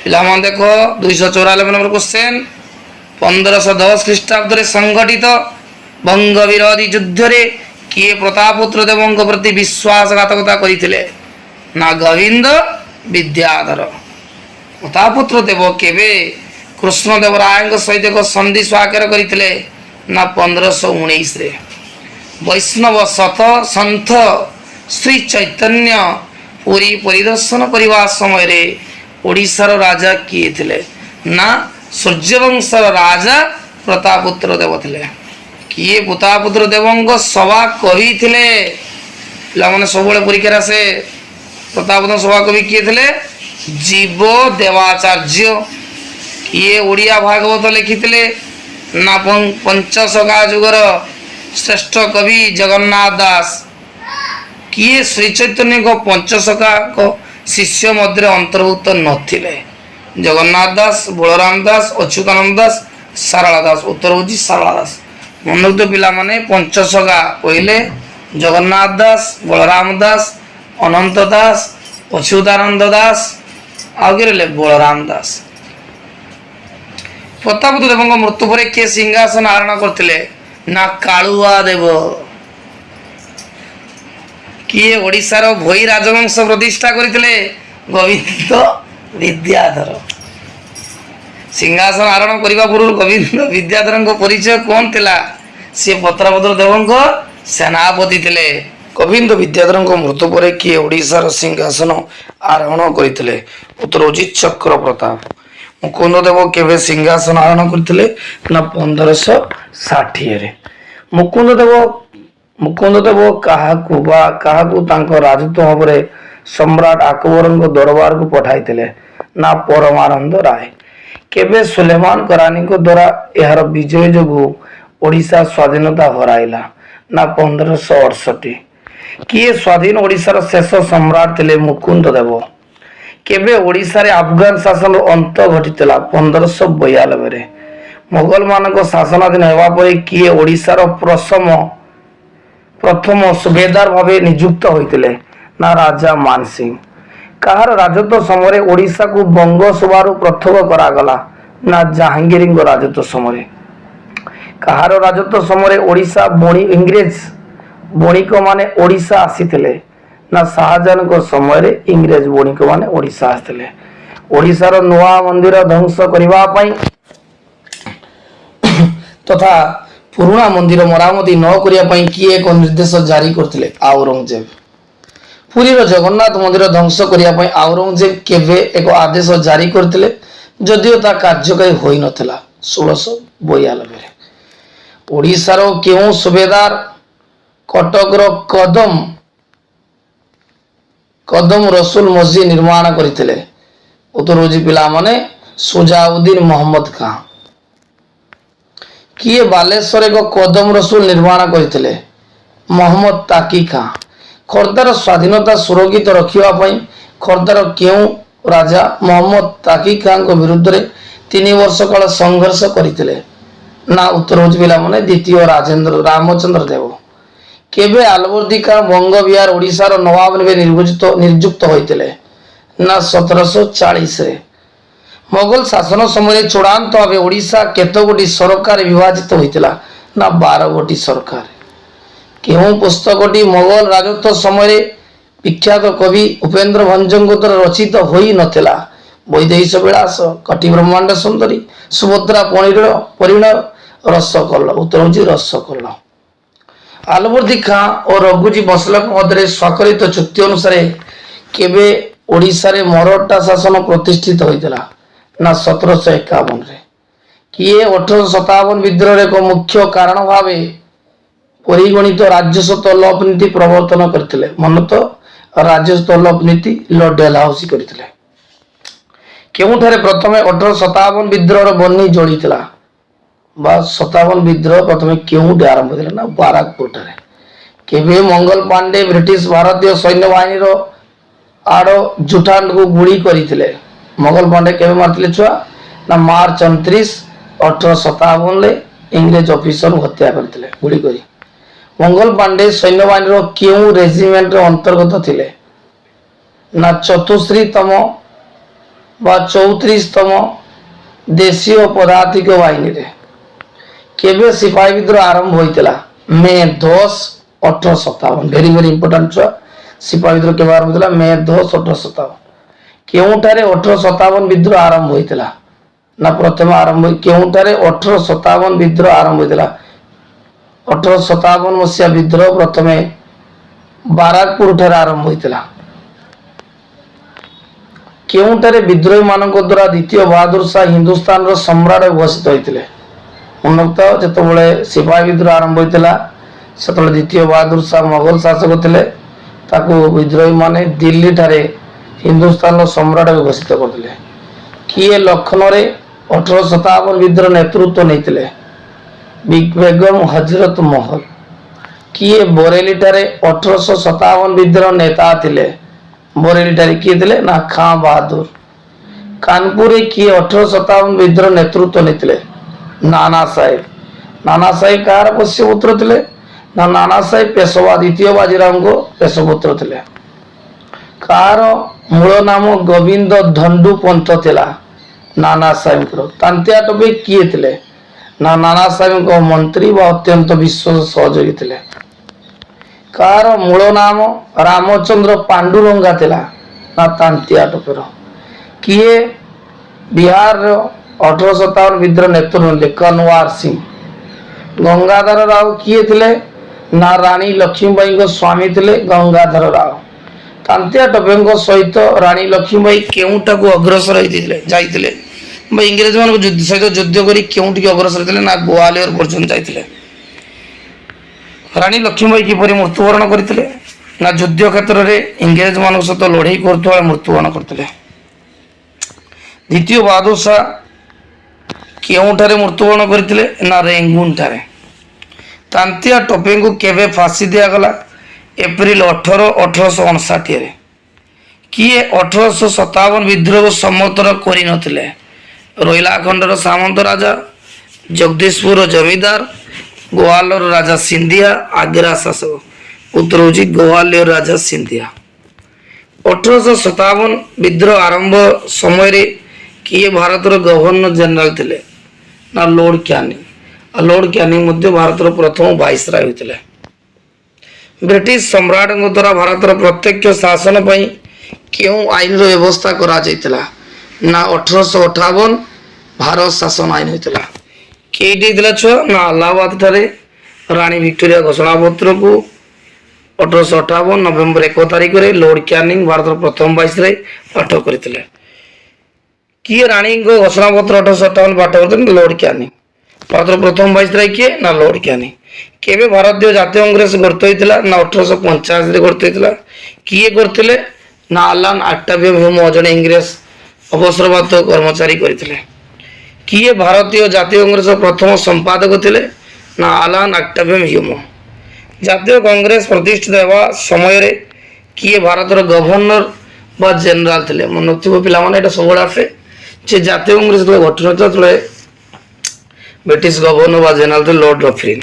ପିଲାମାନେ ଦେଖ 294 ନମ୍ବର କ୍ୱେଶ୍ଚନ୍। 1510 ଖ୍ରୀଷ୍ଟାବ୍ଦରେ ସଂଗଠିତ ବଙ୍ଗ ବିରୋଧୀ ଯୁଦ୍ଧରେ କିଏ ପ୍ରତାପପୁତ୍ର ଦେବଙ୍କ ପ୍ରତି ବିଶ୍ୱାସଘାତକତା କରିଥିଲେ? ନା ଗୋବିନ୍ଦ ବିଦ୍ୟାଧର। ପ୍ରତାପପୁତ୍ର ଦେବ କେବେ କୃଷ୍ଣଦେବରାୟଙ୍କ ସହିତ ଏକ ସନ୍ଧି ସ୍ୱାକ୍ଷର କରିଥିଲେ? ନା 1519। ବୈଷ୍ଣବ ସନ୍ଥ ଶ୍ରୀ ଚୈତନ୍ୟ ପୁରୀ ପରିଦର୍ଶନ କରିବା ସମୟରେ ଓଡ଼ିଶାର ରାଜା କିଏ ଥିଲେ? ନା ସୂର୍ଯ୍ୟବଂଶର ରାଜା ପ୍ରତାପପୁତ୍ର ଦେବ ଥିଲେ। କିଏ ପ୍ରତାପପୁତ୍ର ଦେବଙ୍କ ସଭା କବି ଥିଲେ? ପିଲାମାନେ ସବୁବେଳେ ପରୀକ୍ଷାରେ ଆସେ। ପ୍ରତାପପୁତ୍ର ସଭା କବି କିଏ ଥିଲେ? ଜୀବ ଦେବାଚାର୍ଯ୍ୟ। କିଏ ଓଡ଼ିଆ ଭାଗବତ ଲେଖିଥିଲେ? ନା ପଞ୍ଚସଖା ଯୁଗର ଶ୍ରେଷ୍ଠ କବି ଜଗନ୍ନାଥ ଦାସ। କିଏ ଶ୍ରୀ ଚୈତନ୍ୟଙ୍କ ପଞ୍ଚସଖାଙ୍କ ଶିଷ୍ୟ ମଧ୍ୟରେ ଅନ୍ତର୍ଭୁକ୍ତ ନଥିଲେ? ଜଗନ୍ନାଥ ଦାସ, ବଳରାମ ଦାସ, ଅଚ୍ୟୁତାନନ୍ଦ ଦାସ, ସାରଳା ଦାସ। ଉତ୍ତର ହେଉଛି ସାରଳା ଦାସ। ମନୋକ୍ତ ପିଲାମାନେ ପଞ୍ଚସଖା କହିଲେ ଜଗନ୍ନାଥ ଦାସ, ବଳରାମ ଦାସ, ଅନନ୍ତ ଦାସ, ଅଚ୍ୟୁତାନନ୍ଦ ଦାସ, ଆଉ କିଏ ରହିଲେ? ବଳରାମ ଦାସ। ପ୍ରତାପପୁତ୍ର ଦେବଙ୍କ ମୃତ୍ୟୁ ପରେ କିଏ ସିଂହାସନ ଆରୋହଣ କରିଥିଲେ? ନା କାଳୁଆ ଦେବ? କିଏ ଓଡ଼ିଶାର ଭୋଇ ରାଜବଂଶ ପ୍ରତିଷ୍ଠା କରିଥିଲେ? ଗୋବିନ୍ଦ ବିଦ୍ୟାଧର। ସିଂହାସନ ଆରୋହଣ କରିବା ପୂର୍ବରୁ ଗୋବିନ୍ଦ ବିଦ୍ୟାଧରଙ୍କ ପରିଚୟ କଣ ଥିଲା? ସେ ପ୍ରତାପରୁଦ୍ର ଦେବଙ୍କ ସେନାପତି ଥିଲେ। ଗୋବିନ୍ଦ ବିଦ୍ୟାଧରଙ୍କ ମୃତ୍ୟୁ ପରେ କିଏ ଓଡ଼ିଶାର ସିଂହାସନ ଆରୋହଣ କରିଥିଲେ? ଉତ୍ତର ହେଉଛି ଚକ୍ରପ୍ରତାପ। ମୁକୁନ୍ଦ ଦେବ କେବେ ସିଂହାସନ ଆରୋହଣ କରିଥିଲେ? ନା 1560ରେ। ମୁକୁନ୍ଦ ଦେବ କାହାକୁ ତାଙ୍କ ରାଜତ୍ୱ ଭାବରେ ସମ୍ରାଟ ଆକବରଙ୍କ ଦରବାରକୁ ପଠାଇଥିଲେ? ନା ପରମାନନ୍ଦ ରାୟ। କେବେ ସୁଲେମାନ କରାନୀଙ୍କ ଦ୍ୱାରା ଏହାର ବିଜୟ ଯୋଗୁଁ ଓଡ଼ିଶା ସ୍ୱାଧୀନତା ହରାଇଲା? ନା 1568। କିଏ ସ୍ୱାଧୀନ ଓଡ଼ିଶାର ଶେଷ ସମ୍ରାଟ ଥିଲେ? ମୁକୁନ୍ଦ ଦେବ। କେବେ ଓଡ଼ିଶାରେ ଆଫଗାନ ଶାସନର ଅନ୍ତ ଘଟିଥିଲା? 1592ରେ। ମୋଗଲମାନଙ୍କ ଶାସନାଧୀନ ହେବା ପରେ କିଏ ଓଡ଼ିଶାର ପ୍ରଥମ ସୁବେଦାର ଭାବେ ନିଯୁକ୍ତ ହୋଇଥିଲେ? ନା ରାଜା ମାନସିଂ। କାହାର ରାଜତ୍ୱ ସମୟରେ ଓଡ଼ିଶାକୁ ବଙ୍ଗ ସଭାରୁ ପୃଥକ କରାଗଲା? ନା ଜାହାଙ୍ଗୀରଙ୍କ ରାଜତ୍ୱ ସମୟରେ। କାହାର ରାଜତ୍ୱ ସମୟରେ ଓଡ଼ିଶା ଇଂରେଜ ବଣିକମାନେ ଓଡ଼ିଶା ଆସିଥିଲେ? ନା ଶାହାଜାହାନଙ୍କ ସମୟରେ ଇଂରେଜ ବଣିକମାନେ ଓଡ଼ିଶା ଆସିଥିଲେ। ଓଡ଼ିଶାର ନୂଆ ମନ୍ଦିର ଧ୍ୱଂସ କରିବା ପାଇଁ ତଥା ପୁରୁଣା ମନ୍ଦିର ମରାମତି ନ କରିବା ପାଇଁ କିଏ ଏକ ନିର୍ଦ୍ଦେଶ ଜାରି କରିଥିଲେ? ଆଉରଙ୍ଗଜେବ। ପୁରୀର ଜଗନ୍ନାଥ ମନ୍ଦିର ଧ୍ୱଂସ କରିବା ପାଇଁ ଆଉରଙ୍ଗଜେବ କେବେ ଏକ ଆଦେଶ ଜାରି କରିଥିଲେ? ଯଦିଓ ତାହା କାର୍ଯ୍ୟକାରୀ ହୋଇନଥିଲା 1692ରେ। ଓଡ଼ିଶାର କେଉଁ ସୁବେଦାର କଟକର କଦମ ରସୁଲ ମସଜିଦ ନିର୍ମାଣ କରିଥିଲେ? ଉତ୍ତର ହେଉଛି ପିଲାମାନେ ସୁଜାଉଦ୍ଦିନ ମହମ୍ମଦ ଖାଁ। କିଏ ବାଲେଶ୍ୱର ଏକ କଦମ ରସୁଲ ନିର୍ମାଣ କରିଥିଲେ? ମହମ୍ମଦ ତାକି ଖାଁ। ଖୋର୍ଦ୍ଧାର ସ୍ୱାଧୀନତା ସୁରକ୍ଷିତ ରଖିବା ପାଇଁ ଖୋର୍ଦ୍ଧାର କେଉଁ ରାଜା ମହମ୍ମଦ ତାକି ଖାଁଙ୍କ ବିରୁଦ୍ଧରେ 3 ବର୍ଷ କାଳ ସଂଘର୍ଷ କରିଥିଲେ? ନା ଉତ୍ତର ହେଉଛି ପିଲାମାନେ ଦ୍ୱିତୀୟ ରାମଚନ୍ଦ୍ର ଦେବ। କେବେ ଆଲବର୍ଦୀ ଖାଁ ବଙ୍ଗ ବିହାର ଓଡ଼ିଶାର ନବାବ ଭାବେ ନିଯୁକ୍ତ ହୋଇଥିଲେ? ନା 1740ରେ। ମୋଗଲ ଶାସନ ସମୟରେ ଚୂଡ଼ାନ୍ତ ଭାବେ ଓଡ଼ିଶା କେତେଗୋଟି ସରକାର ବିଭାଜିତ ହୋଇଥିଲା? ନା 12 ଗୋଟି ସରକାର। କେଉଁ ପୁସ୍ତକଟି ମୋଗଲ ରାଜତ୍ୱ ସମୟରେ ବିଖ୍ୟାତ କବି ଉପେନ୍ଦ୍ର ଭଞ୍ଜଙ୍କ ଦ୍ୱାରା ରଚିତ ହୋଇନଥିଲା? ବୈଦେହୀଶ ବିଳାସ, କଟି ବ୍ରହ୍ମାଣ୍ଡ ସୁନ୍ଦରୀ, ସୁଭଦ୍ରା ପରିଣୟ, ରସକଲ୍ଲୋଳ। ଉତ୍ତର ହେଉଛି ରସକଲ୍ଲୋଳ। ଆଲବର୍ଦୀ ଖାଁ ଓ ରଘୁଜୀ ବସଲଙ୍କ ମଧ୍ୟରେ ସ୍ୱାକ୍ଷରିତ ଚୁକ୍ତି ଅନୁସାରେ କେବେ ଓଡ଼ିଶାରେ ମରହଟ୍ଟା ଶାସନ ପ୍ରତିଷ୍ଠିତ ହୋଇଥିଲା? ନା 1751ରେ। କିଏ 1857 ବିଦ୍ରୋହର ଏକ ମୁଖ୍ୟ କାରଣ ଭାବେ ପରିଗଣିତ ରାଜସ୍ୱ ତଲବ ନୀତି ପ୍ରବର୍ତ୍ତନ କରିଥିଲେ? ମନତ ରାଜସ୍ୱ ତଲବ ନୀତି ଲର୍ଡ ଡେଲହାଉସି କରିଥିଲେ। କେଉଁଠାରେ ପ୍ରଥମେ 1857 ବିଦ୍ରୋହର ବହ୍ନି ଜଳିଥିଲା? ବା 57 ବିଦ୍ରୋହ ପ୍ରଥମେ କେଉଁଠି ଆରମ୍ଭ ହୋଇଥିଲା? ନା ବାରାକପୁର ଠାରେ। କେବେ ମଙ୍ଗଲ ପାଣ୍ଡେ ବ୍ରିଟିଶ ଭାରତୀୟ ସୈନ୍ୟବାହିନୀର ଆଡଜୁଟାଣ୍ଟଙ୍କୁ ଗୁଳି କରିଥିଲେ? ମଙ୍ଗଲ ପାଣ୍ଡେ କେବେ ମାରିଥିଲେ ଛୁଆ? ନା ମାର୍ଚ୍ଚ 29, 1857ରେ ଇଂରେଜ ଅଫିସରଙ୍କୁ ହତ୍ୟା କରିଥିଲେ ଗୁଳି କରି। ମଙ୍ଗଲ ପାଣ୍ଡେ ସୈନ୍ୟବାହିନୀର କେଉଁ ରେଜିମେଣ୍ଟର ଅନ୍ତର୍ଗତ ଥିଲେ? ନା 74ତମ ବା 34ତମ ଦେଶୀୟ ପଦାତିକ ବାହିନୀରେ। କେବେ ସିପାହୀ ବିଦ୍ରୋହ ଆରମ୍ଭ ହୋଇଥିଲା? ମେ 10, 1857। ଭେରି ଭେରି ଇମ୍ପୋର୍ଟାଣ୍ଟ ଛୁଆ। ସିପାହୀ ବିଦ୍ରୋହ କେବେ ଆରମ୍ଭ ହୋଇଥିଲା? ମେ 10, 1857। କେଉଁଠାରେ 1857 ବିଦ୍ରୋହ ଆରମ୍ଭ ହୋଇଥିଲା? ନା ପ୍ରଥମେ କେଉଁଠାରେ 1857 ବିଦ୍ରୋହ ଆରମ୍ଭ ହୋଇଥିଲା? 1857 ମସିହା ବିଦ୍ରୋହ ପ୍ରଥମେ ବାରାକପୁର ଠାରେ ଆରମ୍ଭ ହୋଇଥିଲା। କେଉଁଠାରେ ବିଦ୍ରୋହୀ ମାନଙ୍କ ଦ୍ୱାରା ଦ୍ୱିତୀୟ ବାହାଦୁର ଶାହ ହିନ୍ଦୁସ୍ତାନର ସମ୍ରାଟ ଘୋଷିତ ହୋଇଥିଲେ? ଉନ୍ନତ ଯେତେବେଳେ ସିପାହୀ ବିଦ୍ରୋହ ଆରମ୍ଭ ହୋଇଥିଲା ସେତେବେଳେ ଦ୍ୱିତୀୟ ବାହାଦୁର ଶାହ ମୋଗଲ ଶାସକ ଥିଲେ। ତାକୁ ବିଦ୍ରୋହୀ ମାନେ ଦିଲ୍ଲୀ ଠାରେ ହିନ୍ଦୁସ୍ତାନର ସମ୍ରାଟ ଘୋଷିତ କରିଥିଲେ। କିଏ ଲକ୍ଷ୍ନୌରେ 1857 ବିଦ୍ରୋହ ନେତୃତ୍ୱ ନେଇଥିଲେ? ବେଗମ ହଜରତ ମହଲ। କିଏ ବରେଲି ଠାରେ 1857 ବିଦ୍ରୋହ ନେତା ଥିଲେ? ବରେଲି ଠାରେ କିଏ ଥିଲେ? ନା ଖାଁ ବାହାଦୁର। କାନପୁରରେ କିଏ 1857 ବିଦ୍ରୋହ ନେତୃତ୍ୱ ନେଇଥିଲେ? ନାନା ସାହେବ। ନାନା ସାହେବ କାହାର ପୋଷ୍ୟପୁତ୍ର ଥିଲେ? ନା ନାନା ସାହେବ ପେଶୱା ଦ୍ୱିତୀୟ ବାଜିରାଓଙ୍କ ପେଶପୁତ୍ର ଥିଲେ। କାହାର ମୂଳ ନାମ ଗୋବିନ୍ଦ ଧଣ୍ଡୁ ପନ୍ଥ ଥିଲା? ନାନା ସାହେବଙ୍କର। ତାନ୍ତିଆ ଟୋପେ କିଏ ଥିଲେ? ନା ନାନା ସାହେବଙ୍କ ମନ୍ତ୍ରୀ ବା ଅତ୍ୟନ୍ତ ବିଶ୍ୱାସ ସହଯୋଗୀ ଥିଲେ? କାହାର ମୂଳ ନାମ ରାମଚନ୍ଦ୍ର ପାଣ୍ଡୁରଙ୍ଗା ଥିଲା? ନା ତାନ୍ତିଆ ଟୋପେର? କିଏ ବିହାରର 1857 ବିଦ୍ରୋହ ନେତୃତ୍ୱ ନେଲେ? କନୱାର ସିଂ। ଗଙ୍ଗାଧର ରାଓ କିଏ ଥିଲେ? ନା ରାଣୀ ଲକ୍ଷ୍ମୀବାଈଙ୍କ ସ୍ୱାମୀ ଥିଲେ ଗଙ୍ଗାଧର ରାଓ। ତାନ୍ତିଆ ଟୋପେଙ୍କ ସହିତ ରାଣୀ ଲକ୍ଷ୍ମୀବାଈ କେଉଁଟାକୁ ଅଗ୍ରସର ଯାଇଥିଲେ ବା ଇଂରେଜ ମାନଙ୍କ ସହିତ ଯୁଦ୍ଧ କରି କେଉଁଠିକି ଅଗ୍ରସର ଥିଲେ? ନା ଗୋଆଲିୟର ପର୍ଯ୍ୟନ୍ତ ଯାଇଥିଲେ। ରାଣୀ ଲକ୍ଷ୍ମୀବାଈ କିପରି ମୃତ୍ୟୁବରଣ କରିଥିଲେ? ନା ଯୁଦ୍ଧ କ୍ଷେତ୍ରରେ ଇଂରେଜ ମାନଙ୍କ ସହିତ ଲଢ଼େଇ କରୁଥିବା ମୃତ୍ୟୁବରଣ କରିଥିଲେ। ଦ୍ୱିତୀୟ ବାହାଦୁର ଶାହ କେଉଁଠାରେ ମୃତ୍ୟୁବରଣ କରିଥିଲେ? ନା ରେଙ୍ଗୁନ ଠାରେ। ତାନ୍ତିଆ ଟୋପେଙ୍କୁ କେବେ ଫାଶୀ ଦିଆଗଲା? ଏପ୍ରିଲ 18, 1859। କିଏ 1857 ବିଦ୍ରୋହକୁ ସମର୍ଥନ କରିନଥିଲେ? ରୋହିଲାଖଣ୍ଡର ସାମନ୍ତ ରାଜା, ଜଗଦୀଶପୁର ଜମିଦାର, ଗୋଆଲର ରାଜା ସିନ୍ଧିଆ, ଆଗ୍ରା ଶାସକ। ଉତ୍ତର ହେଉଛି ଗୋଆଲିୟର ରାଜା ସିନ୍ଧିଆ। 1857 ବିଦ୍ରୋହ ଆରମ୍ଭ ସମୟରେ କିଏ ଭାରତର ଗଭର୍ଣ୍ଣର ଜେନେରାଲ ଥିଲେ? ନା ଲର୍ଡ କ୍ୟାନିଂ। ଲର୍ଡ କ୍ୟାନିଂ ମଧ୍ୟ ଭାରତର ପ୍ରଥମ ଭାଇସରାୟ ହୋଇଥିଲେ। ବ୍ରିଟିଶ ସମ୍ରାଟଙ୍କ ଦ୍ୱାରା ଭାରତର ପ୍ରତ୍ୟକ୍ଷ ଶାସନ ପାଇଁ କେଉଁ ଆଇନର ବ୍ୟବସ୍ଥା କରାଯାଇଥିଲା? ନା 1858 ଭାରତ ଶାସନ ଆଇନ ହୋଇଥିଲା। କେଇଟି ହେଇଥିଲା ଛୁଆ? ନା ଆହ୍ଲାବାଦ ଠାରେ ରାଣୀ ଭିକ୍ଟୋରିଆ ଘୋଷଣାପତ୍ରକୁ 1858 ନଭେମ୍ବର 1 ତାରିଖରେ ଲର୍ଡ କ୍ୟାନିଂ ଭାରତର ପ୍ରଥମ ଭାଇସରାୟ ପାଠ କରିଥିଲେ। କିଏ ରାଣୀଙ୍କ ଘୋଷଣାପତ୍ର 1858 ପାଠ କରିଥିଲେ? Lord Canning. ଭାରତର ପ୍ରଥମ ଭାଇସରାୟ କିଏ? ନା ଲର୍ଡ କ୍ୟାନିଂ। କେବେ ଭାରତୀୟ ଜାତୀୟ କଂଗ୍ରେସ ଗଠିତ ହୋଇଥିଲା? ନା 1885 ଗଠିତ ହୋଇଥିଲା। କିଏ କରିଥିଲେ? ନା ଆଲାନ ଅକ୍ଟାଭିୟମ ହ୍ୟୁମ ଜଣେ ଇଂରେଜ ଅବସରପ୍ରାପ୍ତ କର୍ମଚାରୀ କରିଥିଲେ। କିଏ ଭାରତୀୟ ଜାତୀୟ କଂଗ୍ରେସର ପ୍ରଥମ ସମ୍ପାଦକ ଥିଲେ? ନା ଆଲାନ ଅକ୍ଟାଭିୟମ ହ୍ୟୁମ। ଜାତୀୟ କଂଗ୍ରେସ ପ୍ରତିଷ୍ଠିତ ହେବା ସମୟରେ କିଏ ଭାରତର ଗଭର୍ଣ୍ଣର ବା ଜେନେରାଲ ଥିଲେ? ମନେ ରଖିଥିବ ପିଲାମାନେ, ଏଇଟା ସବୁବେଳେ ଆସେ ଯେ ଜାତୀୟ କଂଗ୍ରେସ ଯେତେବେଳେ ଗଠନ ହୋଇଥିଲା ସେତେବେଳେ ବ୍ରିଟିଶ ଗଭର୍ଣ୍ଣର ବା ଜେନେରାଲ ଥିଲେ ଲର୍ଡ ରଫରିନ୍।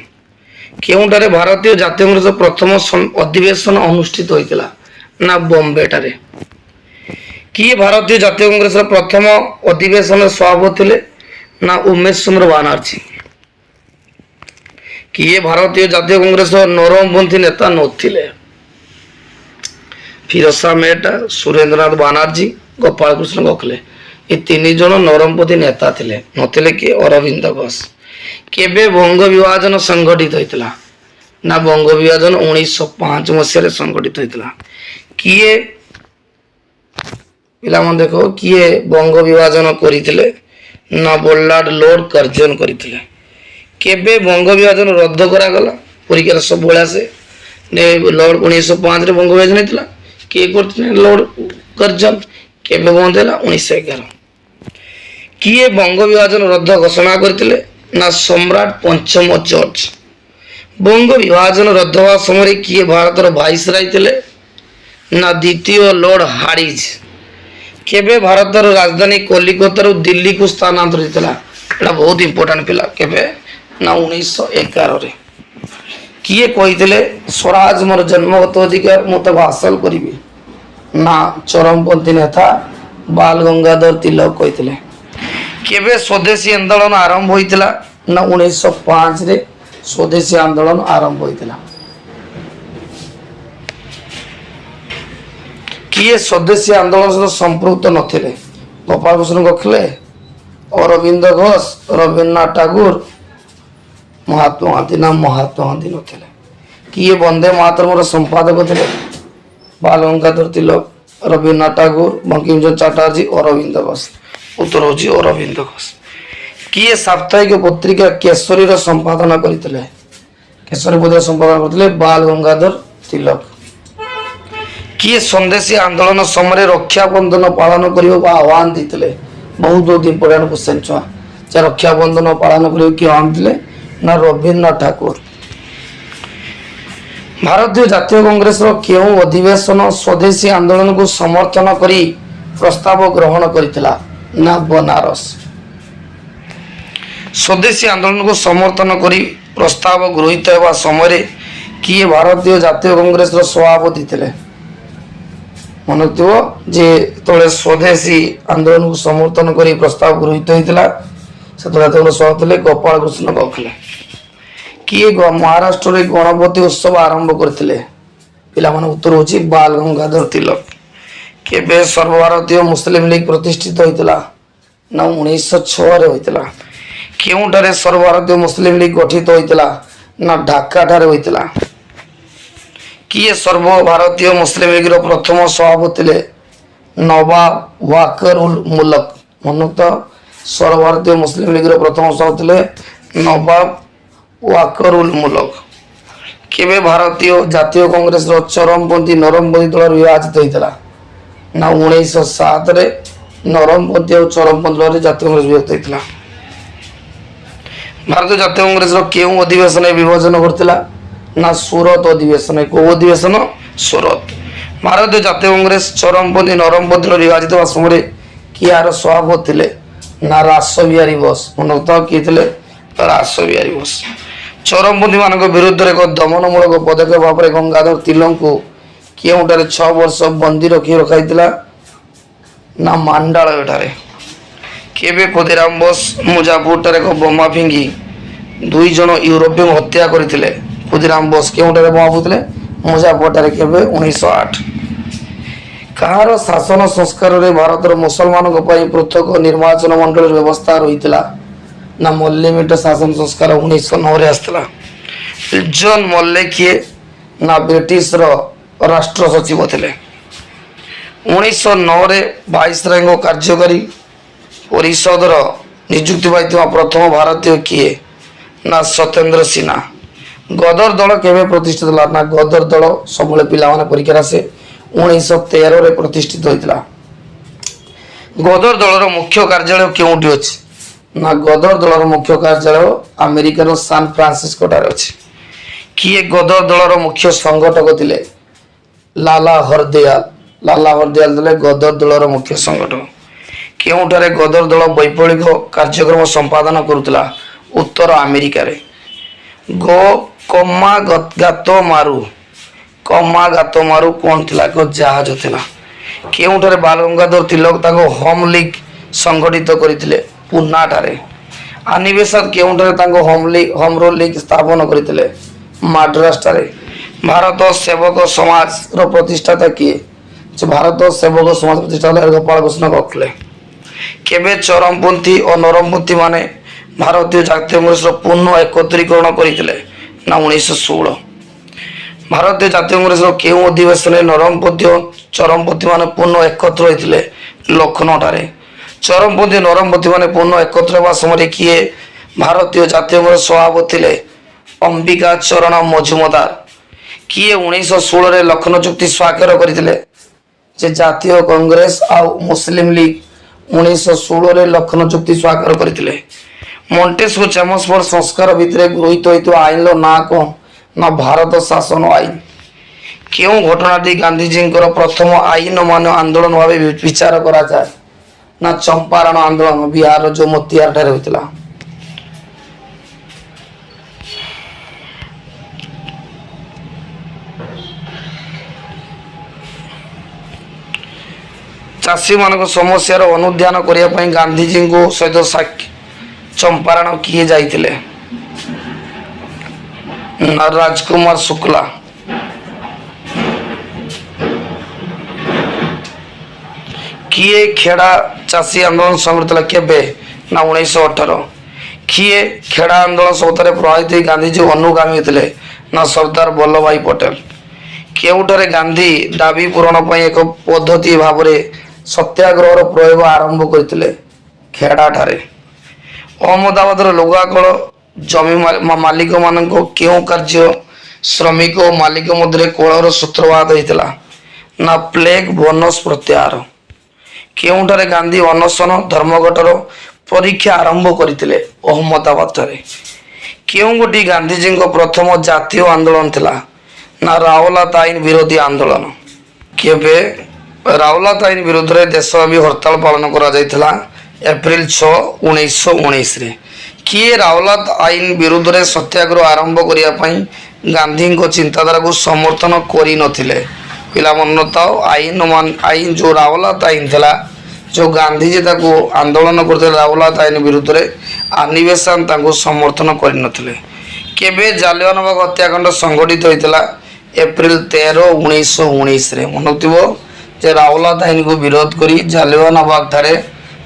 କେଉଁଠାରେ ଭାରତୀୟ ଜାତୀୟ କଂଗ୍ରେସର ପ୍ରଥମ ଅଧିବେଶନ ଅନୁଷ୍ଠିତ ହୋଇଥିଲା? ନା ବମ୍ବେ ଠାରେ। କିଏ ଭାରତୀୟ ଜାତୀୟ କଂଗ୍ରେସର ପ୍ରଥମ ଅଧିବେଶନର ସଭାପତି ଥିଲେ? ନା ଉମେଶ ଚନ୍ଦ୍ର ବାନାର୍ଜୀ। କିଏ ଭାରତୀୟ ଜାତୀୟ କଂଗ୍ରେସର ନରମପନ୍ଥୀ ନେତା ନଥିଲେ? ଫିରୋଜ ଶାହ ମେହେଟ୍ଟା, ସୁରେନ୍ଦ୍ରନାଥ ବାନାର୍ଜୀ, ଗୋପାଳ କୃଷ୍ଣ ଗୋଖଲେ। ଏ ତିନି ଜଣ ନରମପନ୍ଥୀ ନେତା ଥିଲେ। ନଥିଲେ କିଏ? ଅରବିନ୍ଦ ଘୋଷ। କେବେ ବଙ୍ଗ ବିଭାଜନ ସଂଗଠିତ ହୋଇଥିଲା? ନା ବଙ୍ଗ ବିଭାଜନ 1905 ମସିହାରେ ସଂଗଠିତ ହୋଇଥିଲା। କିଏ ପିଲାମାନେ ଦେଖ, କିଏ ବଙ୍ଗ ବିଭାଜନ କରିଥିଲେ? ନା ବୋଲାର୍ଡ ଲର୍ଡ କର୍ଜନ କରିଥିଲେ। କେବେ ବଙ୍ଗ ବିଭାଜନ ରଦ୍ଦ କରାଗଲା? ପରୀକ୍ଷାରେ ସବୁବେଳେ ଆସେ। ଲର୍ଡ 1905 ରେ ବଙ୍ଗ ବିଭାଜନ ହେଇଥିଲା। କିଏ କରିଥିଲେ? ଲର୍ଡ କର୍ଜନ। କେବେ ବନ୍ଦ ହେଲା? 1911। କିଏ ବଙ୍ଗ ବିଭାଜନ ରଦ୍ଦ ଘୋଷଣା କରିଥିଲେ? ନା ସମ୍ରାଟ ପଞ୍ଚମ ଜର୍ଜ। ବଙ୍ଗ ବିଭାଜନ ରଦ୍ଦ ହେବା ସମୟରେ କିଏ ଭାରତର ଭାଇସରାୟ ଥିଲେ? ନା ଦ୍ୱିତୀୟ ଲର୍ଡ ହାରିଜ। କେବେ ଭାରତର ରାଜଧାନୀ କଲିକତାରୁ ଦିଲ୍ଲୀକୁ ସ୍ଥାନାନ୍ତରିତ ଥିଲା? ଏଇଟା ବହୁତ ଇମ୍ପୋର୍ଟାଣ୍ଟ ପିଲା। କେବେ? ନା 1911ରେ। କିଏ କହିଥିଲେ ସ୍ୱରାଜ ମୋର ଜନ୍ମଗତ ଅଧିକାର, ମୁଁ ତାକୁ ହାସଲ କରିବି? ନା ଚରମପନ୍ଥୀ ନେତା ବାଲ ଗଙ୍ଗାଧର ତିଲକ କହିଥିଲେ। କେବେ ସ୍ୱଦେଶୀ ଆନ୍ଦୋଳନ ଆରମ୍ଭ ହୋଇଥିଲା? ନା 1905ରେ ସ୍ୱଦେଶୀ ଆନ୍ଦୋଳନ ଆରମ୍ଭ ହୋଇଥିଲା। କିଏ ସ୍ୱଦେଶୀ ଆନ୍ଦୋଳନ ସହିତ ସମ୍ପୃକ୍ତ ନଥିଲେ? ଗୋପାଳ କୃଷ୍ଣ ଗୋଖଲେ, ଅରବିନ୍ଦ ଘୋଷ, ରବୀନ୍ଦ୍ରନାଥ ଟାଗୋର, ମହାତ୍ମା ଗାନ୍ଧୀ। ନା ମହାତ୍ମା ଗାନ୍ଧୀ ନଥିଲେ। କିଏ ବନ୍ଦେ ମାତରମର ସମ୍ପାଦକ ଥିଲେ? ବାଲ ଗଙ୍ଗାଧର ତିଲକ, ରବୀନ୍ଦ୍ରନାଥ ଟାଗୋର, ବଙ୍କିମଚନ୍ଦ୍ର ଚାଟାର୍ଜୀ, ଅରବିନ୍ଦ ଘୋଷ। ଉତ୍ତର ହେଉଛି ଅରବିନ୍ଦ ଘୋଷ। କିଏ ସାପ୍ତାହିକ ପତ୍ରିକା କେଶରୀର ସମ୍ପାଦନା କରିଥିଲେ? କେଶରୀ ପତ୍ରିକା ସମ୍ପାଦନା କରିଥିଲେ ବାଲ ଗଙ୍ଗାଧର ତିଲକ। କିଏ ସ୍ୱଦେଶୀ ଆନ୍ଦୋଳନ ସମୟରେ ରକ୍ଷାବନ୍ଧନ ପାଳନ କରିବାକୁ ଆହ୍ୱାନ ଦେଇଥିଲେ? ବହୁତ ଇମ୍ପୋର୍ଟାଣ୍ଟ କ୍ୱେଶ୍ଚନ ଛୁଆ। ଯେ ରକ୍ଷାବନ୍ଧନ ପାଳନ କରିବାକୁ କିଏ ଆହ୍ୱାନ ଥିଲେ? ନା ରବୀନ୍ଦ୍ରନାଥ ଠାକୁର। ଭାରତୀୟ ଜାତୀୟ କଂଗ୍ରେସର କେଉଁ ଅଧିବେଶନ ସ୍ୱଦେଶୀ ଆନ୍ଦୋଳନକୁ ସମର୍ଥନ କରି ପ୍ରସ୍ତାବ ଗ୍ରହଣ କରିଥିଲା? ନା ବନାରସ। ସ୍ୱଦେଶୀ ଆନ୍ଦୋଳନକୁ ସମର୍ଥନ କରି ପ୍ରସ୍ତାବ ଗୃହୀତ ହେବା ସମୟରେ କିଏ ଭାରତୀୟ ଜାତୀୟ କଂଗ୍ରେସର ସଭାପତି ଥିଲେ? ମନେ ରଖିଥିବ ଯେ ଯେତେବେଳେ ସ୍ୱଦେଶୀ ଆନ୍ଦୋଳନକୁ ସମର୍ଥନ କରି ପ୍ରସ୍ତାବ ଗୃହୀତ ହୋଇଥିଲା ସେତେବେଳେ ଜାତୀୟ କଂଗ୍ରେସ ସଭାପତି ଥିଲେ ଗୋପାଳ କୃଷ୍ଣ ଗୋଖଲେ। କିଏ ମହାରାଷ୍ଟ୍ରରେ ଗଣପତି ଉତ୍ସବ ଆରମ୍ଭ କରିଥିଲେ? ପିଲାମାନଙ୍କ ଉତ୍ତର ହେଉଛି ବାଲ ଗଙ୍ଗାଧର ତିଲକ। କେବେ ସର୍ବଭାରତୀୟ ମୁସଲିମ ଲିଗ ପ୍ରତିଷ୍ଠିତ ହୋଇଥିଲା? ନା 1906ରେ ହୋଇଥିଲା। କେଉଁଠାରେ ସର୍ବଭାରତୀୟ ମୁସଲିମ ଲିଗ ଗଠିତ ହୋଇଥିଲା? ନା ଢାକା ଠାରେ ହୋଇଥିଲା। କିଏ ସର୍ବଭାରତୀୟ ମୁସଲିମ ଲିଗର ପ୍ରଥମ ସଭାପତି ଥିଲେ? ନବାବ ୱାକର ଉଲ ମୁଲକ। ମନୁକ୍ତ ସର୍ବଭାରତୀୟ ମୁସଲିମ ଲିଗର ପ୍ରଥମ ସଭାପତି ଥିଲେ ନବାବ ୱାକର ଉଲ ମୁଲକ। କେବେ ଭାରତୀୟ ଜାତୀୟ କଂଗ୍ରେସର ଚରମପନ୍ଥୀ ନରମପନ୍ଥୀ ଦଳ ବିଭାଜିତ ହୋଇଥିଲା? ନା 1907ରେ ନରମପନ୍ଥୀ ଆଉ ଚରମପନ୍ଥୀ ଦଳରେ ଜାତୀୟ କଂଗ୍ରେସ ବିଭକ୍ତ ହୋଇଥିଲା। ଭାରତୀୟ ଜାତୀୟ କଂଗ୍ରେସର କେଉଁ ଅଧିବେଶନରେ ବିଭାଜନ ଘଟିଥିଲା? ନା ସୁରତ ଅଧିବେଶନ। କେଉଁ ଅଧିବେଶନ? ସୁରତ। ଭାରତୀୟ ଜାତୀୟ କଂଗ୍ରେସ ଚରମପନ୍ଥୀ ନରମପନ୍ଥୀ ଦଳ ବିଭାଜିତ ହେବା ସମୟରେ କିଏ ଏହାର ସଭାପତି ଥିଲେ? ନା ରାସବିହାରୀ ବୋଷ। ମନୋକ୍ତ କିଏ ଥିଲେ? ରାସବିହାରୀ ବୋଷ। ଚରମପନ୍ଥୀ ମାନଙ୍କ ବିରୁଦ୍ଧରେ ଏକ ଦମନମୂଳକ ପଦକ୍ଷେପ ଭାବରେ ଗଙ୍ଗାଧର ତିଲକଙ୍କୁ କେଉଁଠାରେ 6 ବର୍ଷ ବନ୍ଦୀ ରଖାଯାଇଥିଲା? ନା ମାଣ୍ଡାଳୟଠାରେ। କେବେ ଖୁଦିରାମ ବୋଷ ମୁଜାଫରଠାରେ ଏକ ବୋମା ଫିଙ୍ଗି 2 ଜଣ ୟୁରୋପୀୟଙ୍କୁ ହତ୍ୟା କରିଥିଲେ? ଖୁଦିରାମ ବୋଷ କେଉଁଠାରେ ବୋମା ଫୁଙ୍କିଥିଲେ? ମୁଜାଫରଠାରେ। କେବେ? 1908। କାହାର ଶାସନ ସଂସ୍କାରରେ ଭାରତର ମୁସଲମାନଙ୍କ ପାଇଁ ପୃଥକ ନିର୍ବାଚନ ମଣ୍ଡଳୀର ବ୍ୟବସ୍ଥା ରହିଥିଲା? ନା ମଲ୍ଲେ ମିଣ୍ଟୋ ଶାସନ ସଂସ୍କାର 1909ରେ ଆସିଥିଲା। ଜନ ମଲ୍ଲେ କିଏ? ନା ବ୍ରିଟିଶର ରାଷ୍ଟ୍ର ସଚିବ ଥିଲେ। 1909ରେ ଭାଇସରୟଙ୍କ କାର୍ଯ୍ୟକାରୀ ପରିଷଦର ନିଯୁକ୍ତି ପାଇଥିବା ପ୍ରଥମ ଭାରତୀୟ କିଏ? ନା ସତ୍ୟେନ୍ଦ୍ର ସିହ୍ନା। ଗଦର ଦଳ କେବେ ପ୍ରତିଷ୍ଠିତ ହେଲା? ନା ଗଦର ଦଳ ସବୁବେଳେ ପିଲାମାନେ ପରୀକ୍ଷାରେ ଆସେ 1913ରେ ପ୍ରତିଷ୍ଠିତ ହୋଇଥିଲା। ଗଦର ଦଳର ମୁଖ୍ୟ କାର୍ଯ୍ୟାଳୟ କେଉଁଠି ଅଛି? ନା ଗଦର ଦଳର ମୁଖ୍ୟ କାର୍ଯ୍ୟାଳୟ ଆମେରିକାର ସାନ ଫ୍ରାନ୍ସିସ୍କୋ ଠାରେ ଅଛି। କିଏ ଗଦର ଦଳର ମୁଖ୍ୟ ସଂଗଠକ ଥିଲେ? ଲାଲା ହରଦୟାଲ। ଲାଲା ହରଦୟାଲ ଥିଲେ ଗଦର ଦଳର ମୁଖ୍ୟ ସଂଗଠକ। କେଉଁଠାରେ ଗଦର ଦଳ ବୈପ୍ଳବିକ କାର୍ଯ୍ୟକ୍ରମ ସମ୍ପାଦନ କରୁଥିଲା? ଉତ୍ତର ଆମେରିକାରେ। କମା ଗାତ ମାରୁ କଣ ଥିଲା? ଏକ ଜାହାଜ ଥିଲା। କେଉଁଠାରେ ବାଲ ଗଙ୍ଗାଧର ତିଲକ ତାଙ୍କ ହୋମ ଲିଗ ସଂଗଠିତ କରିଥିଲେ? ପୁନାଠାରେ। ଆନି ବେସାଦ କେଉଁଠାରେ ତାଙ୍କ ହୋମ ରୁଲ ଲିଗ ସ୍ଥାପନ କରିଥିଲେ? ମାଡ୍ରାସଠାରେ। ଭାରତ ସେବକ ସମାଜର ପ୍ରତିଷ୍ଠାତା କିଏ? ଭାରତ ସେବକ ସମାଜ ପ୍ରତିଷ୍ଠାତା ଗୋପାଳ କୃଷ୍ଣ ଗୋଖଲେ। କେବେ ଚରମପନ୍ଥୀ ଓ ନରମପନ୍ଥୀ ମାନେ ଭାରତୀୟ ଜାତୀୟ କଂଗ୍ରେସର ପୁନଃ ଏକତ୍ରୀକରଣ କରିଥିଲେ? ନା 1916। ଭାରତୀୟ ଜାତୀୟ କଂଗ୍ରେସର କେଉଁ ଅଧିବେଶନରେ ନରମପନ୍ଥୀ ଓ ଚରମପନ୍ଥୀ ମାନେ ପୁନଃ ଏକତ୍ର ହୋଇଥିଲେ? ଲକ୍ଷ୍ନୌଠାରେ। ଚରମପନ୍ଥୀ ନରମପନ୍ଥୀ ମାନେ ପୁନଃ ଏକତ୍ର ହେବା ସମୟରେ କିଏ ଭାରତୀୟ ଜାତୀୟ କଂଗ୍ରେସ ସଭାପତି ଥିଲେ? ଅମ୍ବିକା ଚରଣ ମଜୁମଦାର। କିଏ 1916ରେ ଲକ୍ଷ୍ନୌ ଚୁକ୍ତି ସ୍ୱାକ୍ଷର କରିଥିଲେ? ଯେ ଜାତୀୟ କଂଗ୍ରେସ ଆଉ ମୁସଲିମ ଲିଗ 1916ରେ ଲକ୍ଷ୍ନୌ ଚୁକ୍ତି ସ୍ୱାକ୍ଷର କରିଥିଲେ। ମଣ୍ଟେସ୍କ୍ୟୁ ଚେମସ୍ଫୋର୍ଡ ସଂସ୍କାର ଭିତରେ ଗୃହୀତ ହୋଇଥିବା ଆଇନର ନାଁ କଣ? ନା ଭାରତ ଶାସନ ଆଇନ। କେଉଁ ଘଟଣାଟି ଗାନ୍ଧିଜୀଙ୍କର ପ୍ରଥମ ଆଇନ ମାନ ଆନ୍ଦୋଳନ ଭାବେ ବିଚାର କରାଯାଏ? ନା ଚମ୍ପାରଣ ଆନ୍ଦୋଳନ ବିହାରର ଯୋଉ ମୋତିହାର ଠାରେ ହୋଇଥିଲା। ଚାଷୀମାନଙ୍କ ସମସ୍ୟାର ଅନୁଧ୍ୟାନ କରିବା ପାଇଁ ଗାନ୍ଧିଜୀଙ୍କ ସହିତ ଚମ୍ପାରଣ କିଏ ଯାଇଥିଲେ? ନା ରାଜକୁମାର ଶୁକ୍ଲା। କିଏ ଖେଡ଼ା ଚାଷୀ ଆନ୍ଦୋଳନ ସଂଗଠିତ ହେଲା? କେବେ? ନା 1918। କିଏ ଖେଡ଼ା ଆନ୍ଦୋଳନ ସଉତାରେ ପ୍ରଭାବିତ ହୋଇ ଗାନ୍ଧିଜୀ ଅନୁଗାମୀ ହୋଇଥିଲେ? ନା ସର୍ଦ୍ଦାର ବଲ୍ଲଭଭାଇ ପଟେଲ। କେଉଁଠାରେ ଗାନ୍ଧୀ ଦାବି ପୂରଣ ପାଇଁ ଏକ ପଦ୍ଧତି ଭାବରେ ସତ୍ୟାଗ୍ରହର ପ୍ରୟୋଗ ଆରମ୍ଭ କରିଥିଲେ? ଖେଡ଼ାଠାରେ। ଅହମ୍ମଦାବାଦର ଲୁଗାକଳ ଜମି ମାଲିକମାନଙ୍କ କେଉଁ କାର୍ଯ୍ୟ ଶ୍ରମିକ ଓ ମାଲିକ ମଧ୍ୟରେ କଳହର ସୂତ୍ରପାତ ହୋଇଥିଲା? ନା ପ୍ଲେଗ ବୋନସ ପ୍ରତ୍ୟାହାର। କେଉଁଠାରେ ଗାନ୍ଧୀ ଅନଶନ ଧର୍ମଘଟର ପରୀକ୍ଷା ଆରମ୍ଭ କରିଥିଲେ? ଅହମ୍ମଦାବାଦ ଠାରେ। କେଉଁ ଗୋଟି ଗାନ୍ଧିଜୀଙ୍କ ପ୍ରଥମ ଜାତୀୟ ଆନ୍ଦୋଳନ ଥିଲା? ନା ରାଓଲାତ ଆଇନ ବିରୋଧୀ ଆନ୍ଦୋଳନ। କେବେ? ରାଓଲାତ ଆଇନ ବିରୁଦ୍ଧରେ ଦେଶବ୍ୟାପୀ ହରତାଳ ପାଳନ କରାଯାଇଥିଲା ଏପ୍ରିଲ 6, 1919ରେ। କିଏ ରାଓଲାତ ଆଇନ ବିରୁଦ୍ଧରେ ସତ୍ୟାଗ୍ରହ ଆରମ୍ଭ କରିବା ପାଇଁ ଗାନ୍ଧୀଙ୍କ ଚିନ୍ତାଧାରାକୁ ସମର୍ଥନ କରିନଥିଲେ? ପିଲାମାନେ ତ ଆଇନ ଯୋଉ ରାଓଲାତ ଆଇନ ଥିଲା, ଯୋଉ ଗାନ୍ଧିଜୀ ତାକୁ ଆନ୍ଦୋଳନ କରୁଥିଲେ ରାଓଲାତ ଆଇନ ବିରୁଦ୍ଧରେ, ଆନିବେସନ ତାଙ୍କୁ ସମର୍ଥନ କରିନଥିଲେ। କେବେ ଜାଲିଆନାବାଗ ହତ୍ୟାକାଣ୍ଡ ସଂଘଟିତ ହୋଇଥିଲା? ଏପ୍ରିଲ 13, 1919ରେ। ମନେଥିବ ଯେ ରାଓଲାତ ଆଇନକୁ ବିରୋଧ କରି ଜାଲିଆନାବାଗ ଠାରେ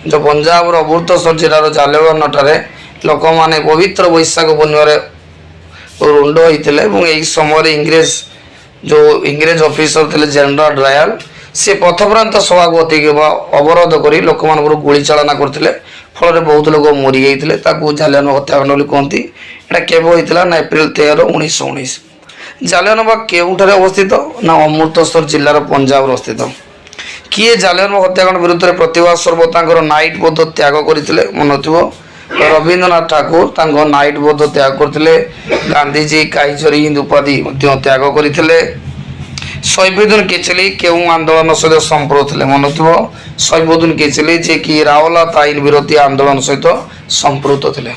ଯେଉଁ ପଞ୍ଜାବର ଅମୃତସର ଜିଲ୍ଲାର ଜାଲିଆନାଠାରେ ଲୋକମାନେ ପବିତ୍ର ବୈଶାଖ ପୂର୍ଣ୍ଣିମାରେ ରୁଣ୍ଡ ହୋଇଥିଲେ ଏବଂ ଏହି ସମୟରେ ଇଂରେଜ ଅଫିସର ଥିଲେ ଜେନେରାଲ ଡାୟାଲ, ସେ ପଥପ୍ରାନ୍ତ ସଭାକୁ ଅବରୋଧ କରି ଲୋକମାନଙ୍କର ଗୁଳି ଚାଳନା କରିଥିଲେ। ଫଳରେ ବହୁତ ଲୋକ ମରିଯାଇଥିଲେ। ତାକୁ ଜାଲିଆନାବାଗ ହତ୍ୟାକାଣ୍ଡ ବୋଲି କୁହନ୍ତି। ଏଇଟା କେବେ ହୋଇଥିଲା? ନା ଏପ୍ରିଲ 13, 1919। ଜାଲିଆନାବାଗ କେଉଁଠାରେ ଅବସ୍ଥିତ? ନା ଅମୃତସର ଜିଲ୍ଲାର ପଞ୍ଜାବରେ ଅବସ୍ଥିତ। କିଏ ଜାଲିଆନାବାଗ ହତ୍ୟାକାଣ୍ଡ ବିରୁଦ୍ଧରେ ପ୍ରତିବାଦ ସ୍ୱରୂପ ତାଙ୍କର ନାଇଟ୍ ବୋଧ ତ୍ୟାଗ କରିଥିଲେ? ମନେଥିବ ରବୀନ୍ଦ୍ରନାଥ ଠାକୁର ତାଙ୍କ ନାଇଟ୍ ବୋଧ ତ୍ୟାଗ କରିଥିଲେ। ଗାନ୍ଧିଜୀ କାଇଜରୀ ହିନ୍ଦ ଉପାଧି ମଧ୍ୟ ତ୍ୟାଗ କରିଥିଲେ। ସୈଫୁଦ୍ଦିନ କିଚିଲି କେଉଁ ଆନ୍ଦୋଳନ ସହିତ ସମ୍ପୃକ୍ତ ଥିଲେ? ମନେଥିବ ସୈଫୁଦ୍ଦିନ କିଚିଲି ଯିଏକି ରାଓଲାତ ଆଇନ ବିରୋଧୀ ଆନ୍ଦୋଳନ ସହିତ ସମ୍ପୃକ୍ତ ଥିଲେ।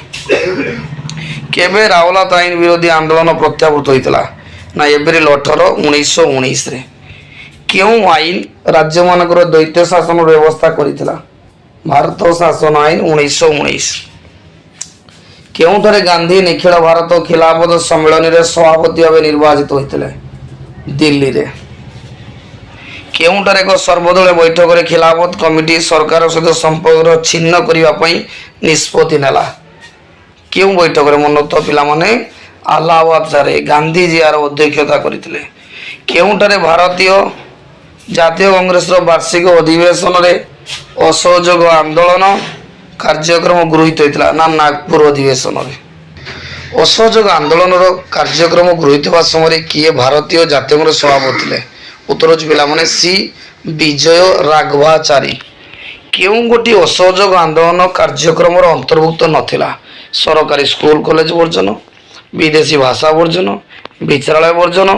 କେବେ ରାଓଲାତ ଆଇନ ବିରୋଧୀ ଆନ୍ଦୋଳନ ପ୍ରତ୍ୟାବୃତ ହୋଇଥିଲା? ନା ଏପ୍ରିଲ 18, 1919ରେ। କେଉଁ ଆଇନ ରାଜ୍ୟମାନଙ୍କର ଦ୍ୱୈତ ଶାସନର ବ୍ୟବସ୍ଥା କରିଥିଲା? ଭାରତ ଶାସନ ଆଇନ 1919। କେଉଁଠାରେ ଗାନ୍ଧୀ ନିଖିଳ ଭାରତ ଖିଲାଫତ ସମ୍ମିଳନୀରେ ସଭାପତି ଭାବେ ନିର୍ବାଚିତ ହୋଇଥିଲେ? ଦିଲ୍ଲୀରେ। କେଉଁଠାରେ ଏକ ସର୍ବଦଳୀୟ ବୈଠକରେ ଖିଲାଫତ କମିଟି ସରକାର ସହିତ ସମ୍ପର୍କ ଛିନ୍ନ କରିବା ପାଇଁ ନିଷ୍ପତ୍ତି ନେଲା? କେଉଁ ବୈଠକରେ? ମନୋଥ ପିଲାମାନେ ଆହ୍ଲାବାଦଠାରେ ଗାନ୍ଧୀଜୀ ଏହାର ଅଧ୍ୟକ୍ଷତା କରିଥିଲେ। କେଉଁଠାରେ ଭାରତୀୟ ଜାତୀୟ କଂଗ୍ରେସର ବାର୍ଷିକ ଅଧିବେଶନରେ ଅସହଯୋଗ ଆନ୍ଦୋଳନ କାର୍ଯ୍ୟକ୍ରମ ଗୃହୀତ ହୋଇଥିଲା? ନା ନାଗପୁର ଅଧିବେଶନରେ। ଅସହଯୋଗ ଆନ୍ଦୋଳନର କାର୍ଯ୍ୟକ୍ରମ ଗୃହୀତ ହେବା ସମୟରେ କିଏ ଭାରତୀୟ ଜାତୀୟ କଂଗ୍ରେସ ସଭାପତି ଥିଲେ? ଉତ୍ତର ହେଉଛି ପିଲାମାନେ ସି ବିଜୟ ରାଘବାଚାରୀ। କେଉଁ ଗୋଟିଏ ଅସହଯୋଗ ଆନ୍ଦୋଳନ କାର୍ଯ୍ୟକ୍ରମର ଅନ୍ତର୍ଭୁକ୍ତ ନଥିଲା? ସରକାରୀ ସ୍କୁଲ କଲେଜ ବର୍ଜନ, ବିଦେଶୀ ଭାଷା ବର୍ଜନ, ବିଚାରାଳୟ ବର୍ଜନ,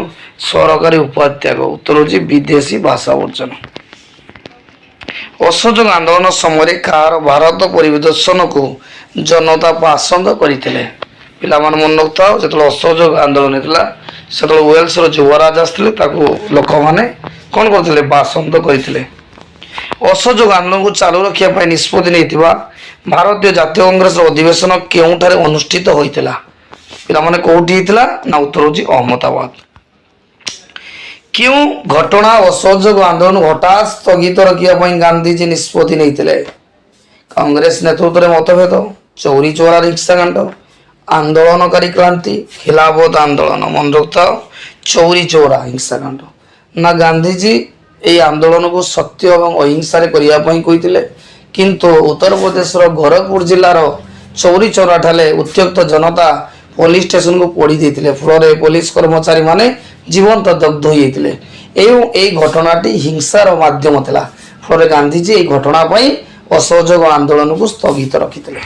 ସରକାରୀ ଉପାତ୍ୟାଗ। ଉତ୍ତର ହେଉଛି ବିଦେଶୀ ଭାଷା ବର୍ଜନ। ଅସହଯୋଗ ଆନ୍ଦୋଳନ ସମୟରେ କାହାର ଭାରତ ପରିଦର୍ଶନକୁ ଜନତା ପସନ୍ଦ କରିଥିଲେ? ପିଲାମାନେ ମନେ ରଖିଥାଅ, ଯେତେବେଳେ ଅସହଯୋଗ ଆନ୍ଦୋଳନ ହେଇଥିଲା ସେତେବେଳେ ୱେଲ୍ସର ଯୁବରାଜ ଆସିଥିଲେ, ତାକୁ ଲୋକମାନେ କ'ଣ କରିଥିଲେ? ପସନ୍ଦ କରିଥିଲେ। ଅସହଯୋଗ ଆନ୍ଦୋଳନକୁ ଚାଲୁ ରଖିବା ପାଇଁ ନିଷ୍ପତ୍ତି ନେଇଥିବା ଭାରତୀୟ ଜାତୀୟ କଂଗ୍ରେସର ଅଧିବେଶନ କେଉଁଠାରେ ଅନୁଷ୍ଠିତ ହୋଇଥିଲା? ପିଲାମାନେ କେଉଁଠି ହେଇଥିଲା? ନା ଉତ୍ତର ହେଉଛି ଅହମ୍ମଦାବାଦ। କେଉଁ ଘଟଣା ଅସହଯୋଗ ଆନ୍ଦୋଳନ ହଠାତ୍ ସ୍ଥଗିତ ରଖିବା ପାଇଁ ଗାନ୍ଧିଜୀ ନିଷ୍ପତ୍ତି ନେଇଥିଲେ? କଂଗ୍ରେସ ନେତୃତ୍ୱରେ ମତଭେଦ, ଚୌରୀ ଚୌରା ହିଂସାକାଣ୍ଡ, ଆନ୍ଦୋଳନକାରୀ କ୍ରାନ୍ତି, ଖିଲାଫତ ଆନ୍ଦୋଳନ। ମନେ ରଖିଥାଅ ଚୌରୀ ଚୌରା ହିଂସାକାଣ୍ଡ। ନା ଗାନ୍ଧିଜୀ ଏହି ଆନ୍ଦୋଳନକୁ ସତ୍ୟ ଏବଂ ଅହିଂସାରେ କରିବା ପାଇଁ କହିଥିଲେ, କିନ୍ତୁ ଉତ୍ତରପ୍ରଦେଶର ଗୋରଖପୁର ଜିଲ୍ଲାର ଚୌରୀ ଚୌରା ଠାରେ ଉତ୍ତ୍ୟକ୍ତ ଜନତା ପୋଲିସ ଷ୍ଟେସନକୁ ପୋଡ଼ି ଦେଇଥିଲେ। ଫଳରେ ପୋଲିସ କର୍ମଚାରୀମାନେ ଜୀବନ୍ତ ଦଗ୍ଧ ହୋଇଯାଇଥିଲେ ଏବଂ ଏହି ଘଟଣାଟି ହିଂସାର ମାଧ୍ୟମ ଥିଲା। ଫଳରେ ଗାନ୍ଧିଜୀ ଏହି ଘଟଣା ପାଇଁ ଅସହଯୋଗ ଆନ୍ଦୋଳନକୁ ସ୍ଥଗିତ ରଖିଥିଲେ।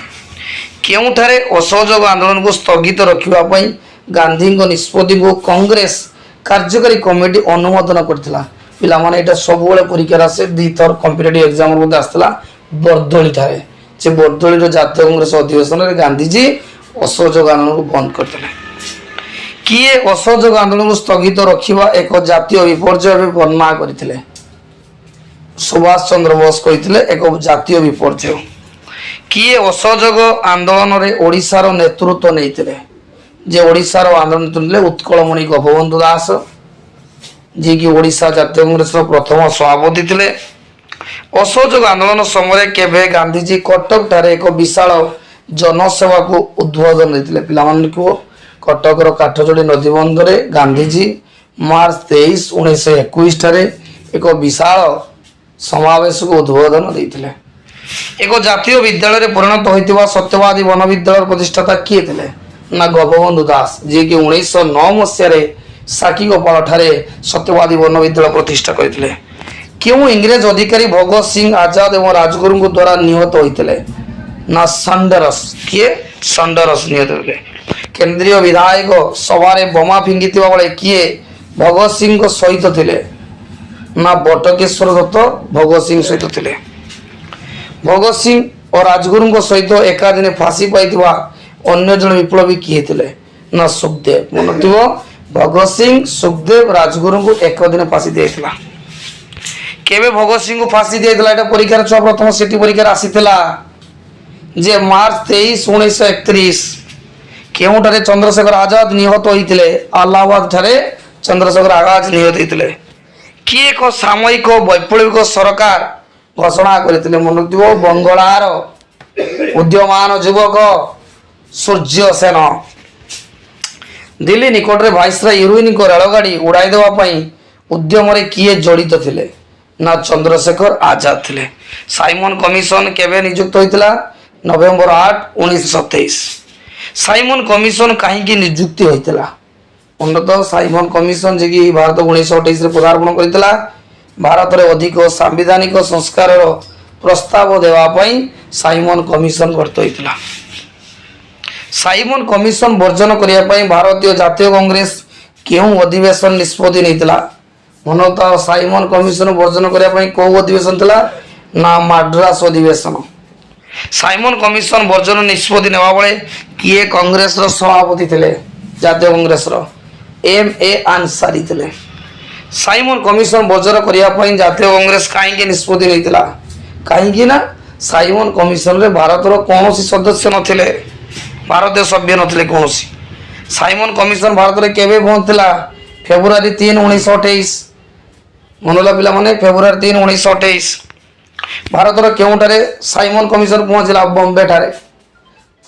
କେଉଁଠାରେ ଅସହଯୋଗ ଆନ୍ଦୋଳନକୁ ସ୍ଥଗିତ ରଖିବା ପାଇଁ ଗାନ୍ଧୀଙ୍କ ନିଷ୍ପତ୍ତିକୁ କଂଗ୍ରେସ କାର୍ଯ୍ୟକାରୀ କମିଟି ଅନୁମୋଦନ କରିଥିଲା? ପିଲାମାନେ ଏଇଟା ସବୁବେଳେ ପରୀକ୍ଷାରେ ଆସେ, ଦୁଇଥର କମ୍ପିଟେଟିଭ୍ ଏକ୍ଜାମ ମଧ୍ୟ ଆସିଥିଲା। ବର୍ଦ୍ଦୋଳି ଠାରେ, ସେ ବର୍ଦ୍ଦୋଳିର ଜାତୀୟ କଂଗ୍ରେସ ଅଧିବେଶନରେ ଗାନ୍ଧିଜୀ ଅସହଯୋଗ ଆନ୍ଦୋଳନକୁ ବନ୍ଦ କରିଥିଲେ। କିଏ ଅସହଯୋଗ ଆନ୍ଦୋଳନକୁ ସ୍ଥଗିତ ରଖିବା ଏକ ଜାତୀୟ ବିପର୍ଯ୍ୟୟ ଭାବେ ବର୍ଣ୍ଣନା କରିଥିଲେ? ସୁଭାଷ ଚନ୍ଦ୍ର ବୋଷ କହିଥିଲେ ଏକ ଜାତୀୟ ବିପର୍ଯ୍ୟୟ। କିଏ ଅସହଯୋଗ ଆନ୍ଦୋଳନରେ ଓଡ଼ିଶାର ନେତୃତ୍ୱ ନେଇଥିଲେ? ଯେ ଓଡ଼ିଶାର ଆନ୍ଦୋଳନ ନେଇଥିଲେ ଉତ୍କଳମଣି ଗୋପବନ୍ଧୁ ଦାସ, ଯିଏକି ଓଡ଼ିଶା ଜାତୀୟ କଂଗ୍ରେସର ପ୍ରଥମ ସଭାପତି ଥିଲେ। ଅସହଯୋଗ ଆନ୍ଦୋଳନ ସମୟରେ କେବେ ଗାନ୍ଧିଜୀ କଟକ ଠାରେ ଏକ ବିଶାଳ ଜନସଭାକୁ ଉଦ୍ବୋଧନ ଦେଇଥିଲେ? ପିଲାମାନେ କୁହ। କଟକର କାଠଯୋଡ଼ି ନଦୀବନ୍ଧରେ ଗାନ୍ଧିଜୀ ମାର୍ଚ୍ଚ 23, 1921 ଠାରେ ଏକ ବିଶାଳ ସମାବେଶକୁ ଉଦ୍ବୋଧନ ଦେଇଥିଲେ। ଏକ ଜାତୀୟ ବିଦ୍ୟାଳୟରେ ପରିଣତ ହୋଇଥିବା ସତ୍ୟବାଦୀ ବନବିଦ୍ୟାଳୟର ପ୍ରତିଷ୍ଠାତା କିଏ ଥିଲେ? ନା ଗୋପବନ୍ଧୁ ଦାସ, ଯିଏକି 1909 ମସିହାରେ ସାକ୍ଷୀଗୋପାଳ ଠାରେ ସତ୍ୟବାଦୀ ବନବିଦ୍ୟାଳୟ ପ୍ରତିଷ୍ଠା କରିଥିଲେ। କେଉଁ ଇଂରେଜ ଅଧିକାରୀ ଭଗତ ସିଂ ଆଜାଦ ଏବଂ ରାଜଗୁରୁଙ୍କ ଦ୍ୱାରା ନିହତ ହୋଇଥିଲେ? ନା ସଣ୍ଡରସ। କିଏ? ସଣ୍ଡରସ ନିହତ ହୋଇଥିଲେ। କେନ୍ଦ୍ରୀୟ ବିଧାୟକ ସଭାରେ ବୋମା ଫିଙ୍ଗିଥିବା ବେଳେ କିଏ ଭଗତ ସିଂଙ୍କ ସହିତ ଥିଲେ? ନା ବଟକେଶ୍ୱର ଦତ୍ତ ଭଗତ ସିଂ ସହିତ ଥିଲେ। ଭଗତ ସିଂ ଓ ରାଜଗୁରୁଙ୍କ ସହିତ ଏକାଦିନେ ଫାଶୀ ପାଇଥିବା ଅନ୍ୟ ଜଣେ ବିପ୍ଳବୀ କିଏ ଥିଲେ? ନା ସୁଖଦେବ। ମନେଥିବ ଭଗତ ସିଂ, ସୁଖଦେବ, ରାଜଗୁରୁଙ୍କୁ ଏକ ଦିନ ଫାଶୀ ଦିଆଯାଇଥିଲା। କେବେ ଭଗତ ସିଂଙ୍କୁ ଫାଶୀ ଦିଆଯାଇଥିଲା? ଏଇଟା ପରୀକ୍ଷାର ଛୁଆ ପ୍ରଥମ ସିଟି ପରୀକ୍ଷାରେ ଆସିଥିଲା। যে ମାର୍ଚ୍ଚ 23, 1931 କେଉଁଠାରେ ଚନ୍ଦ୍ରଶେଖର ଆଜାଦ ନିହତ ହୋଇଥିଲେ? ଆହ୍ଲାବାଦ ଠାରେ ଚନ୍ଦ୍ରଶେଖର ଆଜାଦ ନିହତ ହୋଇଥିଲେ। କିଏ ଏକ ସାମୟିକ ବୈପ୍ଳବିକ ସରକାର ଘୋଷଣା କରିଥିଲେ? ମନେ ରଖିଥିବ, ବଙ୍ଗଳାର ଉଦ୍ୟମାନ ଯୁବକ ସୂର୍ଯ୍ୟ ସେନ। ଦିଲ୍ଲୀ ନିକଟରେ ଭାଇସରୟ ଇରୱିନଙ୍କ ରେଳଗାଡ଼ି ଉଡ଼ାଇ ଦେବା ପାଇଁ ଉଦ୍ୟମରେ କିଏ ଜଡ଼ିତ ଥିଲେ? ନା ଚନ୍ଦ୍ରଶେଖର ଆଜାଦ ଥିଲେ। ସାଇମନ କମିଶନ କେବେ ନିଯୁକ୍ତ ହୋଇଥିଲା? ନଭେମ୍ବର 8, 1927। ସାଇମନ କମିଶନ କାହିଁକି ନିଯୁକ୍ତି ହୋଇଥିଲା? ଉନ୍ନତ ସାଇମନ କମିଶନ ଯିଏକି ଭାରତ 1928ରେ ପଦାର୍ପଣ କରିଥିଲା। ଭାରତରେ ଅଧିକ ସାମ୍ବିଧାନିକ ସଂସ୍କାରର ପ୍ରସ୍ତାବ ଦେବା ପାଇଁ ସାଇମନ କମିଶନ ଗଠିତ ହୋଇଥିଲା। ସାଇମନ କମିଶନ ବର୍ଜନ କରିବା ପାଇଁ ଭାରତୀୟ ଜାତୀୟ କଂଗ୍ରେସ କେଉଁ ଅଧିବେଶନ ନିଷ୍ପତ୍ତି ନେଇଥିଲା? ମନୋତ ସାଇମନ କମିଶନ ବର୍ଜନ କରିବା ପାଇଁ କେଉଁ ଅଧିବେଶନ ଥିଲା? ନା ମାଡ୍ରାସ ଅଧିବେଶନ। ସାଇମନ କମିଶନ ବର୍ଜନ ନିଷ୍ପତ୍ତି ନେବା ବେଳେ କିଏ କଂଗ୍ରେସର ସଭାପତି ଥିଲେ? ଜାତୀୟ କଂଗ୍ରେସର M.A. ଆନସାରୀ ଥିଲେ। ସାଇମନ କମିଶନ ବର୍ଜନ କରିବା ପାଇଁ ଜାତୀୟ କଂଗ୍ରେସ କାହିଁକି ନିଷ୍ପତ୍ତି ନେଇଥିଲା? କାହିଁକି ନା ସାଇମନ କମିଶନରେ ଭାରତର କୌଣସି ସଦସ୍ୟ ନଥିଲେ, ଭାରତୀୟ ସଭ୍ୟ ନଥିଲେ କୌଣସି। ସାଇମନ କମିଶନ ଭାରତରେ କେବେ ପହଞ୍ଚିଥିଲା? ଫେବୃଆରୀ 3, 1928। ମନୋଲା ପିଲାମାନେ, ଫେବୃଆରୀ 3, 1928। ଭାରତର କେଉଁଠାରେ ସାଇମନ କମିଶନ ପହଞ୍ଚିଲା? ବମ୍ବେ ଠାରେ।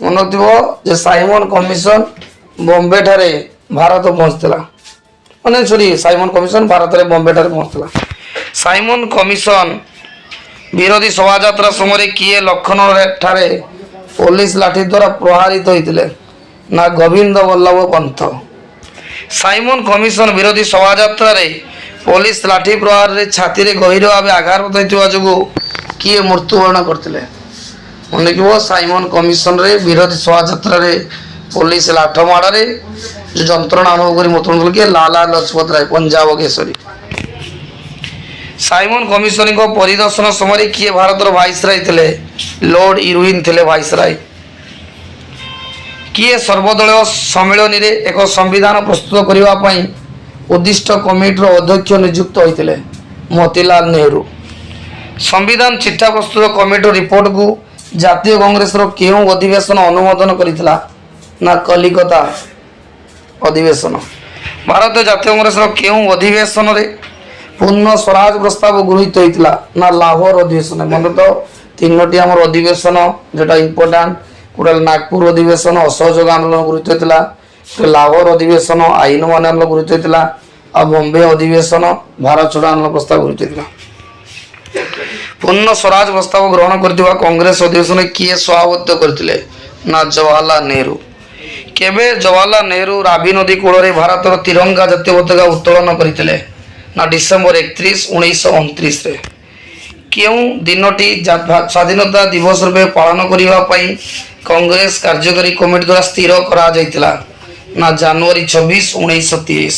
ମନେ ରଖିଥିବ ଯେ ସାଇମନ କମିଶନ ବମ୍ବେ ଠାରେ ଭାରତ ପହଞ୍ଚିଥିଲା। ସାଇମନ କମିଶନ ଭାରତରେ ବମ୍ବେ ଠାରେ ପହଞ୍ଚିଥିଲା। ସାଇମନ କମିଶନ ବିରୋଧୀ ଶୋଭାଯାତ୍ରା ସମୟରେ କିଏ ଲକ୍ଷ୍ନୌ ଠାରେ ପୋଲିସ ଲାଠି ଦ୍ୱାରା ପ୍ରହାରିତ ହୋଇଥିଲେ? ନା ଗୋବିନ୍ଦ ବଲ୍ଲଭ ପନ୍ଥ। ସାଇମନ କମିଶନ ବିରୋଧୀ ଶୋଭାଯାତ୍ରାରେ ପୋଲିସ ଲାଠି ପ୍ରହାରରେ ଛାତିରେ ଗଭୀର ଭାବେ ଆଘାତ ହୋଇଥିବା ଯୋଗୁଁ କିଏ ମୃତ୍ୟୁବରଣ କରିଥିଲେ? ମନେ ରଖିବ, ସାଇମନ କମିଶନରେ ବିରୋଧୀ ଶୋଭାଯାତ୍ରାରେ ପୋଲିସ ଲାଠ ମାଡ଼ରେ ଯନ୍ତ୍ରଣା ଅନୁଭବ କରି ମୃତ୍ୟୁବରଣ କିଏ? ଲାଲା ଲଜପତ ରାୟ, ପଞ୍ଜାବ କେଶରୀ। ସାଇମନ କମିଶନଙ୍କ ପରିଦର୍ଶନ ସମୟରେ କିଏ ଭାରତର ଭାଇସରୟ ଥିଲେ? ଲର୍ଡ ଇରୱିନ ଥିଲେ ଭାଇସରୟ। କିଏ ସର୍ବଦଳୀୟ ସମ୍ମିଳନୀରେ ଏକ ସମ୍ବିଧାନ ପ୍ରସ୍ତୁତ କରିବା ପାଇଁ ଉଦ୍ଦିଷ୍ଟ କମିଟିର ଅଧ୍ୟକ୍ଷ ନିଯୁକ୍ତ ହୋଇଥିଲେ? ମୋତିଲାଲ ନେହେରୁ। ସମ୍ବିଧାନ ଚିଠା ପ୍ରସ୍ତୁତ କମିଟିର ରିପୋର୍ଟକୁ ଜାତୀୟ କଂଗ୍ରେସର କେଉଁ ଅଧିବେଶନ ଅନୁମୋଦନ କରିଥିଲା? ନା କଲିକତା ଅଧିବେଶନ। ଭାରତୀୟ ଜାତୀୟ କଂଗ୍ରେସର କେଉଁ ଅଧିବେଶନରେ ପୂର୍ଣ୍ଣ ସ୍ୱରାଜ ପ୍ରସ୍ତାବ ଗୃହୀତ ହୋଇଥିଲା? ନା ଲାହୋର ଅଧିବେଶନ। ମନେ ତ ତିନୋଟି ଆମର ଅଧିବେଶନ যেটা ইম্পর্টান্ট। ଗୋଟେ ନାଗପୁର ଅଧିବେଶନ ଅସହଯୋଗ ଆନ୍ଦୋଳନ ଗୃହୀତ ହୋଇଥିଲା, ଲାହୋର ଅଧିବେଶନ ଆଇନ ମାନ ଆନ୍ଦୋଳନ ଗୃହୀତ ହୋଇଥିଲା, ଆଉ ବମ୍ବେ ଅଧିବେଶନ ଭାରତ ଛାଡ଼ ଆନ୍ଦୋଳନ ପ୍ରସ୍ତାବ ଗୃହୀତ ହୋଇଥିଲା। ପୂର୍ଣ୍ଣ ସ୍ୱରାଜ ପ୍ରସ୍ତାବ ଗ୍ରହଣ କରିଥିବା କଂଗ୍ରେସ ଅଧିବେଶନରେ କିଏ ସଭାପତିତ୍ୱ କରିଥିଲେ? ନା ଜବାହରଲାଲ ନେହେରୁ। କେବେ ଜବାହରଲାଲ ନେହେରୁ ରାବି ନଦୀ କୂଳରେ ଭାରତର ତିରଙ୍ଗା ଜାତୀୟ ପତାକା ଉତ୍ତୋଳନ କରିଥିଲେ? ନା ଡିସେମ୍ବର 31, 1929ରେ। କେଉଁ ଦିନଟି ସ୍ୱାଧୀନତା ଦିବସ ରୂପେ ପାଳନ କରିବା ପାଇଁ କଂଗ୍ରେସ କାର୍ଯ୍ୟକାରୀ କମିଟି ଦ୍ୱାରା ସ୍ଥିର କରାଯାଇଥିଲା? ନା ଜାନୁଆରୀ 26, 1930।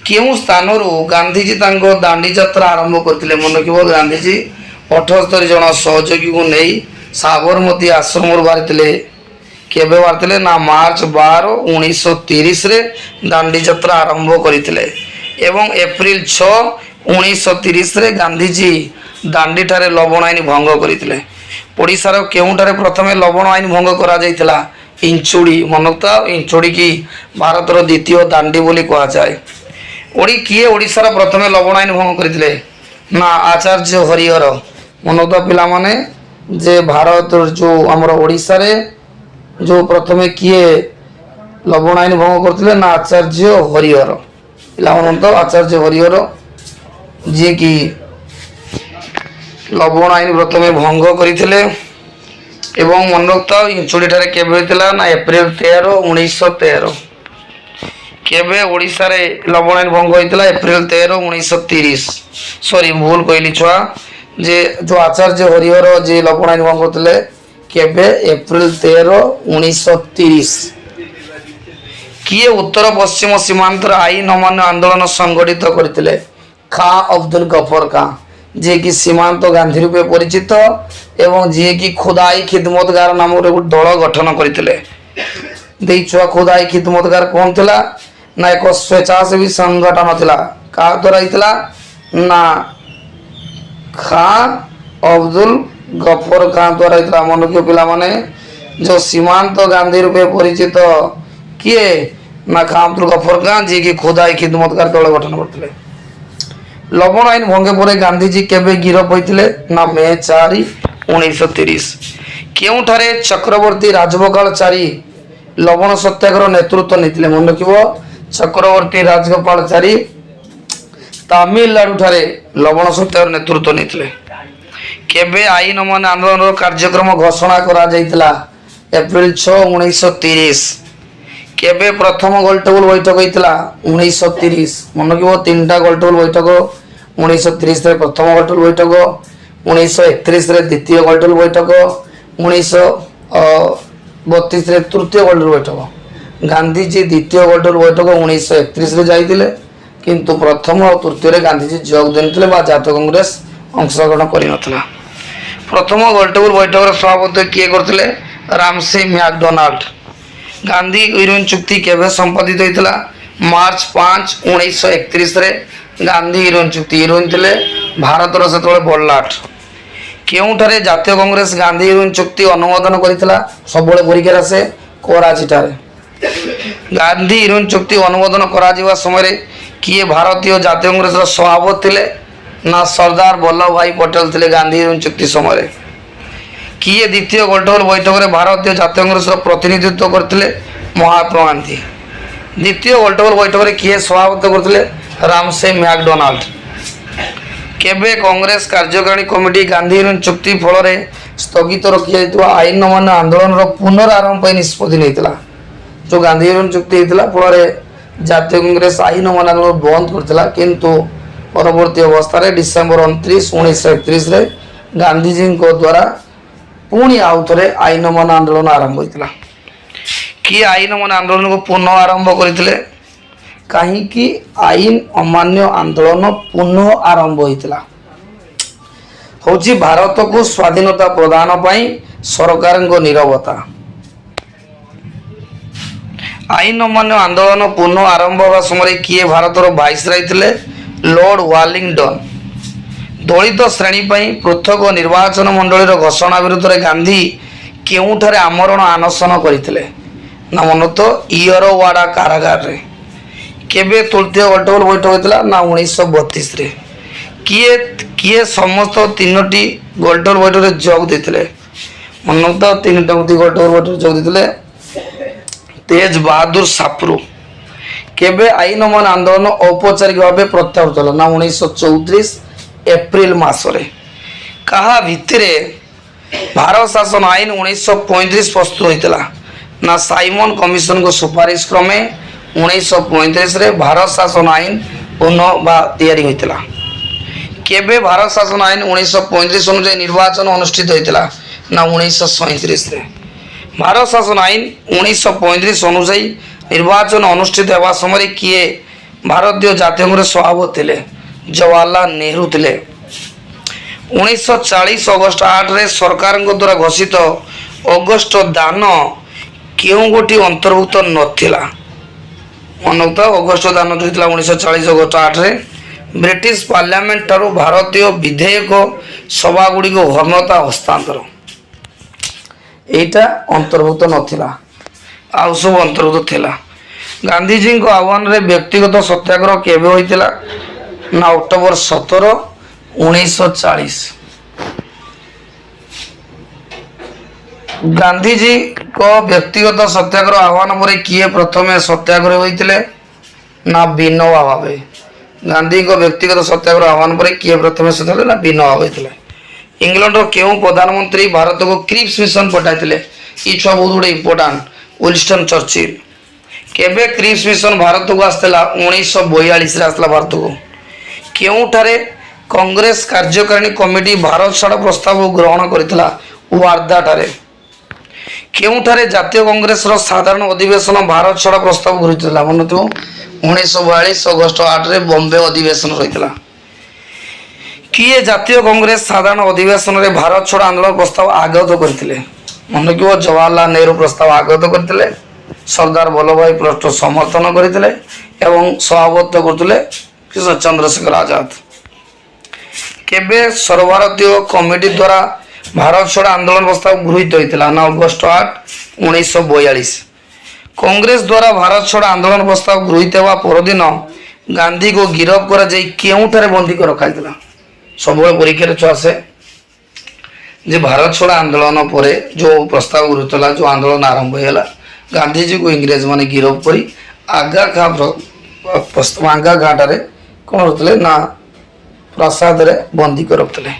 କେଉଁ ସ୍ଥାନରୁ ଗାନ୍ଧିଜୀ ତାଙ୍କ ଦାଣ୍ଡି ଯାତ୍ରା ଆରମ୍ଭ କରିଥିଲେ? ମନେ ରଖିବ, ଗାନ୍ଧିଜୀ 78 ଜଣ ସହଯୋଗୀଙ୍କୁ ନେଇ ସାବରମତୀ ଆଶ୍ରମରୁ ବାହାରିଥିଲେ। କେବେ ବାହାରିଥିଲେ? ନା ମାର୍ଚ୍ଚ 12, 1930ରେ ଦାଣ୍ଡି ଯାତ୍ରା ଆରମ୍ଭ କରିଥିଲେ ଏବଂ ଏପ୍ରିଲ 6, 1930ରେ ଗାନ୍ଧିଜୀ ଦାଣ୍ଡିଠାରେ ଲବଣ ଆଇନ ଭଙ୍ଗ କରିଥିଲେ। ଓଡ଼ିଶାର କେଉଁଠାରେ ପ୍ରଥମେ ଲବଣ ଆଇନ ଭଙ୍ଗ କରାଯାଇଥିଲା? ଇଞ୍ଚୁଡ଼ି। ମନୋକ୍ତ ଇଞ୍ଚୁଡ଼ି କି ଭାରତର ଦ୍ୱିତୀୟ ଦାଣ୍ଡି ବୋଲି କୁହାଯାଏ। କିଏ ଓଡ଼ିଶାର ପ୍ରଥମେ ଲବଣ ଆଇନ ଭଙ୍ଗ କରିଥିଲେ? ନା ଆଚାର୍ଯ୍ୟ ହରିହର। ମନୋକ୍ତ ପିଲାମାନେ, ଯେ ଭାରତର ଯେଉଁ ଆମର ଓଡ଼ିଶାରେ ଯେଉଁ ପ୍ରଥମେ କିଏ ଲବଣ ଆଇନ ଭଙ୍ଗ କରିଥିଲେ? ନା ଆଚାର୍ଯ୍ୟ ହରିହର। ପିଲାମାନେ ତ ଆଚାର୍ଯ୍ୟ ହରିହର ଯିଏକି ଲବଣ ଆଇନ ପ୍ରଥମେ ଭଙ୍ଗ କରିଥିଲେ। ଏବଂ ମନେ ରଖିଥାଅ, ଇଞ୍ଚୁଡ଼ିଠାରେ କେବେ ହୋଇଥିଲା? ନା ଏପ୍ରିଲ 13, 1913। କେବେ ଓଡ଼ିଶାରେ ଲବଣ ଆଇନ ଭଙ୍ଗ ହୋଇଥିଲା? ଏପ୍ରିଲ 13, 1930। ସରି, ଭୁଲ କହିଲି ଛୁଆ, ଯେ ଯେଉଁ ଆଚାର୍ଯ୍ୟ ହରିହର ଯେ ଲବଣ ଆଇନ ଭଙ୍ଗ କରିଥିଲେ କେବେ? ଏପ୍ରିଲ 13, 1930। କିଏ ଉତ୍ତର ପଶ୍ଚିମ ସୀମାନ୍ତର ଆଇନ ଅମାନ୍ୟ ଆନ୍ଦୋଳନ ସଂଗଠିତ କରିଥିଲେ? ଖାଁ ଅବଦୁଲ ଗଫର ଖାଁ, ଯିଏକି ସୀମାନ୍ତ ଗାନ୍ଧୀ ରୂପେ ପରିଚିତ ଏବଂ ଯିଏକି ଖୁଦାଇ ଖିଦମତଗାର ନାମରେ ଗୋଟେ ଦଳ ଗଠନ କରିଥିଲେ। ଛୁଆ ଖୁଦାଇ ଖିଦମତଗାର କ'ଣ ଥିଲା? ନା ଏକ ସ୍ୱେଚ୍ଛାସେବୀ ସଂଗଠନ ଥିଲା। କାହା ଦ୍ୱାରା ହେଇଥିଲା? ନା ଖାଁ ଅବଦୁଲ ଗଫର ଖାଁ ଦ୍ୱାରା ହେଇଥିଲା। ମନେ ରଖିବ ପିଲାମାନେ, ଯେଉଁ ସୀମାନ୍ତ ଗାନ୍ଧୀ ରୂପେ ପରିଚିତ କିଏ ନା ଖାଁ ଅବଦୁଲ ଗଫର ଖାଁ, ଯିଏକି ଖୋଦାଇ ଖିଦମତକାର ଦଳ ଗଠନ କରିଥିଲେ। ଲବଣ ଆଇନ ଭଙ୍ଗେ ପରେ ଗାନ୍ଧୀଜୀ କେବେ ଗିରଫ ହୋଇଥିଲେ ନା ମେ 4, 1930। କେଉଁଠାରେ ଚକ୍ରବର୍ତ୍ତୀ ରାଜଗୋପାଳାଚାରୀ ଲବଣ ସତ୍ୟାଗ୍ରହ ନେତୃତ୍ୱ ନେଇଥିଲେ? ମନେ ରଖିବ, ଚକ୍ରବର୍ତ୍ତୀ ରାଜଗୋପାଳାଚାରୀ ତାମିଲନାଡୁ ଠାରେ ଲବଣ ସତ୍ୟାଗ୍ରହ ନେତୃତ୍ୱ ନେଇଥିଲେ। କେବେ ଆଇନ ଅମାନ୍ୟ ଆନ୍ଦୋଳନର କାର୍ଯ୍ୟକ୍ରମ ଘୋଷଣା କରାଯାଇଥିଲା? ଏପ୍ରିଲ 6, 1930। କେବେ ପ୍ରଥମ ଗୋଲଟେବୁଲ ବୈଠକ ହେଇଥିଲା? 1930। ମନେ ରଖିବ, 3ଟା ଗୋଲଟେବୁଲ ବୈଠକ। 1930ରେ ପ୍ରଥମ ଗୋଲଟେବୁଲ ବୈଠକ, 1931ରେ ଦ୍ୱିତୀୟ ଗୋଲଟେବୁଲ ବୈଠକ, 1932ରେ ତୃତୀୟ ଗୋଲଟେବୁଲ ବୈଠକ। ଗାନ୍ଧୀଜୀ ଦ୍ୱିତୀୟ ଗୋଲଟେବୁଲ ବୈଠକ 1931ରେ ଯାଇଥିଲେ, କିନ୍ତୁ ପ୍ରଥମ ଆଉ ତୃତୀୟରେ ଗାନ୍ଧୀଜୀ ଯୋଗ ଦେଇନଥିଲେ ବା ଜାତୀୟ କଂଗ୍ରେସ ଅଂଶଗ୍ରହଣ କରିନଥିଲା। ପ୍ରଥମ ଗୋଲଟେବୁଲ ବୈଠକର ସଭାପତି କିଏ କରିଥିଲେ? Ramsay McDonald. ଗାନ୍ଧୀ ଇରୱିନ ଚୁକ୍ତି କେବେ ସମ୍ପାଦିତ ହୋଇଥିଲା? ମାର୍ଚ୍ଚ 5, 1931ରେ ଗାନ୍ଧୀ ଇରୱିନ ଚୁକ୍ତି। ଇରୱିନ ଥିଲେ ଭାରତର ସେତେବେଳେ ବଡଲାଟ। କେଉଁଠାରେ ଜାତୀୟ କଂଗ୍ରେସ ଗାନ୍ଧୀ ଇରୱିନ ଚୁକ୍ତି ଅନୁମୋଦନ କରିଥିଲା? ସବୁବେଳେ ପରୀକ୍ଷାରେ ଆସେ, କରାଚିଠାରେ। ଗାନ୍ଧୀ ଇରୱିନ ଚୁକ୍ତି ଅନୁମୋଦନ କରାଯିବା ସମୟରେ କିଏ ଭାରତୀୟ ଜାତୀୟ କଂଗ୍ରେସର ସଭାପତି ଥିଲେ? ନା ସର୍ଦ୍ଦାର ବଲ୍ଲଭ ଭାଇ ପଟେଲ ଥିଲେ ଗାନ୍ଧୀ ଇରୱିନ ଚୁକ୍ତି ସମୟରେ। କିଏ ଦ୍ୱିତୀୟ ଗୋଲଟେବୁଲ ବୈଠକରେ ଭାରତୀୟ ଜାତୀୟ କଂଗ୍ରେସର ପ୍ରତିନିଧିତ୍ୱ କରିଥିଲେ? ମହାତ୍ମା ଗାନ୍ଧୀ। ଦ୍ୱିତୀୟ ଗୋଲଟେବୁଲ ବୈଠକରେ କିଏ ସଭାପତିତ୍ୱ କରିଥିଲେ? Ramsay McDonald. କେବେ କଂଗ୍ରେସ କାର୍ଯ୍ୟକାରିଣୀ କମିଟି ଗାନ୍ଧୀ ଇରୱିନ ଚୁକ୍ତି ଫଳରେ ସ୍ଥଗିତ ରଖାଯାଇଥିବା ଆଇନ ଅମାନ୍ୟ ଆନ୍ଦୋଳନର ପୁନରାରମ୍ଭ ପାଇଁ ନିଷ୍ପତ୍ତି ନେଇଥିଲା? ଯେଉଁ ଗାନ୍ଧୀ ଇରୱିନ ଚୁକ୍ତି ହେଇଥିଲା, ଫଳରେ ଜାତୀୟ କଂଗ୍ରେସ ଆଇନ ଅମାନ୍ୟ ଆନ୍ଦୋଳନ ବନ୍ଦ କରିଥିଲା, କିନ୍ତୁ ପରବର୍ତ୍ତୀ ଅବସ୍ଥାରେ ଡିସେମ୍ବର 29, 1931ରେ ଗାନ୍ଧୀଜୀଙ୍କ ଦ୍ୱାରା ପୁଣି ଆଉ ଥରେ ଆଇନ ଅମାନ୍ୟ ଆନ୍ଦୋଳନ ଆରମ୍ଭ ହୋଇଥିଲା। କିଏ ଆଇନ ଅମାନ୍ୟ ଆନ୍ଦୋଳନକୁ ପୁନଃ ଆରମ୍ଭ କରିଥିଲେ? କାହିଁକି ଆଇନ ଅମାନ୍ୟ ଆନ୍ଦୋଳନ ପୁନଃ ଆରମ୍ଭ ହୋଇଥିଲା? ହେଉଛି ଭାରତକୁ ସ୍ୱାଧୀନତା ପ୍ରଦାନ ପାଇଁ ସରକାରଙ୍କ ନିରବତା। ଆଇନ ଅମାନ୍ୟ ଆନ୍ଦୋଳନ ପୁନଃ ଆରମ୍ଭ ହେବା ସମୟରେ କିଏ ଭାରତର ଭାଇସରାୟ ଥିଲେ? ଲର୍ଡ ୱାଲିଙ୍ଗଟନ। ଦଳିତ ଶ୍ରେଣୀ ପାଇଁ ପୃଥକ ନିର୍ବାଚନ ମଣ୍ଡଳୀର ଘୋଷଣା ବିରୁଦ୍ଧରେ ଗାନ୍ଧୀ କେଉଁଠାରେ ଆମରଣ ଅନଶନ କରିଥିଲେ? ନା ମନତ ଇୟରୱାଡା କାରାଗାରରେ। କେବେ ତୃତୀୟ ଗୋଲଟେବୁଲ ବୈଠକ ହୋଇଥିଲା? ନା 1932ରେ। କିଏ ସମସ୍ତ 3ଟି ଗୋଲଟେବୁଲ ବୈଠକରେ ଯୋଗ ଦେଇଥିଲେ? ମନତ 3ଟା ଗୋଲଟେବୁଲ ବୈଠକରେ ଯୋଗ ଦେଇଥିଲେ ତେଜ ବାହାଦୁର ସାପରୁ। କେବେ ଆଇନ ଅମାନ୍ୟ ଆନ୍ଦୋଳନ ଔପଚାରିକ ଭାବେ ପ୍ରତ୍ୟାହୃତ ହେଲା? ନା 1934 ଏପ୍ରିଲ ମାସରେ। କାହା ଭିତ୍ତିରେ ଭାରତ ଶାସନ ଆଇନ 1935 ପ୍ରସ୍ତୁତ ହୋଇଥିଲା? ନା ସାଇମନ କମିଶନଙ୍କ ସୁପାରିଶ କ୍ରମେ 1935ରେ ଭାରତ ଶାସନ ଆଇନ ପୁନଃ ତିଆରି ହୋଇଥିଲା। କେବେ ଭାରତ ଶାସନ ଆଇନ 1935 ଅନୁଯାୟୀ ନିର୍ବାଚନ ଅନୁଷ୍ଠିତ ହୋଇଥିଲା? ନା 1937ରେ। ଭାରତ ଶାସନ ଆଇନ 1935 ଅନୁଯାୟୀ ନିର୍ବାଚନ ଅନୁଷ୍ଠିତ ହେବା ସମୟରେ କିଏ ଭାରତୀୟ ଜାତୀୟ କଂଗ୍ରେସ ସଭାପତି ଥିଲେ? ଜବାହରଲାଲ ନେହେରୁ ଥିଲେ। 1940 ଅଗଷ୍ଟ 8ରେ ସରକାରଙ୍କ ଦ୍ୱାରା ଘୋଷିତ ଅଗଷ୍ଟ ଦାନ କେଉଁ ଗୋଟି ଅନ୍ତର୍ଭୁକ୍ତ ନଥିଲା? ମନୋକ୍ତ ଅଗଷ୍ଟ ଦାନ ହୋଇଥିଲା 1940 ଅଗଷ୍ଟ 8ରେ। ବ୍ରିଟିଶ ପାର୍ଲାମେଣ୍ଟ ଠାରୁ ଭାରତୀୟ ବିଧେୟକ ସଭା ଗୁଡ଼ିକ ଘନତା ହସ୍ତାନ୍ତର, ଏଇଟା ଅନ୍ତର୍ଭୁକ୍ତ ନଥିଲା, ଆଉ ସବୁ ଅନ୍ତର୍ଭୁକ୍ତ ଥିଲା। ଗାନ୍ଧୀଜୀଙ୍କ ଆହ୍ୱାନରେ ବ୍ୟକ୍ତିଗତ ସତ୍ୟାଗ୍ରହ କେବେ ହୋଇଥିଲା? ନା ଅକ୍ଟୋବର 17, 1940। ଗାନ୍ଧୀଜୀଙ୍କ ବ୍ୟକ୍ତିଗତ ସତ୍ୟାଗ୍ରହ ଆହ୍ୱାନ ପରେ କିଏ ପ୍ରଥମେ ସତ୍ୟାଗ୍ରହ ହୋଇଥିଲେ? ନା ବିନୋବା ଭାବେ। ଗାନ୍ଧୀଙ୍କ ବ୍ୟକ୍ତିଗତ ସତ୍ୟାଗ୍ରହ ଆହ୍ୱାନ ପରେ କିଏ ପ୍ରଥମେ ସତ୍ୟାଗ୍ରହ? ନା ବିନୋବା ହୋଇଥିଲେ। ଇଂଲଣ୍ଡର କେଉଁ ପ୍ରଧାନମନ୍ତ୍ରୀ ଭାରତକୁ କ୍ରିପ୍ସ ମିଶନ ପଠାଇଥିଲେ? ଏଇ ଛୁଆ ବହୁତ ଗୋଟେ ଇମ୍ପୋର୍ଟାଣ୍ଟ, ୱିନଷ୍ଟନ ଚର୍ଚ୍ଚିଲ। କେବେ କ୍ରିପ୍ସ ମିଶନ ଭାରତକୁ ଆସିଥିଲା? 1942ରେ ଆସିଥିଲା ଭାରତକୁ। କେଉଁଠାରେ କଂଗ୍ରେସ କାର୍ଯ୍ୟକାରିଣୀ କମିଟି ଭାରତ ଛାଡ଼ ପ୍ରସ୍ତାବକୁ ଗ୍ରହଣ କରିଥିଲା? ୱାର୍ଦ୍ଧାଠାରେ। କେଉଁଠାରେ ଜାତୀୟ କଂଗ୍ରେସର ସାଧାରଣ ଅଧିବେଶନ ଭାରତ ଛାଡ଼ ପ୍ରସ୍ତାବ ଗୃହୀତ? ମନେଥିବ 1942 ଅଗଷ୍ଟ 8ରେ ବମ୍ବେ ଅଧିବେଶନ ରହିଥିଲା। କିଏ ଜାତୀୟ କଂଗ୍ରେସ ସାଧାରଣ ଅଧିବେଶନରେ ଭାରତ ଛାଡ଼ ଆନ୍ଦୋଳନ ପ୍ରସ୍ତାବ ଆଗତ କରିଥିଲେ? ମନେ ରଖିବ, ଜବାହରଲାଲ ନେହେରୁ ପ୍ରସ୍ତାବ ଆଗତ କରିଥିଲେ, ସର୍ଦ୍ଦାର ବଲ୍ଲଭ ଭାଇ ପ୍ରସ୍ତାବ ସମର୍ଥନ କରିଥିଲେ ଏବଂ ସଭାପତିତ୍ୱ କରୁଥିଲେ ଚନ୍ଦ୍ରଶେଖର ଆଜାଦ। କେବେ ସର୍ବଭାରତୀୟ କମିଟି ଦ୍ୱାରା ଭାରତ ଛାଡ଼ ଆନ୍ଦୋଳନ ପ୍ରସ୍ତାବ ଗୃହୀତ ହୋଇଥିଲା ନା ଅଗଷ୍ଟ 8 1942। କଂଗ୍ରେସ ଦ୍ୱାରା ଭାରତ ଛାଡ଼ ଆନ୍ଦୋଳନ ପ୍ରସ୍ତାବ ଗୃହୀତ ହେବା ପରଦିନ ଗାନ୍ଧୀଙ୍କୁ ଗିରଫ କରାଯାଇ କେଉଁଠାରେ ବନ୍ଦୀ କରି ରଖାଯାଇଥିଲା? ସବୁବେଳେ ପରୀକ୍ଷାରେ ଛୁଆ ଆସେ ଯେ ଭାରତ ଛାଡ଼ ଆନ୍ଦୋଳନ ପରେ ଯେଉଁ ପ୍ରସ୍ତାବ ଗୃହୀତ ହେଲା, ଯେଉଁ ଆନ୍ଦୋଳନ ଆରମ୍ଭ ହେଇଗଲା, ଗାନ୍ଧୀଜୀକୁ ଇଂରେଜମାନେ ଗିରଫ କରି ଆଗା ଘାଟରେ କ'ଣ ରହୁଥିଲେ ନା ପ୍ରାସାଦରେ ବନ୍ଦୀ କରି ରଖୁଥିଲେ।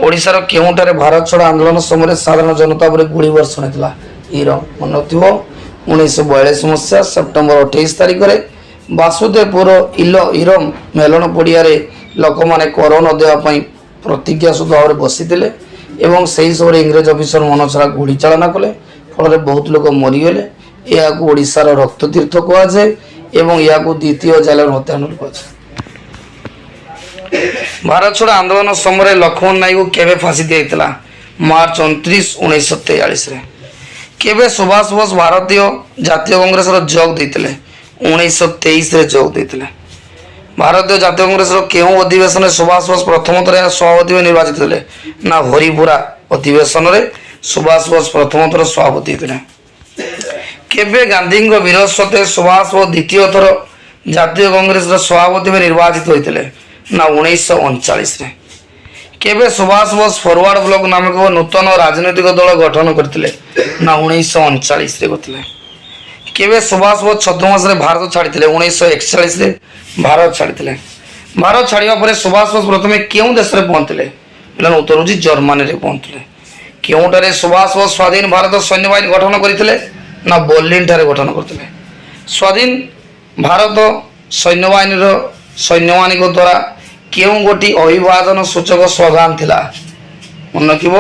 ଓଡ଼ିଶାର କେଉଁଠାରେ ଭାରତ ଛାଡ଼ ଆନ୍ଦୋଳନ ସମୟରେ ସାଧାରଣ ଜନତା ଉପରେ ଗୁଳି ବର୍ଷଣ ହେଇଥିଲା? ଇରମ, ମନେ ରଖିଥିବ 1942 ମସିହା ସେପ୍ଟେମ୍ବର 28 ତାରିଖରେ ବାସୁଦେବପୁର ଇରମ ମେଲଣ ପଡ଼ିଆରେ ଲୋକମାନେ କର ନ ଦେବା ପାଇଁ ପ୍ରତିଜ୍ଞାସୁଧ ଭାବରେ ବସିଥିଲେ ଏବଂ ସେହି ସମୟରେ ଇଂରେଜ ଅଫିସର ମନଛଡ଼ା ଗୁଳି ଚାଳନା କଲେ, ଫଳରେ ବହୁତ ଲୋକ ମରିଗଲେ। ଏହାକୁ ଓଡ଼ିଶାର ରକ୍ତତୀର୍ଥ କୁହାଯାଏ ଏବଂ ଏହାକୁ ଦ୍ୱିତୀୟ ଜାଲିଆନାୱାଲା ହତ୍ୟାକାଣ୍ଡ କୁହାଯାଏ। ଭାରତ ଛାଡ଼ ଆନ୍ଦୋଳନ ସମୟରେ ଲକ୍ଷ୍ମଣ ନାୟକଙ୍କୁ କେବେ ଫାଶୀ ଦିଆଯାଇଥିଲା? ମାର୍ଚ୍ଚ 29, 1943ରେ। କେବେ ସୁଭାଷ ବୋଷ ଭାରତୀୟ ଜାତୀୟ କଂଗ୍ରେସର ଯୋଗ ଦେଇଥିଲେ? 1923ରେ ଯୋଗ ଦେଇଥିଲେ। ଭାରତୀୟ ଜାତୀୟ କଂଗ୍ରେସର କେଉଁ ଅଧିବେଶନରେ ସୁଭାଷ ବୋଷ ପ୍ରଥମ ଥର ସଭାପତି ଭାବେ ନିର୍ବାଚିତ ହେଲେ? ନା ହରିପୁରା ଅଧିବେଶନରେ ସୁଭାଷ ବୋଷ ପ୍ରଥମ ଥର ସଭାପତି ହୋଇଥିଲେ। କେବେ ଗାନ୍ଧୀଙ୍କ ବିରୋଧ ସତ୍ତ୍ୱେ ସୁଭାଷ ବୋଷ ଦ୍ୱିତୀୟ ଥର ଜାତୀୟ କଂଗ୍ରେସର ସଭାପତି ଭାବେ ନିର୍ବାଚିତ ହୋଇଥିଲେ? ନା 1939ରେ। କେବେ ସୁଭାଷ ବୋଷ ଫରୱାର୍ଡ ବ୍ଲକ ନାମକ ନୂତନ ରାଜନୈତିକ ଦଳ ଗଠନ କରିଥିଲେ? ନା 1939ରେ କରିଥିଲେ। କେବେ ସୁଭାଷ ବୋଷ ଛଦ୍ମବେଶରେ ଭାରତ ଛାଡ଼ିଥିଲେ? 1941ରେ ଭାରତ ଛାଡ଼ିଥିଲେ। ଭାରତ ଛାଡ଼ିବା ପରେ ସୁଭାଷ ବୋଷ ପ୍ରଥମେ କେଉଁ ଦେଶରେ ପହଞ୍ଚିଥିଲେ? ପିଲାଙ୍କ ଉତ୍ତର ହେଉଛି ଜର୍ମାନୀରେ ପହଞ୍ଚିଥିଲେ। କେଉଁଠାରେ ସୁଭାଷ ବୋଷ ସ୍ୱାଧୀନ ଭାରତ ସୈନ୍ୟବାହିନୀ ଗଠନ କରିଥିଲେ? ନା ବର୍ଲିନ ଠାରେ ଗଠନ କରିଥିଲେ। ସ୍ୱାଧୀନ ଭାରତ ସୈନ୍ୟବାହିନୀଙ୍କ ଦ୍ୱାରା କେଉଁ ଗୋଟି ଅଭିବାଦନ ସୂଚକ ସ୍ଲୋଗାନ ଥିଲା? ମନେ ରଖିବ,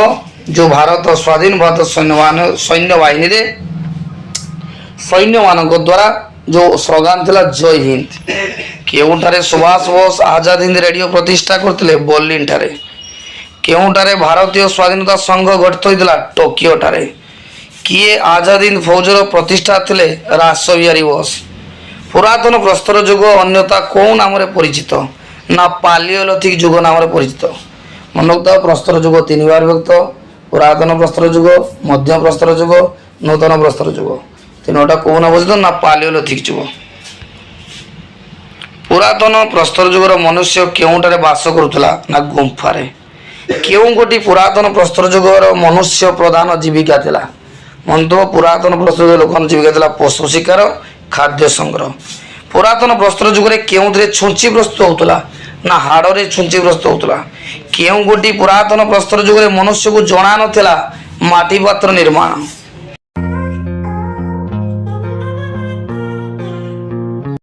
ଯେଉଁ ଭାରତ ସ୍ୱାଧୀନ ଭାରତ ସୈନ୍ୟବାହିନୀରେ ସୈନ୍ୟମାନଙ୍କ ଦ୍ୱାରା ଯେଉଁ ସ୍ଲୋଗାନ ଥିଲା ଜୟ ହିନ୍ଦ। କେଉଁଠାରେ ସୁଭାଷ ବୋଷ ଆଜାଦ ହିନ୍ଦ ରେଡ଼ିଓ ପ୍ରତିଷ୍ଠା କରିଥିଲେ? ବର୍ଲିନ ଠାରେ। କେଉଁଠାରେ ଭାରତୀୟ ସ୍ୱାଧୀନତା ସଂଘ ଗଠିତ ହୋଇଥିଲା? ଟୋକିଓ ଠାରେ। କିଏ ଆଜାଦ ହିନ୍ଦ ଫୌଜର ପ୍ରତିଷ୍ଠା ଥିଲେ? ରାସବିହାରୀ ବୋଷ। ପୁରାତନ ପ୍ରସ୍ତର ଯୁଗ ଅନ୍ୟତା କେଉଁ ନାମରେ ପରିଚିତ? ନା ପାଲିଓଲିଥିକ ଯୁଗ ନାମରେ ପରିଚିତ। ମନେ ରଖିଥାଅ, ପ୍ରସ୍ତର ଯୁଗ ତିନି ଭାଗରେ ବିଭକ୍ତ: ପୁରାତନ ପ୍ରସ୍ତର ଯୁଗ, ମଧ୍ୟ ପ୍ରସ୍ତର ଯୁଗ, ନୂତନ ପ୍ରସ୍ତର ଯୁଗ। ତିନୋଟା କେଉଁ ନାମ ପରିଚିତ? ନା ପାଲିଓଲିଥିକ ଯୁଗ। ପୁରାତନ ପ୍ରସ୍ତର ଯୁଗର ମନୁଷ୍ୟ କେଉଁଠାରେ ବାସ କରୁଥିଲା? ନା ଗୁମ୍ଫାରେ। କେଉଁ ଗୋଟି ପୁରାତନ ପ୍ରସ୍ତର ଯୁଗର ମନୁଷ୍ୟ ପ୍ରଧାନ ଜୀବିକା ଥିଲା? ମନ୍ତବ୍ୟ, ପୁରାତନ ପ୍ରସ୍ତର ଯୁଗର ଲୋକଙ୍କ ଜୀବିକା ଥିଲା ପଶୁ ଶିକାର, ଖାଦ୍ୟ ସଂଗ୍ରହ। ପୁରାତନ ପ୍ରସ୍ତର ଯୁଗରେ କେଉଁଥିରେ ଛୁଞ୍ଚି ପ୍ରସ୍ତୁତ ହେଉଥିଲା? ନା ହାଡ଼ରେ ଛୁଞ୍ଚି ପ୍ରସ୍ତୁତ ହେଉଥିଲା। କେଉଁ ଗୋଟି ପୁରାତନ ପ୍ରସ୍ତର ଯୁଗରେ ମନୁଷ୍ୟକୁ ଜଣା ନଥିଲା ମାଟି ପାତ୍ର ନିର୍ମାଣ?